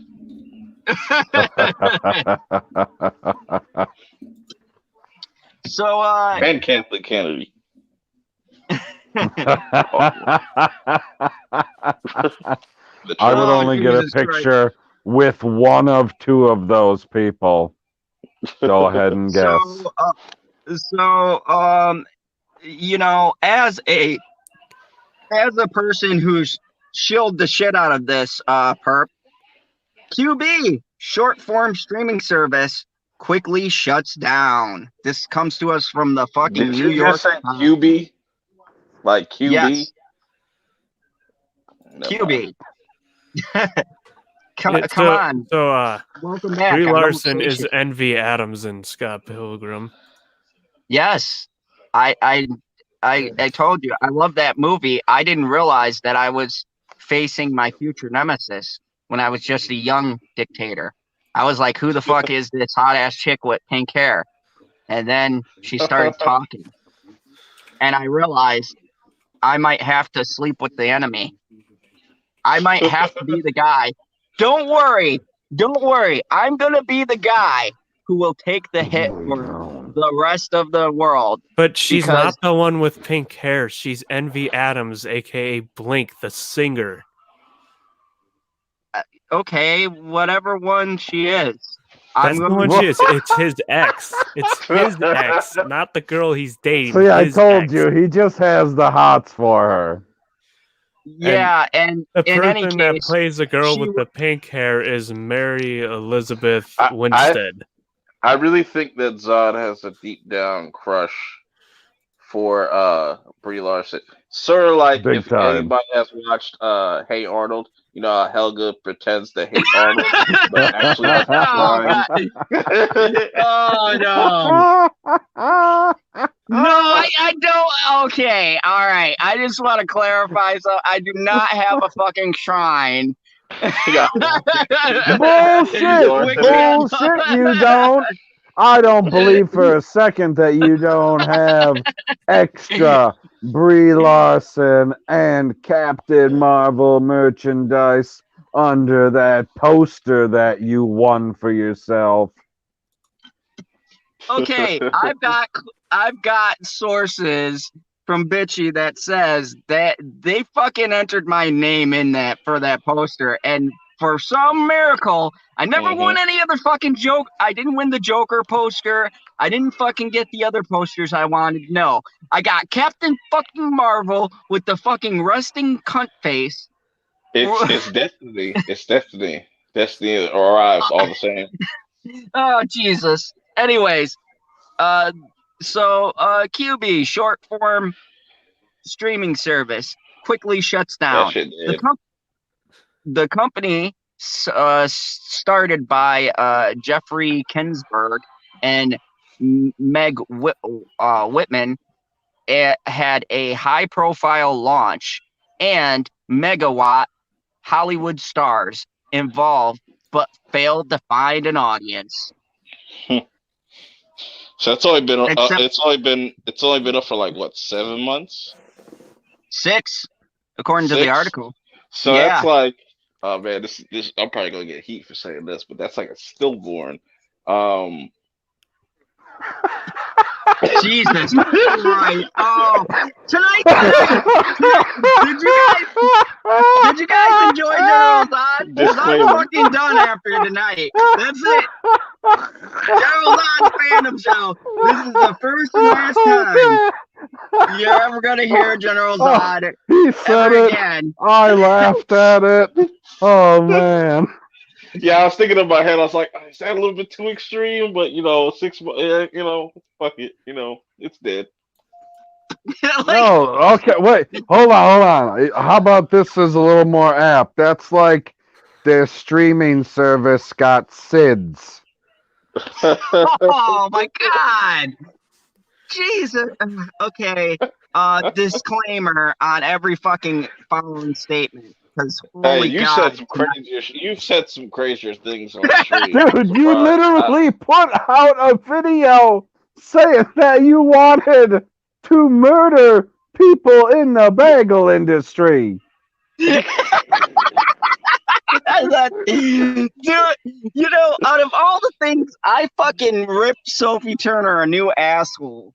So And Kathleen Kennedy. I would only get a Jesus Christ. picture with one of two of those people. Go ahead and guess. You know, as a person who's shilled the shit out of this perp, QB, short form streaming service, quickly shuts down. This comes to us from the fucking Did New you York just say Times. QB? Like QB? Yes, Never mind. QB. Come So, on, welcome back. Brie on Double Larson is Station. Envy Adams and Scott Pilgrim. Yes, I told you I love that movie. I didn't realize that I was facing my future nemesis when I was just a young dictator. I was like, who the fuck is this hot ass chick with pink hair? And then she started talking, and I realized I might have to sleep with the enemy. I might have to be the guy. Don't worry. I'm gonna be the guy who will take the hit for the rest of the world. But she's Because- not the one with pink hair. She's Envy Adams, aka Blink, the singer. Okay, whatever one she is. That's the one she is. It's his ex. It's his ex, not the girl he's dating. See, I His told ex. you, he just has the hots for her. Yeah, and The in any person that case, plays the girl she with the pink hair is Mary Elizabeth I- Winstead. I really think that Zod has a deep down crush for Brie Larson. Sort of like Big if time. anybody has watched Hey Arnold, you know how Helga pretends to hate Arnold, but actually has oh no. No, I don't. Okay, all right. I just want to clarify. So I do not have a fucking shrine. Bullshit! Bullshit! You don't. I don't believe for a second that you don't have extra Brie Larson and Captain Marvel merchandise under that poster that you won for yourself. Okay, I've got sources from Bitchy that says that they fucking entered my name in that for that poster, and for some miracle, I never won any other fucking joke. I didn't win the Joker poster. I didn't fucking get the other posters I wanted. No, I got Captain fucking Marvel with the fucking resting cunt face. It's destiny. It's destiny. Destiny arrives all the same. Oh Jesus. Anyways, so QB short form streaming service quickly shuts down. That shit did. The company started by Jeffrey Kinsberg and Meg Whitman. It had a high-profile launch and megawatt Hollywood stars involved, but failed to find an audience. So it's only been it's only been up for like what, 7 months? 6, according to the 6? article. So Yeah. that's like, oh man, this I'm probably gonna get heat for saying this, but that's like a stillborn. Jesus Christ! Oh, tonight. Did you guys enjoy General Zod? Because I'm fucking done after tonight. That's it. General Zod's fan himself. This is the first and last time you're ever gonna hear General Zod He said ever it. again. I laughed at it. Oh man. Yeah, I was thinking in my head, I was like, is that a little bit too extreme? But 6 months, fuck it, it's dead. No, okay, wait. Hold on. How about this is a little more apt? That's like their streaming service got SIDS. Oh my God! Jesus. Okay. Disclaimer on every fucking following statement. Because holy you God, said some crazier things on the stream. Dude, you literally put out a video saying that you wanted to murder people in the bagel industry. Dude, out of all the things, I fucking ripped Sophie Turner a new asshole.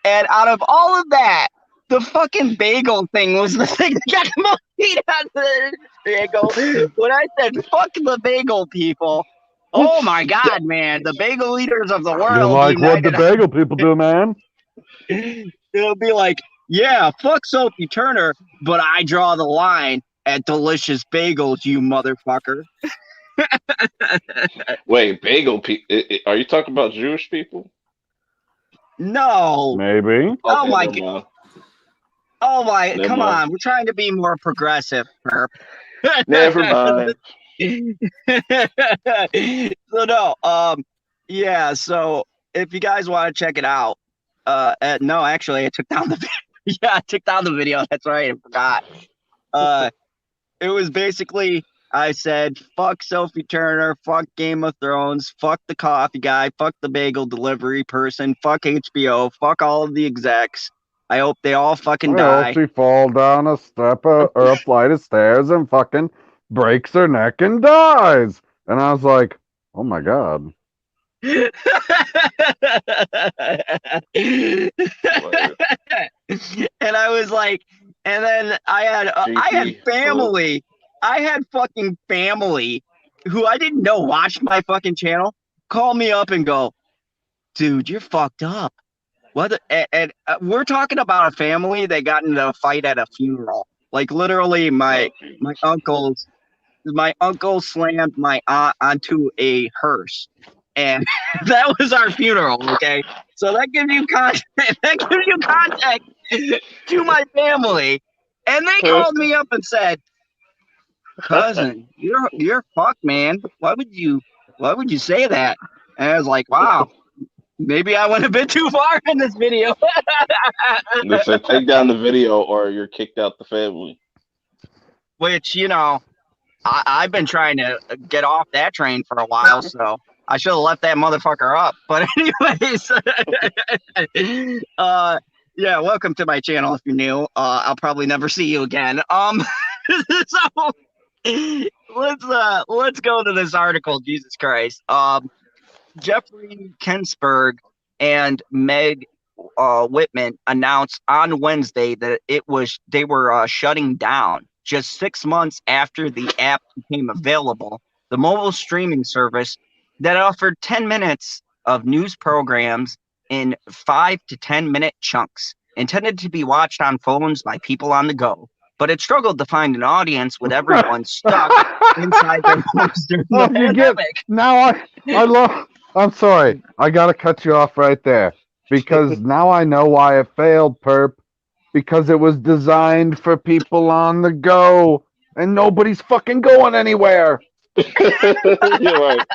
And out of all of that, the fucking bagel thing was the thing that got the most heat out of the bagel. When I said fuck the bagel people, oh my god, man, the bagel eaters of the You world like what the united. bagel people do, man? It'll be like, yeah, fuck Sophie Turner, but I draw the line at delicious bagels, you motherfucker. Wait, bagel people? Are you talking about Jewish people? No. Maybe. Oh Okay, my never god. mind. Oh my, Never come mind. on. We're trying to be more progressive, Perp. Never mind. So no, yeah, so if you guys want to check it out, no, actually I took down the yeah, I took down the video. That's right, I forgot. It was basically I said, fuck Sophie Turner, fuck Game of Thrones, fuck the coffee guy, fuck the bagel delivery person, fuck HBO, fuck all of the execs. I hope they all fucking I hope die. she fall down a step or a flight of stairs and fucking breaks her neck and dies. And I was like, oh my god. And I was like, and then I had GP, family. I had fucking family who I didn't know watched my fucking channel call me up and go, dude, you're fucked up. What? And we're talking about a family that got into a fight at a funeral. Like literally, my uncle slammed my aunt onto a hearse, and that was our funeral. Okay, so that gives you context. That gives you context to my family, and they called me up and said, "Cousin, you're fucked, man. Why would you say that?" And I was like, "Wow, maybe I went a bit too far in this video." They said take down the video or you're kicked out the family. Which, you know, I've been trying to get off that train for a while, so I should have left that motherfucker up. But anyways, yeah, welcome to my channel if you're new. I'll probably never see you again. So let's go to this article. Jesus Christ. Jeffrey Kensberg and Meg Whitman announced on Wednesday that they were shutting down just 6 months after the app became available. The mobile streaming service that offered 10 minutes of news programs in 5 to 10 minute chunks, intended to be watched on phones by people on the go. But it struggled to find an audience with everyone stuck inside their homes during the pandemic. I'm sorry. I gotta cut you off right there. Because now I know why it failed, Perp. Because it was designed for people on the go. And nobody's fucking going anywhere. You're right.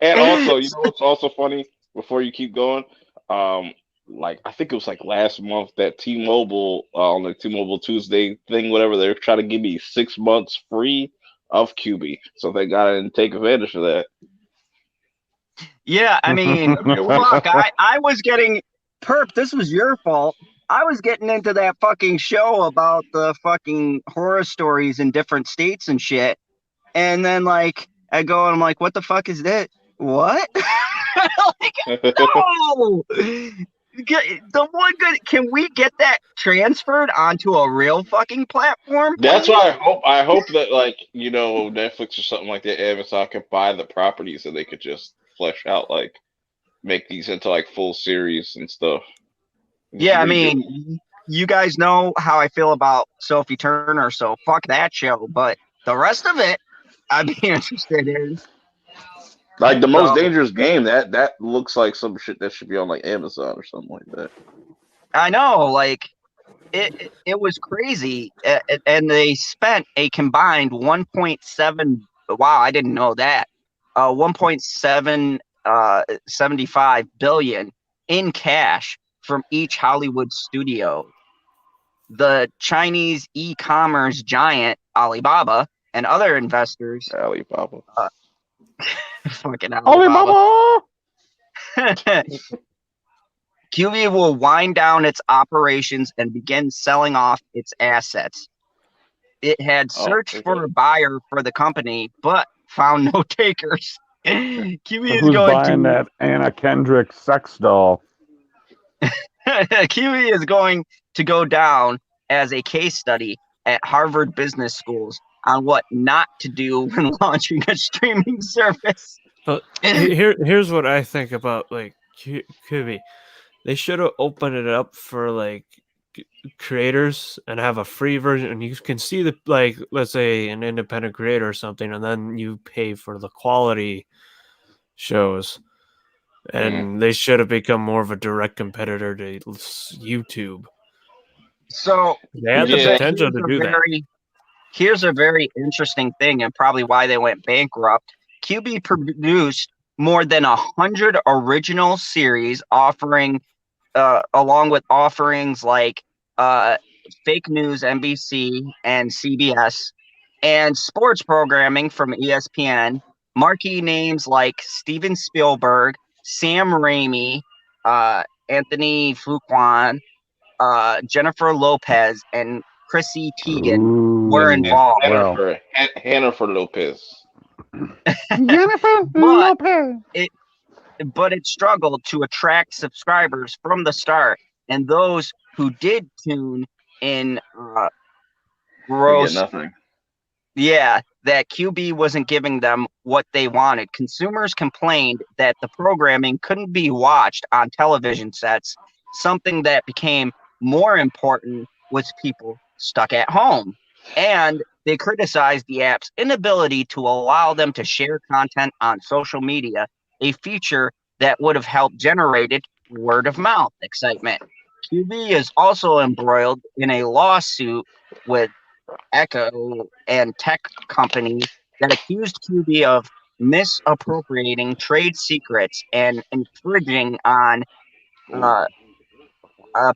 And also, you know what's also funny? Before you keep going, like I think it was like last month that T-Mobile on the T-Mobile Tuesday thing, whatever, they were trying to give me 6 months free of QB, so they gotta take advantage of that. Yeah, I mean, look, I was getting Perp. This was your fault. I was getting into that fucking show about the fucking horror stories in different states and shit, and then like I go and I'm like, what the fuck is that? What? Like, no. The one good. Can we get that transferred onto a real fucking platform? That's please? why I hope that, like, you know, Netflix or something like that, Amazon could buy the properties and they could just flesh out, like, make these into like full series and stuff. Yeah, I mean, you guys know how I feel about Sophie Turner, so fuck that show. But the rest of it, I'd be interested in. Like the most So- dangerous game, that looks like some shit that should be on like Amazon or something like that. I know, like it was crazy, and they spent a combined 1.7. Wow, I didn't know that. 1.75 billion in cash from each Hollywood studio. The Chinese e-commerce giant Alibaba and other investors. Alibaba. Fucking Alibaba. QB will wind down its operations and begin selling off its assets. It had searched for a buyer for the company, but found no takers. QB is Who's going buying that Anna Kendrick sex doll? QE is going to go down as a case study at Harvard Business Schools on what not to do when launching a streaming service. But here's what I think about like Quibi. They should have opened it up for like creators and have a free version, and you can see the like, let's say an independent creator or something, and then you pay for the quality shows. And they should have become more of a direct competitor to YouTube. So they have the potential to do that. Here's a very interesting thing, and probably why they went bankrupt. Quibi produced more than 100 original series, offering, along with offerings like fake news, NBC and CBS, and sports programming from ESPN. Marquee names like Steven Spielberg, Sam Raimi, Anthony Fuqua, Jennifer Lopez, and Chrissy Teigen were involved. Jennifer Lopez. Jennifer Lopez. But it struggled to attract subscribers from the start, and those who did tune in nothing. Yeah, that Quibi wasn't giving them what they wanted. Consumers complained that the programming couldn't be watched on television sets. Something that became more important was people stuck at home. And they criticized the app's inability to allow them to share content on social media, a feature that would have helped generated word of mouth excitement. Quibi is also embroiled in a lawsuit with Echo and tech companies that accused Quibi of misappropriating trade secrets and infringing on a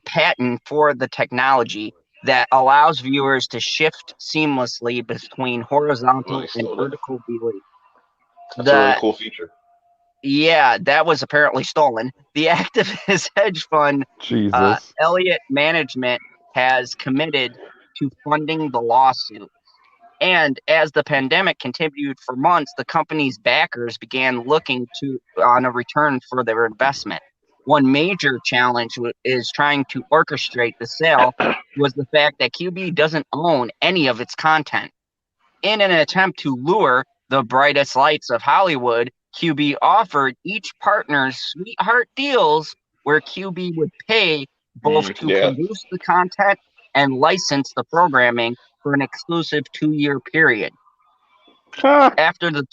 patent for the technology that allows viewers to shift seamlessly between horizontal and vertical viewing. That's a really cool feature. Yeah, that was apparently stolen. The activist hedge fund Elliott Management has committed to funding the lawsuit. And as the pandemic continued for months, the company's backers began looking on a return for their investment. One major challenge is trying to orchestrate the sale was the fact that Quibi doesn't own any of its content. In an attempt to lure the brightest lights of Hollywood, Quibi offered each partner sweetheart deals where Quibi would pay both to produce the content and license the programming for an exclusive 2-year period. After the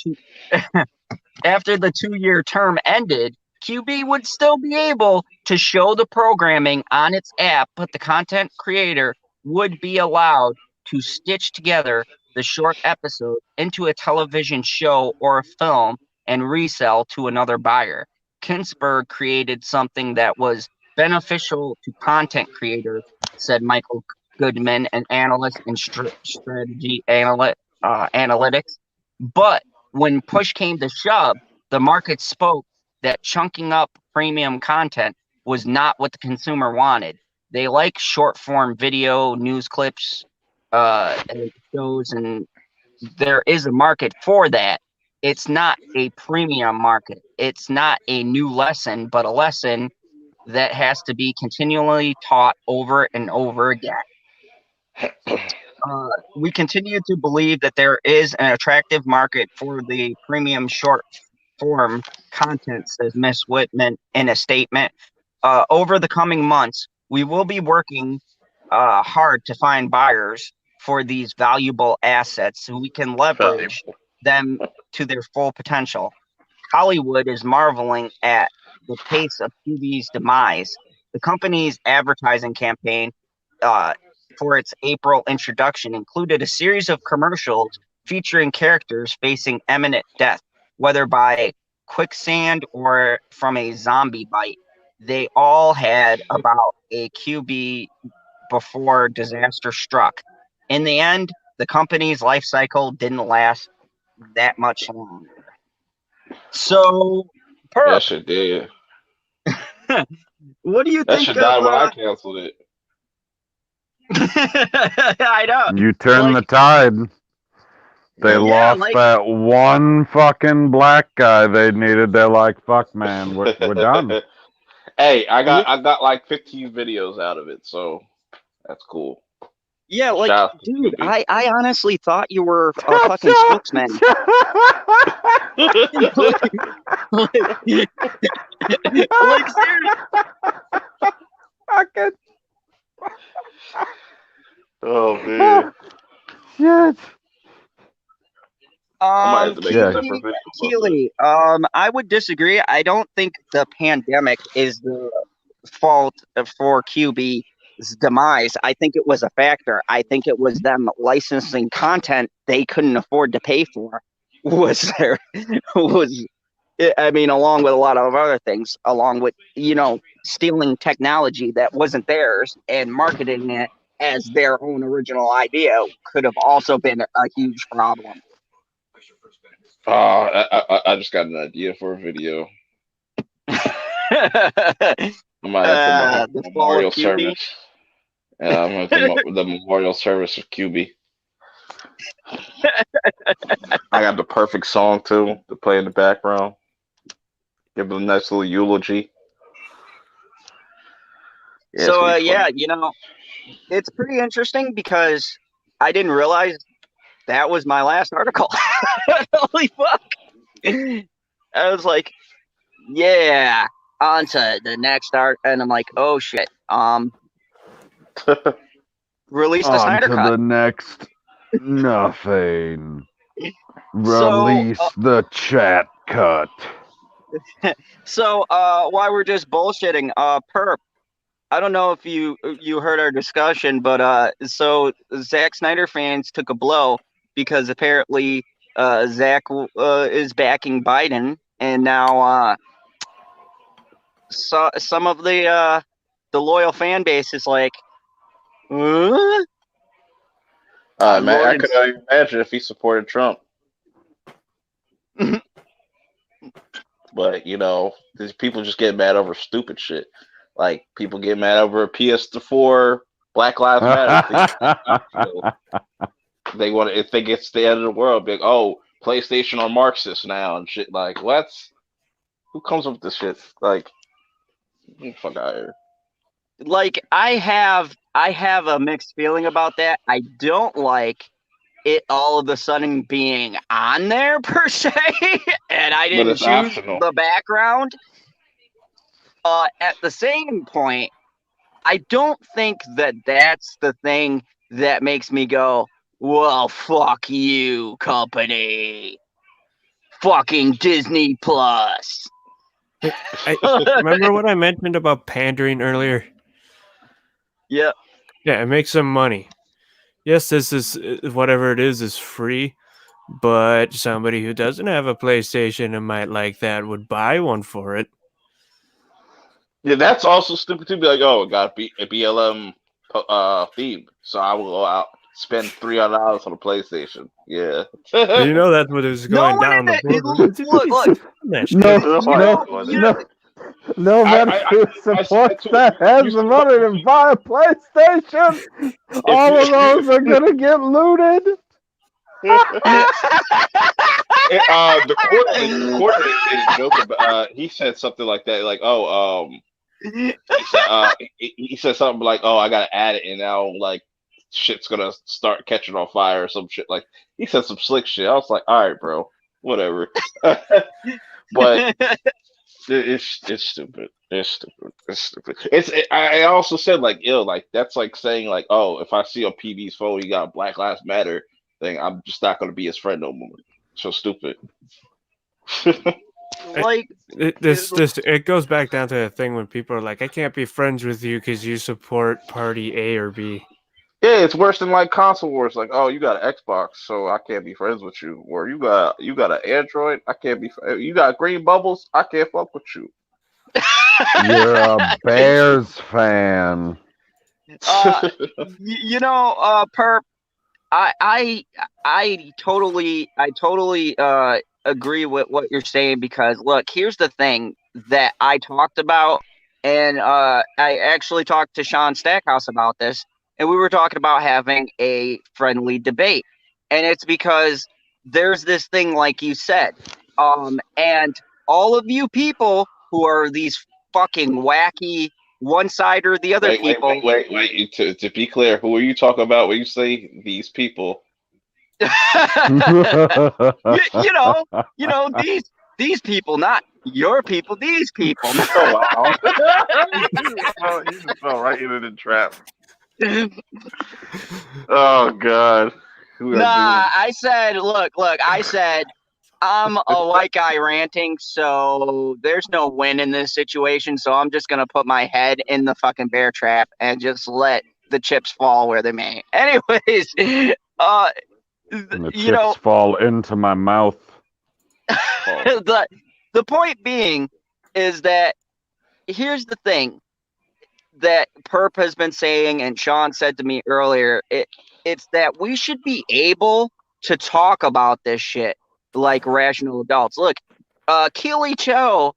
2-year term ended, Quibi would still be able to show the programming on its app, but the content creator would be allowed to stitch together the short episode into a television show or a film and resell to another buyer. Ginsburg created something that was beneficial to content creators, said Michael Goodman, an analyst in strategy analytics. But when push came to shove, the market spoke that chunking up premium content was not what the consumer wanted. They like short form video, news clips, and shows, and there is a market for that. It's not a premium market. It's not a new lesson, but a lesson that has to be continually taught over and over again. We continue to believe that there is an attractive market for the premium short form content, says Ms. Whitman in a statement. Over the coming months, we will be working hard to find buyers for these valuable assets so we can leverage them to their full potential. Hollywood is marveling at the pace of Quibi's demise. The company's advertising campaign for its April introduction included a series of commercials featuring characters facing imminent death, whether by quicksand or from a zombie bite. They all had about a Quibi before disaster struck. In the end, the company's life cycle didn't last that much longer. So, Yes, it did. What do you think? That should die when I canceled it. I know. You turn the tide. They lost that one fucking black guy they needed. They're like, fuck, man, we're done. Hey, I got like 15 videos out of it, so That's cool. Yeah, like, Shout out to dude, QB. I honestly thought you were a fucking spokesman. Like seriously. Fucking Oh man, shit. I might have to make a Yeah. separate video about that. Keely, I would disagree. I don't think the pandemic is the fault for QB's demise. I think it was a factor. I think it was them licensing content they couldn't afford to pay for. Was there was I mean, along with a lot of other things, along with, stealing technology that wasn't theirs and marketing it as their own original idea could have also been a huge problem. I just got an idea for a video. I might have The the fall memorial of QB. service. Yeah, I'm gonna have the memorial service of QB. I got the perfect song too to play in the background. Give him a nice little eulogy. Yeah, it's So, gonna be fun. yeah, it's pretty interesting because I didn't realize that was my last article. Holy fuck. I was like, yeah, on to the next art. And I'm like, oh shit. Release the On Snyder to Cut. the next nothing. So, Release the chat cut. So, while we're just bullshitting, Perp, I don't know if you heard our discussion, but so Zack Snyder fans took a blow because apparently Zack is backing Biden, and now so some of the loyal fan base is like, huh? Man, I Lord, could imagine if he supported Trump. But these people just get mad over stupid shit. Like people get mad over PS4, Black Lives Matter. They want to, if they get to the end of the world, be like, oh, PlayStation are Marxist now and shit. Like, what? Who comes up with this shit? Like, get the fuck out of here. like I have a mixed feeling about that. I don't like it all of a sudden being on there per se, and I But didn't it's choose optional. the background. At the same point, I don't think that that's the thing that makes me go, well, fuck you, company. Fucking Disney Plus. Remember what I mentioned about pandering earlier? Yeah. Yeah, it makes some money. Yes, this is whatever it is free, but somebody who doesn't have a PlayStation and might like that would buy one for it. Yeah, that's also stupid to be like, oh, it got a BLM theme, so I will go out spend $300 on a PlayStation. Yeah. You know that's what is going down the border. Look. That shit. No man who supports that has the money to buy a PlayStation. All of those are gonna get looted. The quarterly made a joke about. He said something like that, like, "Oh, he said something like, oh, I gotta add it, and now like shit's gonna start catching on fire or some shit." Like he said some slick shit. I was like, all right, bro, whatever. But it's stupid. It's stupid. It's stupid. I also said like, like that's like saying like, oh, if I see on PB's phone you got a Black Lives Matter thing, I'm just not gonna be his friend no more. So stupid. Like it goes back down to the thing when people are like, I can't be friends with you because you support party A or B. Yeah, it's worse than like console wars. Like, oh, you got an Xbox, so I can't be friends with you. Or you got an Android, I can't be. You got green bubbles, I can't fuck with you. You're a Bears fan. Perp, I totally agree with what you're saying, because look, here's the thing that I talked about, and I actually talked to Sean Stackhouse about this, and we were talking about having a friendly debate, and it's because there's this thing like you said, and all of you people who are these fucking wacky one side or the other people. Wait. To be clear, who are you talking about when you say these people? you know these people, not your people. These people. Oh, wow. You just fell right into the trap. Oh God. Nah, I said, look. I said I'm a white guy ranting, so there's no win in this situation. So I'm just gonna put my head in the fucking bear trap and just let the chips fall where they may. Anyways, And the chips fall into my mouth. the point being is that here's the thing that Perp has been saying, and Sean said to me earlier. It's that we should be able to talk about this shit like rational adults. Look, Keely Cho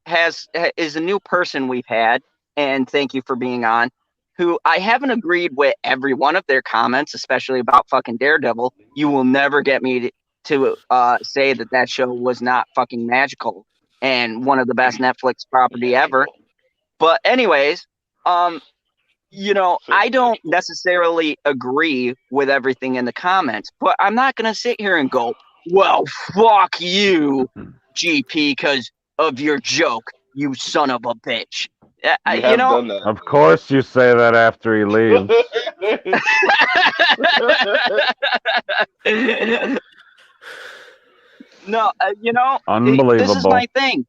is a new person we've had, and thank you for being on. Who I haven't agreed with every one of their comments, especially about fucking Daredevil. You will never get me to say that show was not fucking magical and one of the best Netflix property ever. But anyways, I don't necessarily agree with everything in the comments, but I'm not going to sit here and go, well, fuck you, GP, because of your joke, you son of a bitch. Done that. Of course you say that after he leaves. No, Unbelievable. this is my thing.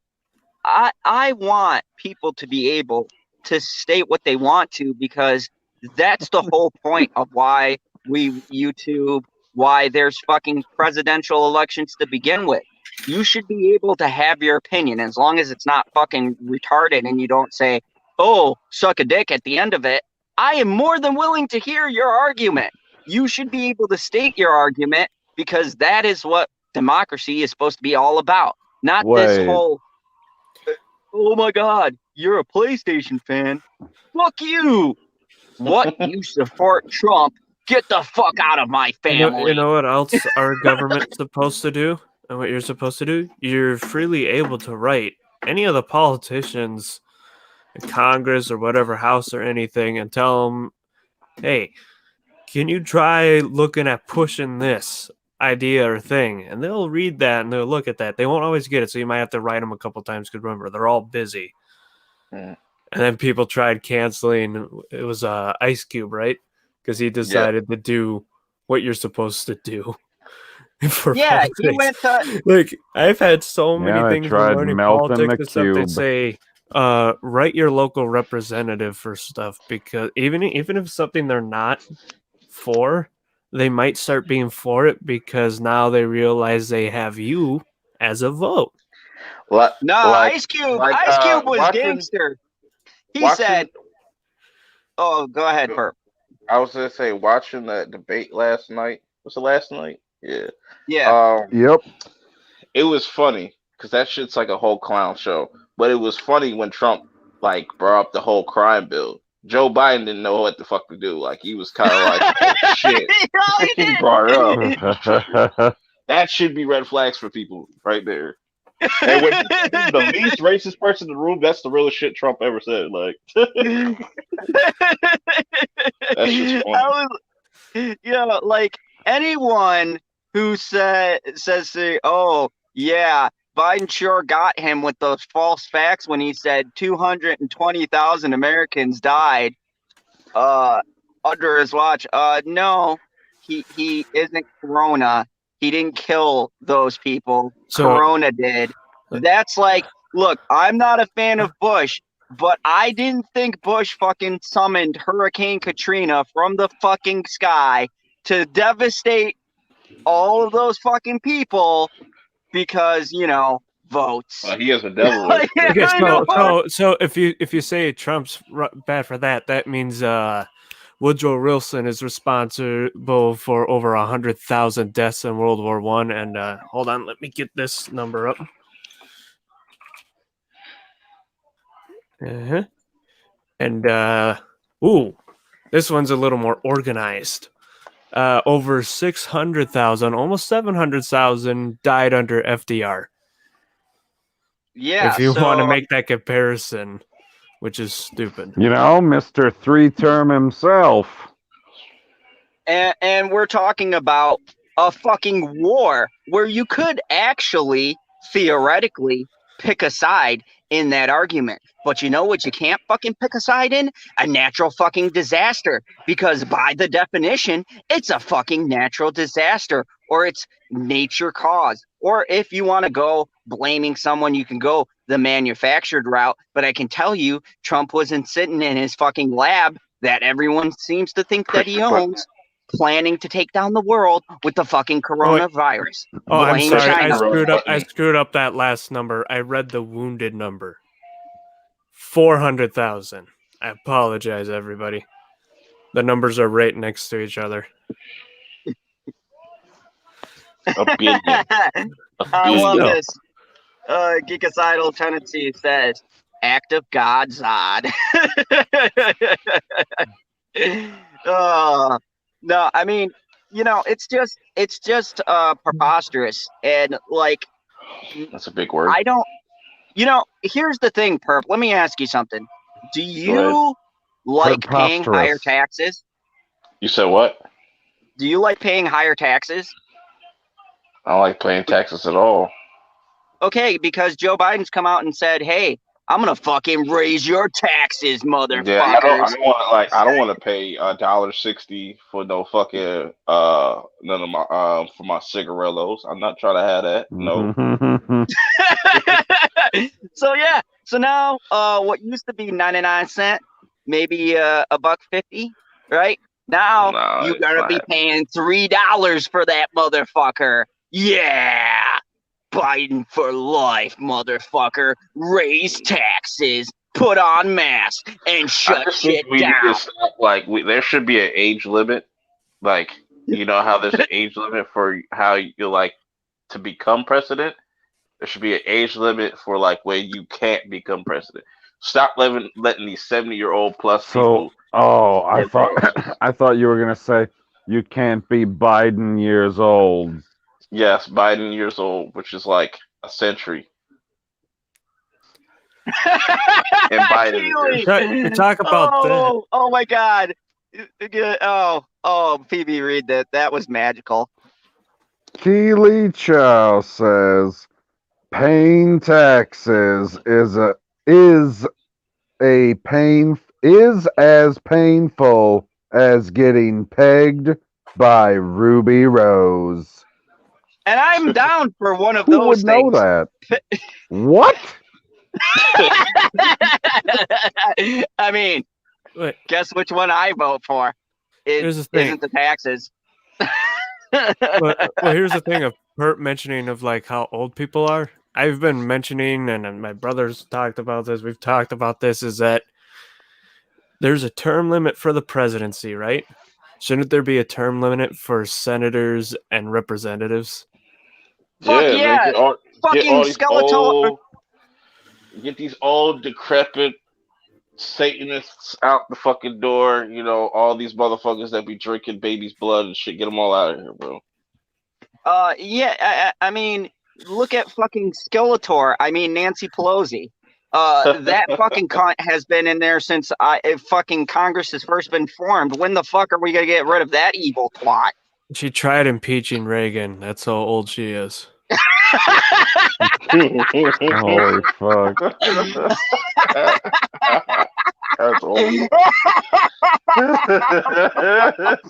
I want people to be able to state what they want to, because that's the whole point of why we YouTube, why there's fucking presidential elections to begin with. You should be able to have your opinion as long as it's not fucking retarded and you don't say, oh, suck a dick at the end of it. I am more than willing to hear your argument. You should be able to state your argument, because that is what democracy is supposed to be all about. Not this whole, oh my God, you're a PlayStation fan. Fuck you. What? You support Trump? Get the fuck out of my family. You know what else our government's supposed to do? And what you're supposed to do? You're freely able to write any of the politicians in Congress or whatever house or anything and tell them, hey, can you try looking at pushing this idea or thing? And they'll read that and they'll look at that. They won't always get it, so you might have to write them a couple times, because remember, they're all busy. And then people tried canceling. It was Ice Cube, right? Because he decided to do what you're supposed to do. For politics. He went to... Like, I've had so many things tried learning melting politics the and stuff. They cube. say, write your local representative for stuff, because even if it's something they're not for, they might start being for it because now they realize they have you as a vote. Ice Cube was gangster. He said, "Oh, go ahead, Perp." I was gonna say, watching that debate last night. Was it last night? Yeah. Yeah. Yep. It was funny because that shit's like a whole clown show. But it was funny when Trump brought up the whole crime bill. Joe Biden didn't know what the fuck to do. Like, he was kind of like, oh, shit. He brought it up. That should be red flags for people right there. And when the least racist person in the room, that's the realest shit Trump ever said. Like, that's just funny. Like anyone who says, oh yeah, Biden sure got him with those false facts when he said 220,000 Americans died under his watch. No, he isn't Corona. He didn't kill those people. Corona did. That's like, look, I'm not a fan of Bush, but I didn't think Bush fucking summoned Hurricane Katrina from the fucking sky to devastate all of those fucking people because, votes. He has a devil. So if you say Trump's bad for that, that means Woodrow Wilson is responsible for over 100,000 deaths in World War I. And hold on, let me get this number up. And this one's a little more organized. Over 600,000, almost 700,000 died under FDR. Yeah. If you want to make that comparison, which is stupid. You know, Mr. Three-Term himself. And we're talking about a fucking war where you could actually, theoretically, pick a side in that argument. But you know what you can't fucking pick a side in? A natural fucking disaster. Because by the definition, it's a fucking natural disaster. Or it's nature caused. Or if you want to go blaming someone, you can go the manufactured route. But I can tell you, Trump wasn't sitting in his fucking lab that everyone seems to think that he owns, planning to take down the world with the fucking coronavirus. Oh, I'm Blame sorry. China. I screwed up that last number. I read the wounded number. 400,000. I apologize, everybody. The numbers are right next to each other. A billion. I love this. Geekocidal tendency says, act of God, Zod. No, I mean, you know, it's just preposterous. And like, That's a big word. I don't, you know, here's the thing, Perp. Let me ask you something. Do you like paying higher taxes? You said what? Do you like paying higher taxes? I don't like paying taxes at all. Okay, because Joe Biden's come out and said, "Hey, I'm gonna fucking raise your taxes, motherfuckers." Yeah, I don't want to pay $1.60 for no fucking none of my for my cigarillos. I'm not trying to have that. No. So yeah, so now what used to be 99 cents, maybe $1.50, right? Now you're gonna be paying $3 for that motherfucker. Yeah. Biden for life, motherfucker. Raise taxes, put on masks, and shut shit down. There should be an age limit. Like, you know how there's an age limit for how you like to become president? There should be an age limit for like when you can't become president. Stop letting these 70-year-old plus people. Oh, I thought you were gonna say you can't be Biden years old. Yes, Biden years old, which is like a century. And Biden. Talk about that. Oh my God. Oh, PB, read that. That was magical. Keely Chow says paying taxes is as painful as getting pegged by Ruby Rose. And I'm down for one of Who those would things. know that? What? I mean, guess which one I vote for? Isn't the taxes. Well, here's the thing of Perp mentioning of like how old people are. I've been mentioning, and my brothers talked about this. We've talked about this. Is that there's a term limit for the presidency, right? Shouldn't there be a term limit for senators and representatives? Fuck yeah! Fucking skeletal. Get these old, decrepit Satanists out the fucking door. You know, all these motherfuckers that be drinking baby's blood and shit. Get them all out of here, bro. Yeah, I mean, look at fucking Skeletor. I mean, Nancy Pelosi. That fucking cunt has been in there since fucking Congress has first been formed. When the fuck are we gonna get rid of that evil twat? She tried impeaching Reagan. That's how old she is. Holy fuck. That's old.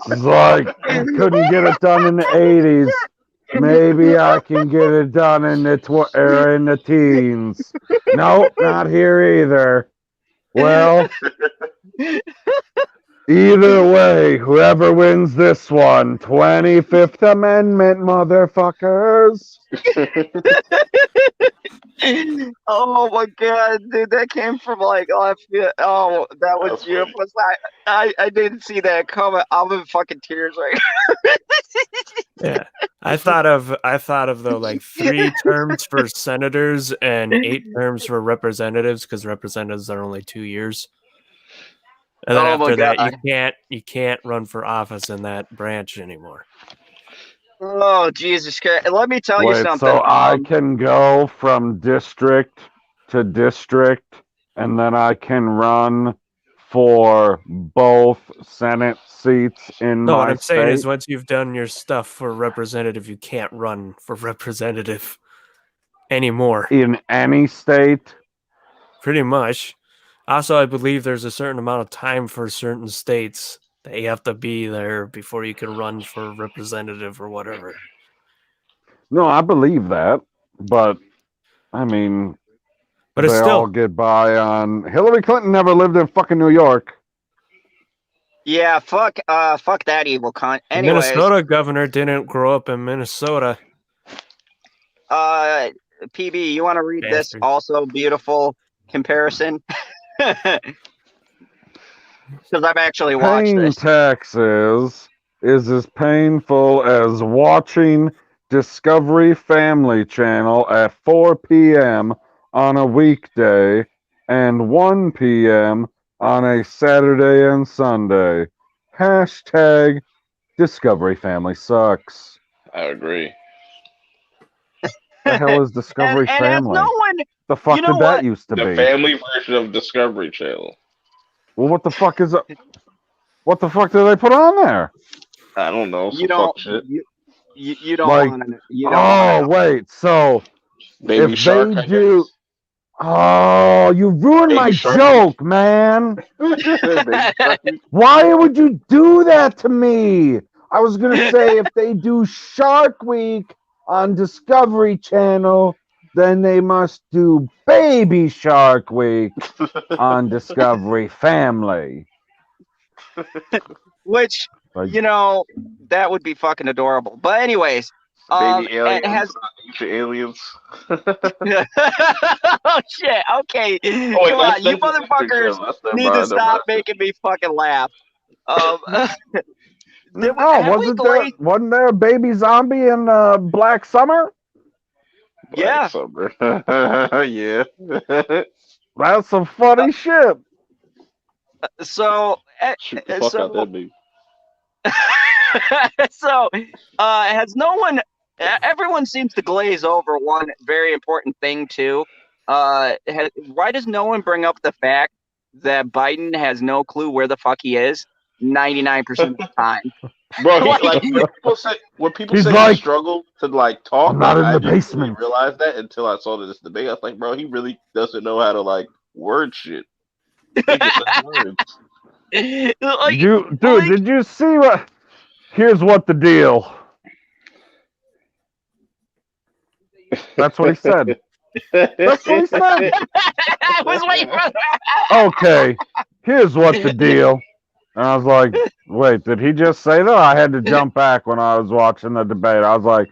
It's like, couldn't get it done in the 80s. Maybe I can get it done in the teens. Nope, not here either. Well, either way, whoever wins this one, 25th Amendment, motherfuckers. Oh my God, dude, that came from like left field. Oh, that was beautiful. I didn't see that coming. I'm in fucking tears right now. Yeah, I thought of though like 3 terms for senators and 8 terms for representatives because representatives are only 2 years. And then after that, you can't run for office in that branch anymore. Oh, Jesus Christ. Let me tell you something. So I can go from district to district and then I can run for both Senate seats in No, what my I'm saying is state. once you've done your stuff for representative, you can't run for representative anymore. In any state. Pretty much. Also, I believe there's a certain amount of time for certain states that you have to be there before you can run for representative or whatever. No, I believe that, but I mean, But it's they still all get by on. Hillary Clinton never lived in fucking New York. Yeah, fuck that evil cunt. the Anyways, Minnesota governor didn't grow up in Minnesota. PB, you want to read this Bastard. also beautiful comparison? Because I've actually watched Paying this. taxes is as painful as watching Discovery Family Channel at 4 p.m. on a weekday and 1 p.m. on a Saturday and Sunday. Hashtag Discovery Family sucks. I agree. The hell is Discovery and as Family? no one, The fuck you know did that what? used to The be? family version of Discovery Channel. Well, what the fuck is it? What the fuck did they put on there? I don't know. Some you don't, fuck shit. you don't Like, want to. You don't wanna oh, know. wait. So, Baby if Shark, they I do. guess. Oh, you ruined my Baby Shark. joke, man. Baby Shark. Why would you do that to me? I was going to say if they do Shark Week on Discovery Channel, then they must do Baby Shark Week on Discovery Family. Which, Like, you know, that would be fucking adorable. But anyways, Baby it aliens. has. Ancient aliens. Oh shit! Okay, Oh, wait, come on, you that's the Discovery motherfuckers Channel. That's their need to mind, their stop mind. making me fucking laugh. no, have we glazed? wasn't there a baby zombie in Black Summer? Yeah. Black Summer. Yeah. That's some funny shit. So, Shoot the fuck out that baby. so, has no one? Everyone seems to glaze over one very important thing too. Why does no one bring up the fact that Biden has no clue where the fuck he is 99% of the time? Bro, he, Like- like when people He's say like, he struggled to like talk, I'm not like, in I the didn't really basement. realize that until I saw this debate. I was like, bro, he really doesn't know how to like word shit. He just says words. Like, Dude, like- did you see what? Here's what the deal. That's what he said. That's what he said. I was waiting for Okay, here's what the deal. And I was like, wait, did he just say that? I had to jump back when I was watching the debate. I was like,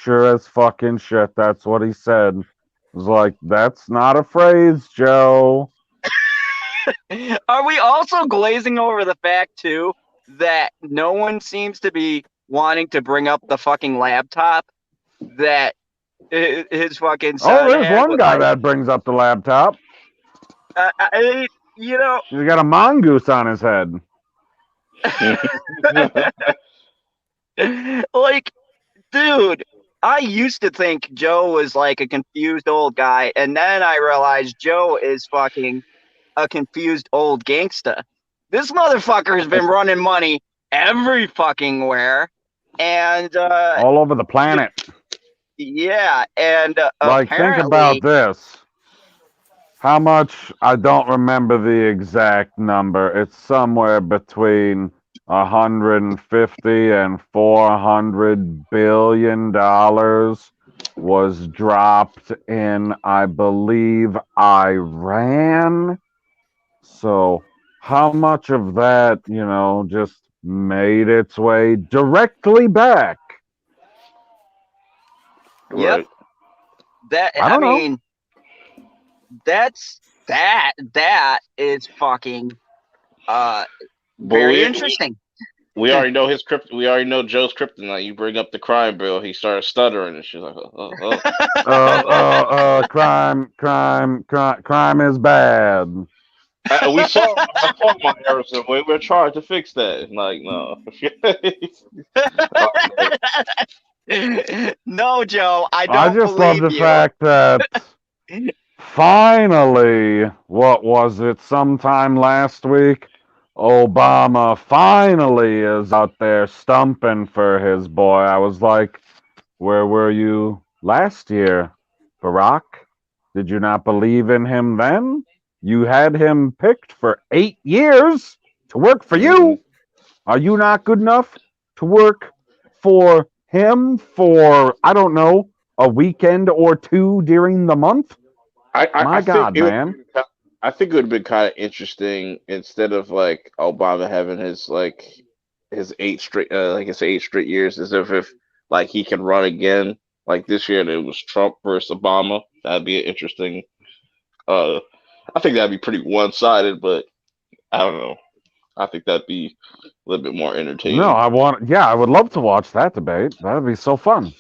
sure as fucking shit, that's what he said. I was like, that's not a phrase, Joe. Are we also glazing over the fact too that no one seems to be wanting to bring up the fucking laptop that his fucking son Oh, there's had one with, guy like, that brings up the laptop. you know, He's got a mongoose on his head. like, dude, I used to think Joe was like a confused old guy, and then I realized Joe is fucking a confused old gangsta. This motherfucker has been running money every fucking where, and All over the planet. yeah, and Like, apparently, think about this. How much? I don't remember the exact number. It's somewhere between 150 and 400 billion dollars was dropped in, I believe, Iran. So, how much of that, just made its way directly back? Yep. Right. that I don't know. mean, that is fucking But very interesting. We already know his crypt. We already know Joe's kryptonite. You bring up the crime bill, he started stuttering, and she's like, Crime is bad. We saw my Harrison. We're trying to fix that. Like, no. No, Joe, I I don't just love believe the you. fact that finally, what was it, sometime last week? Obama finally is out there stumping for his boy. I was like, where were you last year, Barack? Did you not believe in him then? You had him picked for 8 years to work for you. Are you not good enough to work for him for, I don't know, a weekend or two during the month? I My think God, it would. man. I think it would have been kind of interesting instead of like Obama having his eight straight years, as if like he can run again. Like this year, and it was Trump versus Obama. That'd be an interesting. Uh, I think that'd be pretty one sided, but I don't know. I think that'd be a little bit more No, entertaining. I would love to watch that debate. That'd be so fun.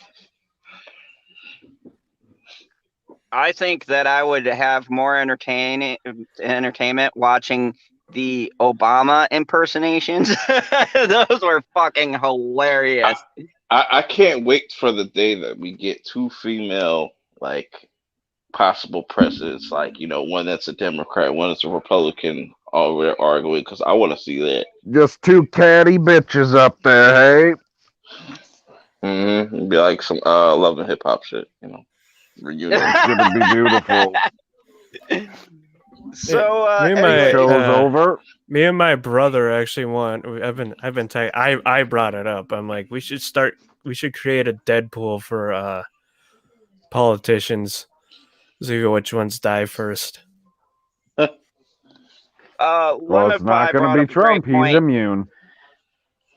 I think that I would have more entertainment watching the Obama impersonations. Those were fucking hilarious. I can't wait for the day that we get two female like possible presidents, like one that's a Democrat, one that's a Republican, all there arguing because I want to see that. Just two catty bitches up there, hey? It'd be like some love and hip hop shit, reunion. It's gonna be beautiful. So Me and anyway, Show's over. Me and my brother actually want. I've been I brought it up. I'm like, we should create a Deadpool for politicians. See which ones die first. Well, Lemon it's Pie not gonna brought be up a great Trump. He's point. immune.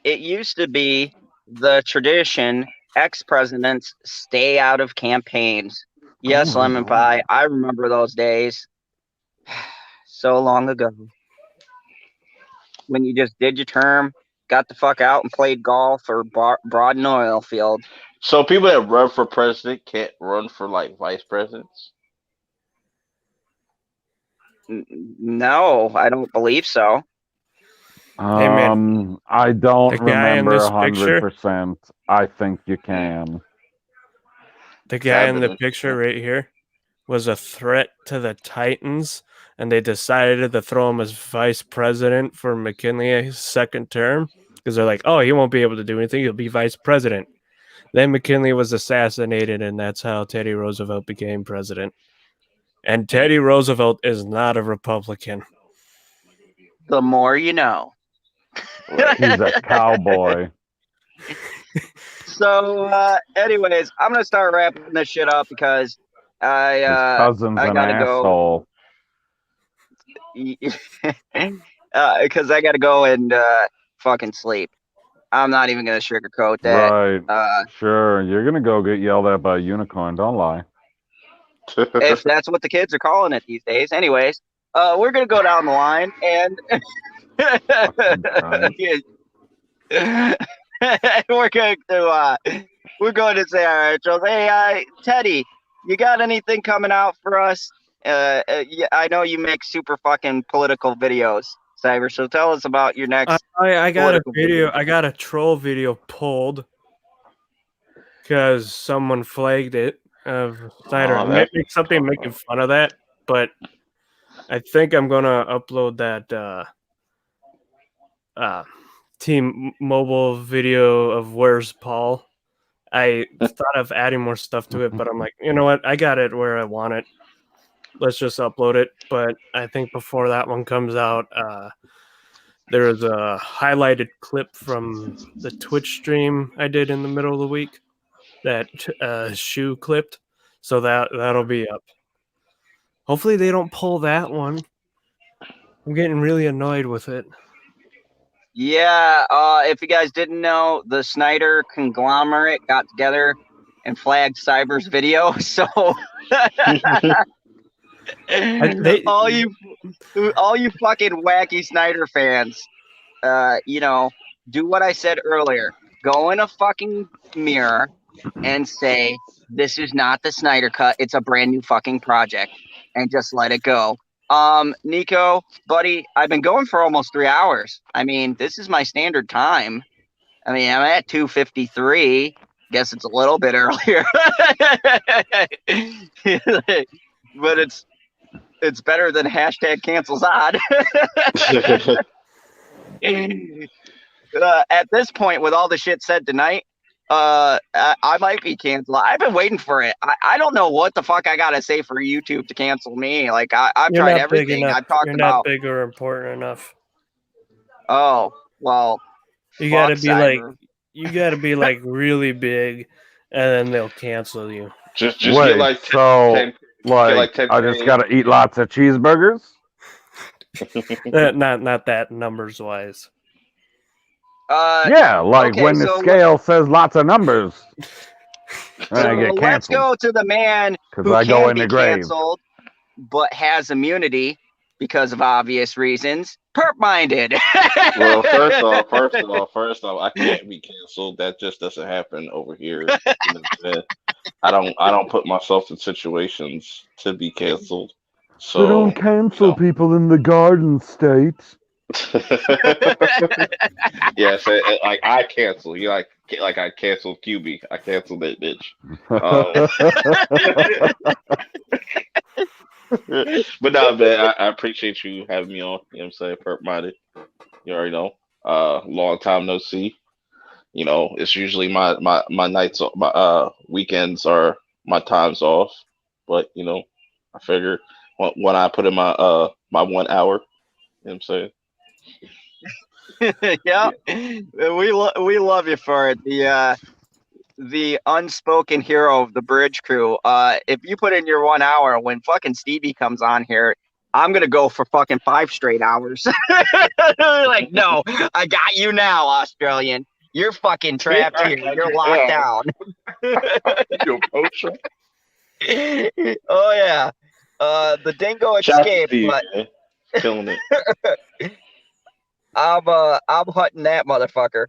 It used to be the tradition ex-presidents stay out of campaigns. Yes, Oh, Lemon no. Pie. I remember those days. So long ago. When you just did your term, got the fuck out and played golf or broad an oil field. So people that run for president can't run for like vice presidents. No, I don't believe so. Hey, man. I don't The guy in remember this picture? 100%. I think you can. The guy in the Happening. picture right here was a threat to the Titans, and they decided to throw him as vice president for McKinley's second term because they're like, oh, he won't be able to do anything. He'll be vice president. Then McKinley was assassinated, and that's how Teddy Roosevelt became president. And Teddy Roosevelt is not a Republican. The more you know. He's a cowboy. So, anyways, I'm gonna start wrapping this shit up because His cousin's I an gotta go. asshole. Because I gotta go and fucking sleep. I'm not even gonna sugarcoat that. Right. Sure. You're gonna go get yelled at by a unicorn. Don't lie. If that's what the kids are calling it these days. Anyways, we're gonna go down the line and we're going to say our intros. Hey, Teddy, you got anything coming out for us? Yeah, I know you make super fucking political videos, Cyber. So tell us about your next. I got a political video. I got a troll video pulled because someone flagged it of Snyder. Oh, Maybe something making fun of that, but I think I'm gonna upload that Team Mobile video of Where's Paul. I thought of adding more stuff to it, but I'm like, you know what? I got it where I want it. Let's just upload it. But I think before that one comes out, there's a highlighted clip from the Twitch stream I did in the middle of the week that Shoe clipped. So that'll be up. Hopefully they don't pull that one. I'm getting really annoyed with it. Yeah, if you guys didn't know, the Snyder conglomerate got together and flagged Cyber's video. So all you fucking wacky Snyder fans, do what I said earlier. Go in a fucking mirror and say, this is not the Snyder cut. It's a brand new fucking project, and just let it go. Nico, buddy, I've been going for almost 3 hours. I mean, this is my standard time. I mean, I'm at 2:53. Guess it's a little bit earlier. But It's better than hashtag cancels odd. At this point, with all the shit said tonight, I might be canceled. I've been waiting for it. I don't know what the fuck I gotta say for YouTube to cancel me. Like I've You're tried not big everything. enough. I've talked You're not about. big or important enough. Oh well, You gotta fuck be like Cyber. you gotta be like really big, and then they'll cancel you. just Wait, get like 10, so 10 like 10 I just gotta eat lots of cheeseburgers? Not that numbers wise. Yeah, like okay, when the so scale says lots of numbers, then I So get let's canceled go to the man because who I go can in be the grave. canceled but has immunity because of obvious reasons. Perp-minded. Well, first off, I can't be canceled. That just doesn't happen over here. You know what I'm saying? I don't put myself in situations to be canceled. So They don't cancel people in the Garden State. yeah, so like I cancel. You like I canceled QB. I canceled that bitch. But no, man, I appreciate you having me on. You know what I'm saying? Perp minded. You already know. Long time no see. You know, it's usually my nights, my weekends are my times off. But you know, I figure when I put in my 1 hour, you know what I'm saying? Yeah, we love you for it. The unspoken hero of the bridge crew. If you put in your 1 hour, when fucking Stevie comes on here, I'm gonna go for fucking 5 straight hours. Like, no, I got you now, Australian. You're fucking trapped here. You're locked down. Yo, poacher. Oh yeah. The dingo Shout out to escaped, Steve, but man. Killing it. I'm hunting that motherfucker.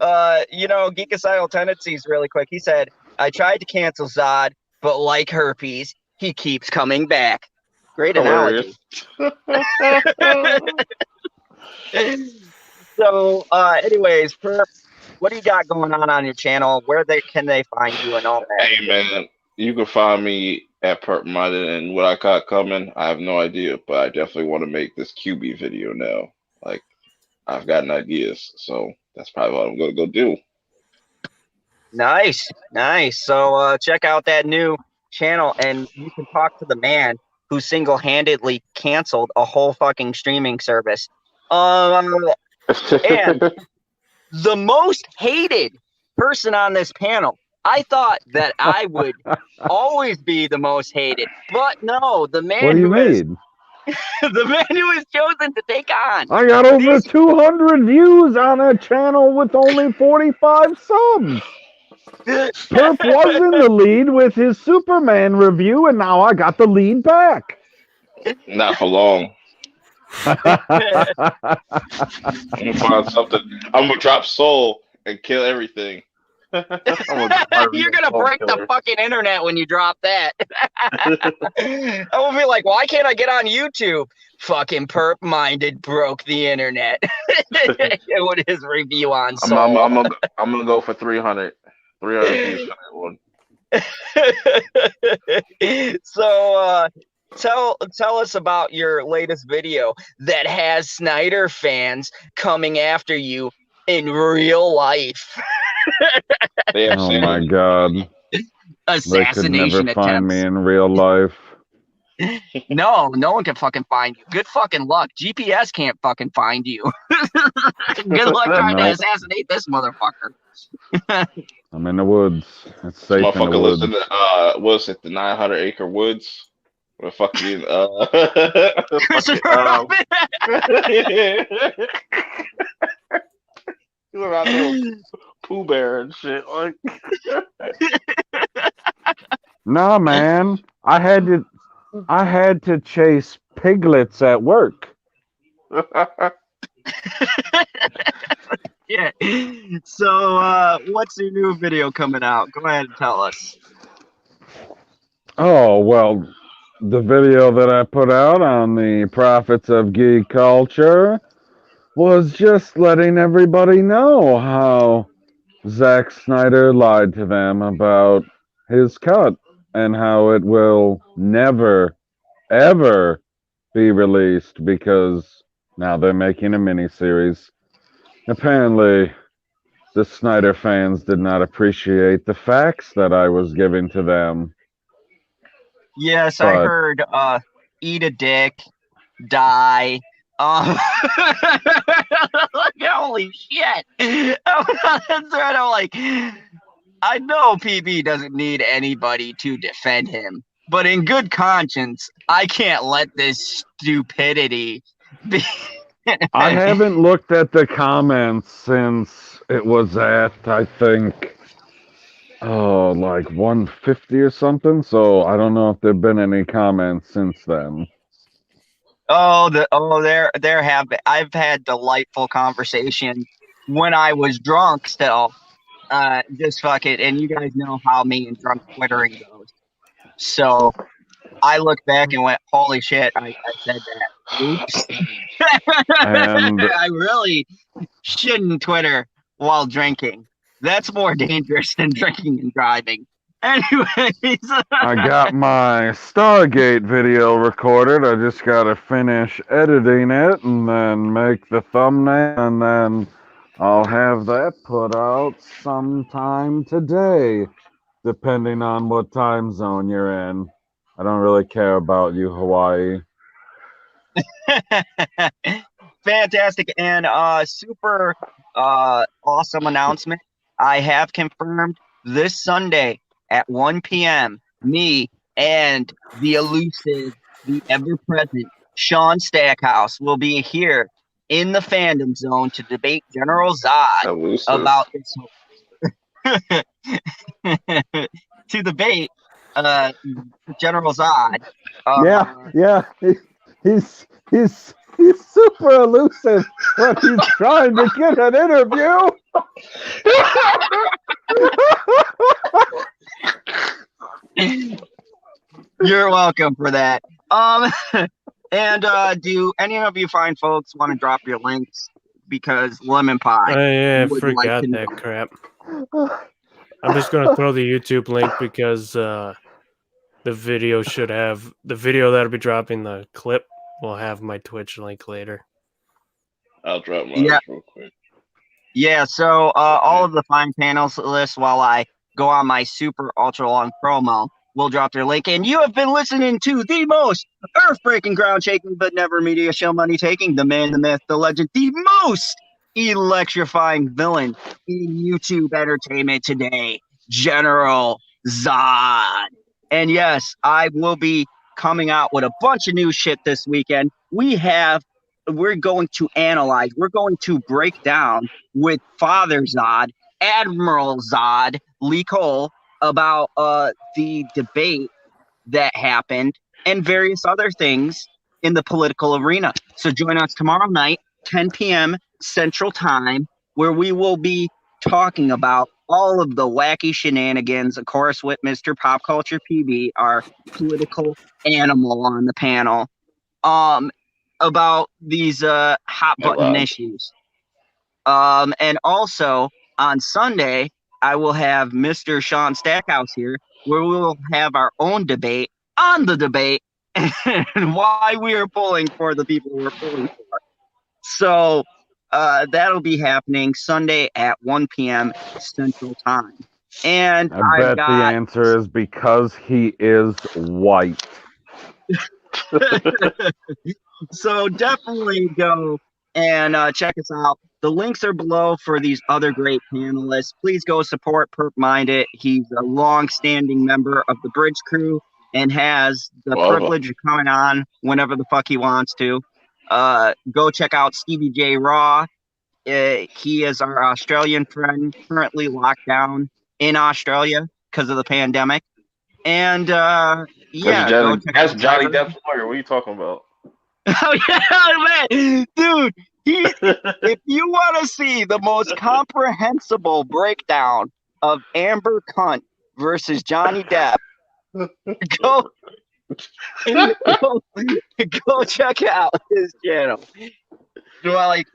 Geekocidal tendencies really quick. He said, I tried to cancel Zod, but like herpes, he keeps coming back. Great analogy. So, anyways, Perp, what do you got going on your channel? Where can they find you and all that? Hey man, you can find me at Perp Minded, and what I got coming, I have no idea, but I definitely want to make this QB video now. Like, I've gotten ideas, so that's probably what I'm gonna go do. Nice. So check out that new channel, and you can talk to the man who single-handedly canceled a whole fucking streaming service. And the most hated person on this panel. I thought that I would always be the most hated, but no, the man What do you who is mean? the man who is chosen to take on. I got over 200 views on a channel with only 45 subs. Perp was in the lead with his Superman review, and now I got the lead back. Not for long. I'm gonna find something. I'm gonna drop Soul and kill everything. You're gonna break the fucking internet when you drop that. I will be like, why can't I get on YouTube? Fucking Perp-minded broke the internet. With his review on Soul. I'm gonna go for 300 views for that one. So tell us about your latest video that has Snyder fans coming after you in real life. Oh my god. Assassination They could never find me attempts. in real life. No one can fucking find you. Good fucking luck. GPS can't fucking find you. Good luck trying to assassinate this motherfucker. I'm in the woods. It's safe in the Motherfucker woods. lives in what's it, the 900-acre woods? Where fucking you around there Pooh Bear and shit. Like, Nah, man. I had to chase piglets at work. Yeah. So what's your new video coming out? Go ahead and tell us. Oh, well, the video that I put out on the Prophets of Geek Culture was just letting everybody know how Zack Snyder lied to them about his cut and how it will never, ever be released because now they're making a miniseries. Apparently, the Snyder fans did not appreciate the facts that I was giving to them. Yes, I But heard eat a dick, die. Holy shit. That's right. I'm like, I know PB doesn't need anybody to defend him, but in good conscience, I can't let this stupidity be. I haven't looked at the comments since it was at, I think, like 150 or something. So I don't know if there've been any comments since then. There have been. I've had delightful conversation when I was drunk still. Just fuck it, and you guys know how me and drunk twittering goes. So I looked back and went, "Holy shit! I said that. Oops." And I really shouldn't Twitter while drinking. That's more dangerous than drinking and driving. Anyways, I got my Stargate video recorded. I just gotta finish editing it and then make the thumbnail, and then I'll have that put out sometime today, depending on what time zone you're in. I don't really care about you, Hawaii. fantastic and super awesome announcement. I have confirmed this Sunday at 1 p.m. me and the elusive, the ever-present Sean Stackhouse will be here in the fandom zone to debate General Zod Elusive. about this to debate General Zod. Yeah. He's super elusive when he's trying to get an interview. You're welcome for that. And do any of you fine folks want to drop your links? Because lemon pie. Yeah, I would forgot like to that know. crap. I'm just gonna throw the YouTube link because the video should have the video that'll be dropping the clip will have my Twitch link later. I'll drop mine Yeah. real quick. Yeah, so all of the fine panels list while I go on my super ultra long promo will drop their link. And you have been listening to the most earth-breaking, ground-shaking, but never media show money-taking, the man, the myth, the legend, the most electrifying villain in YouTube entertainment today, General Zod. And yes, I will be coming out with a bunch of new shit this weekend. We're going to analyze, we're going to break down with Father Zod, Admiral Zod, Lee Cole, about the debate that happened and various other things in the political arena. So join us tomorrow night, 10 p.m. Central Time, where we will be talking about all of the wacky shenanigans, of course, with Mr. Pop Culture PB, our political animal on the panel, about these hot button issues. And also on Sunday, I will have Mr. Sean Stackhouse here, where we will have our own debate on the debate and why we are pulling for the people we're pulling for. So that'll be happening Sunday at 1 p.m. Central Time. And I bet the answer is because he is white. So definitely go and check us out. The links are below for these other great panelists. Please go support Perp Minded. He's a long-standing member of the Bridge Crew and has the privilege of coming on whenever the fuck he wants to. Go check out Stevie J Raw. He is our Australian friend, currently locked down in Australia because of the pandemic. And go check that's out Johnny Depp's lawyer. What are you talking about? Oh yeah, man, dude. If you want to see the most comprehensible breakdown of Amber Cunt versus Johnny Depp, go check out his channel. Like,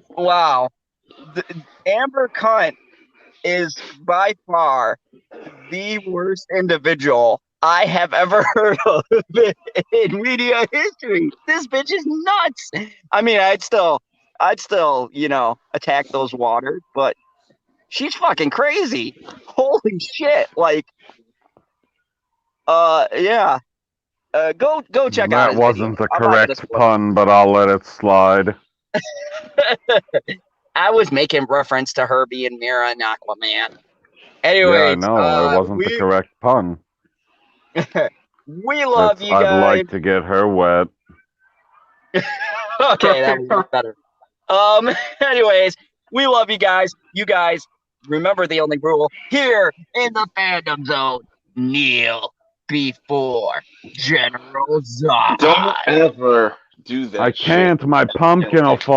wow, Amber Cunt is by far the worst individual I have ever heard of in media history. This bitch is nuts. I mean, I'd still, attack those waters, but she's fucking crazy. Holy shit! Like, yeah. Go check out That his video. wasn't the I'm not gonna correct spoil pun, but I'll let it slide. it. I was making reference to her being Mira and Aquaman. Yeah, I Anyways, know. It wasn't the correct pun. we love you I'd guys. like to get her wet. Okay, that was better. Anyways, we love you guys. You guys remember the only rule here in the fandom zone: kneel before General Zod. Don't ever do that. I shit. can't. My pumpkin will fall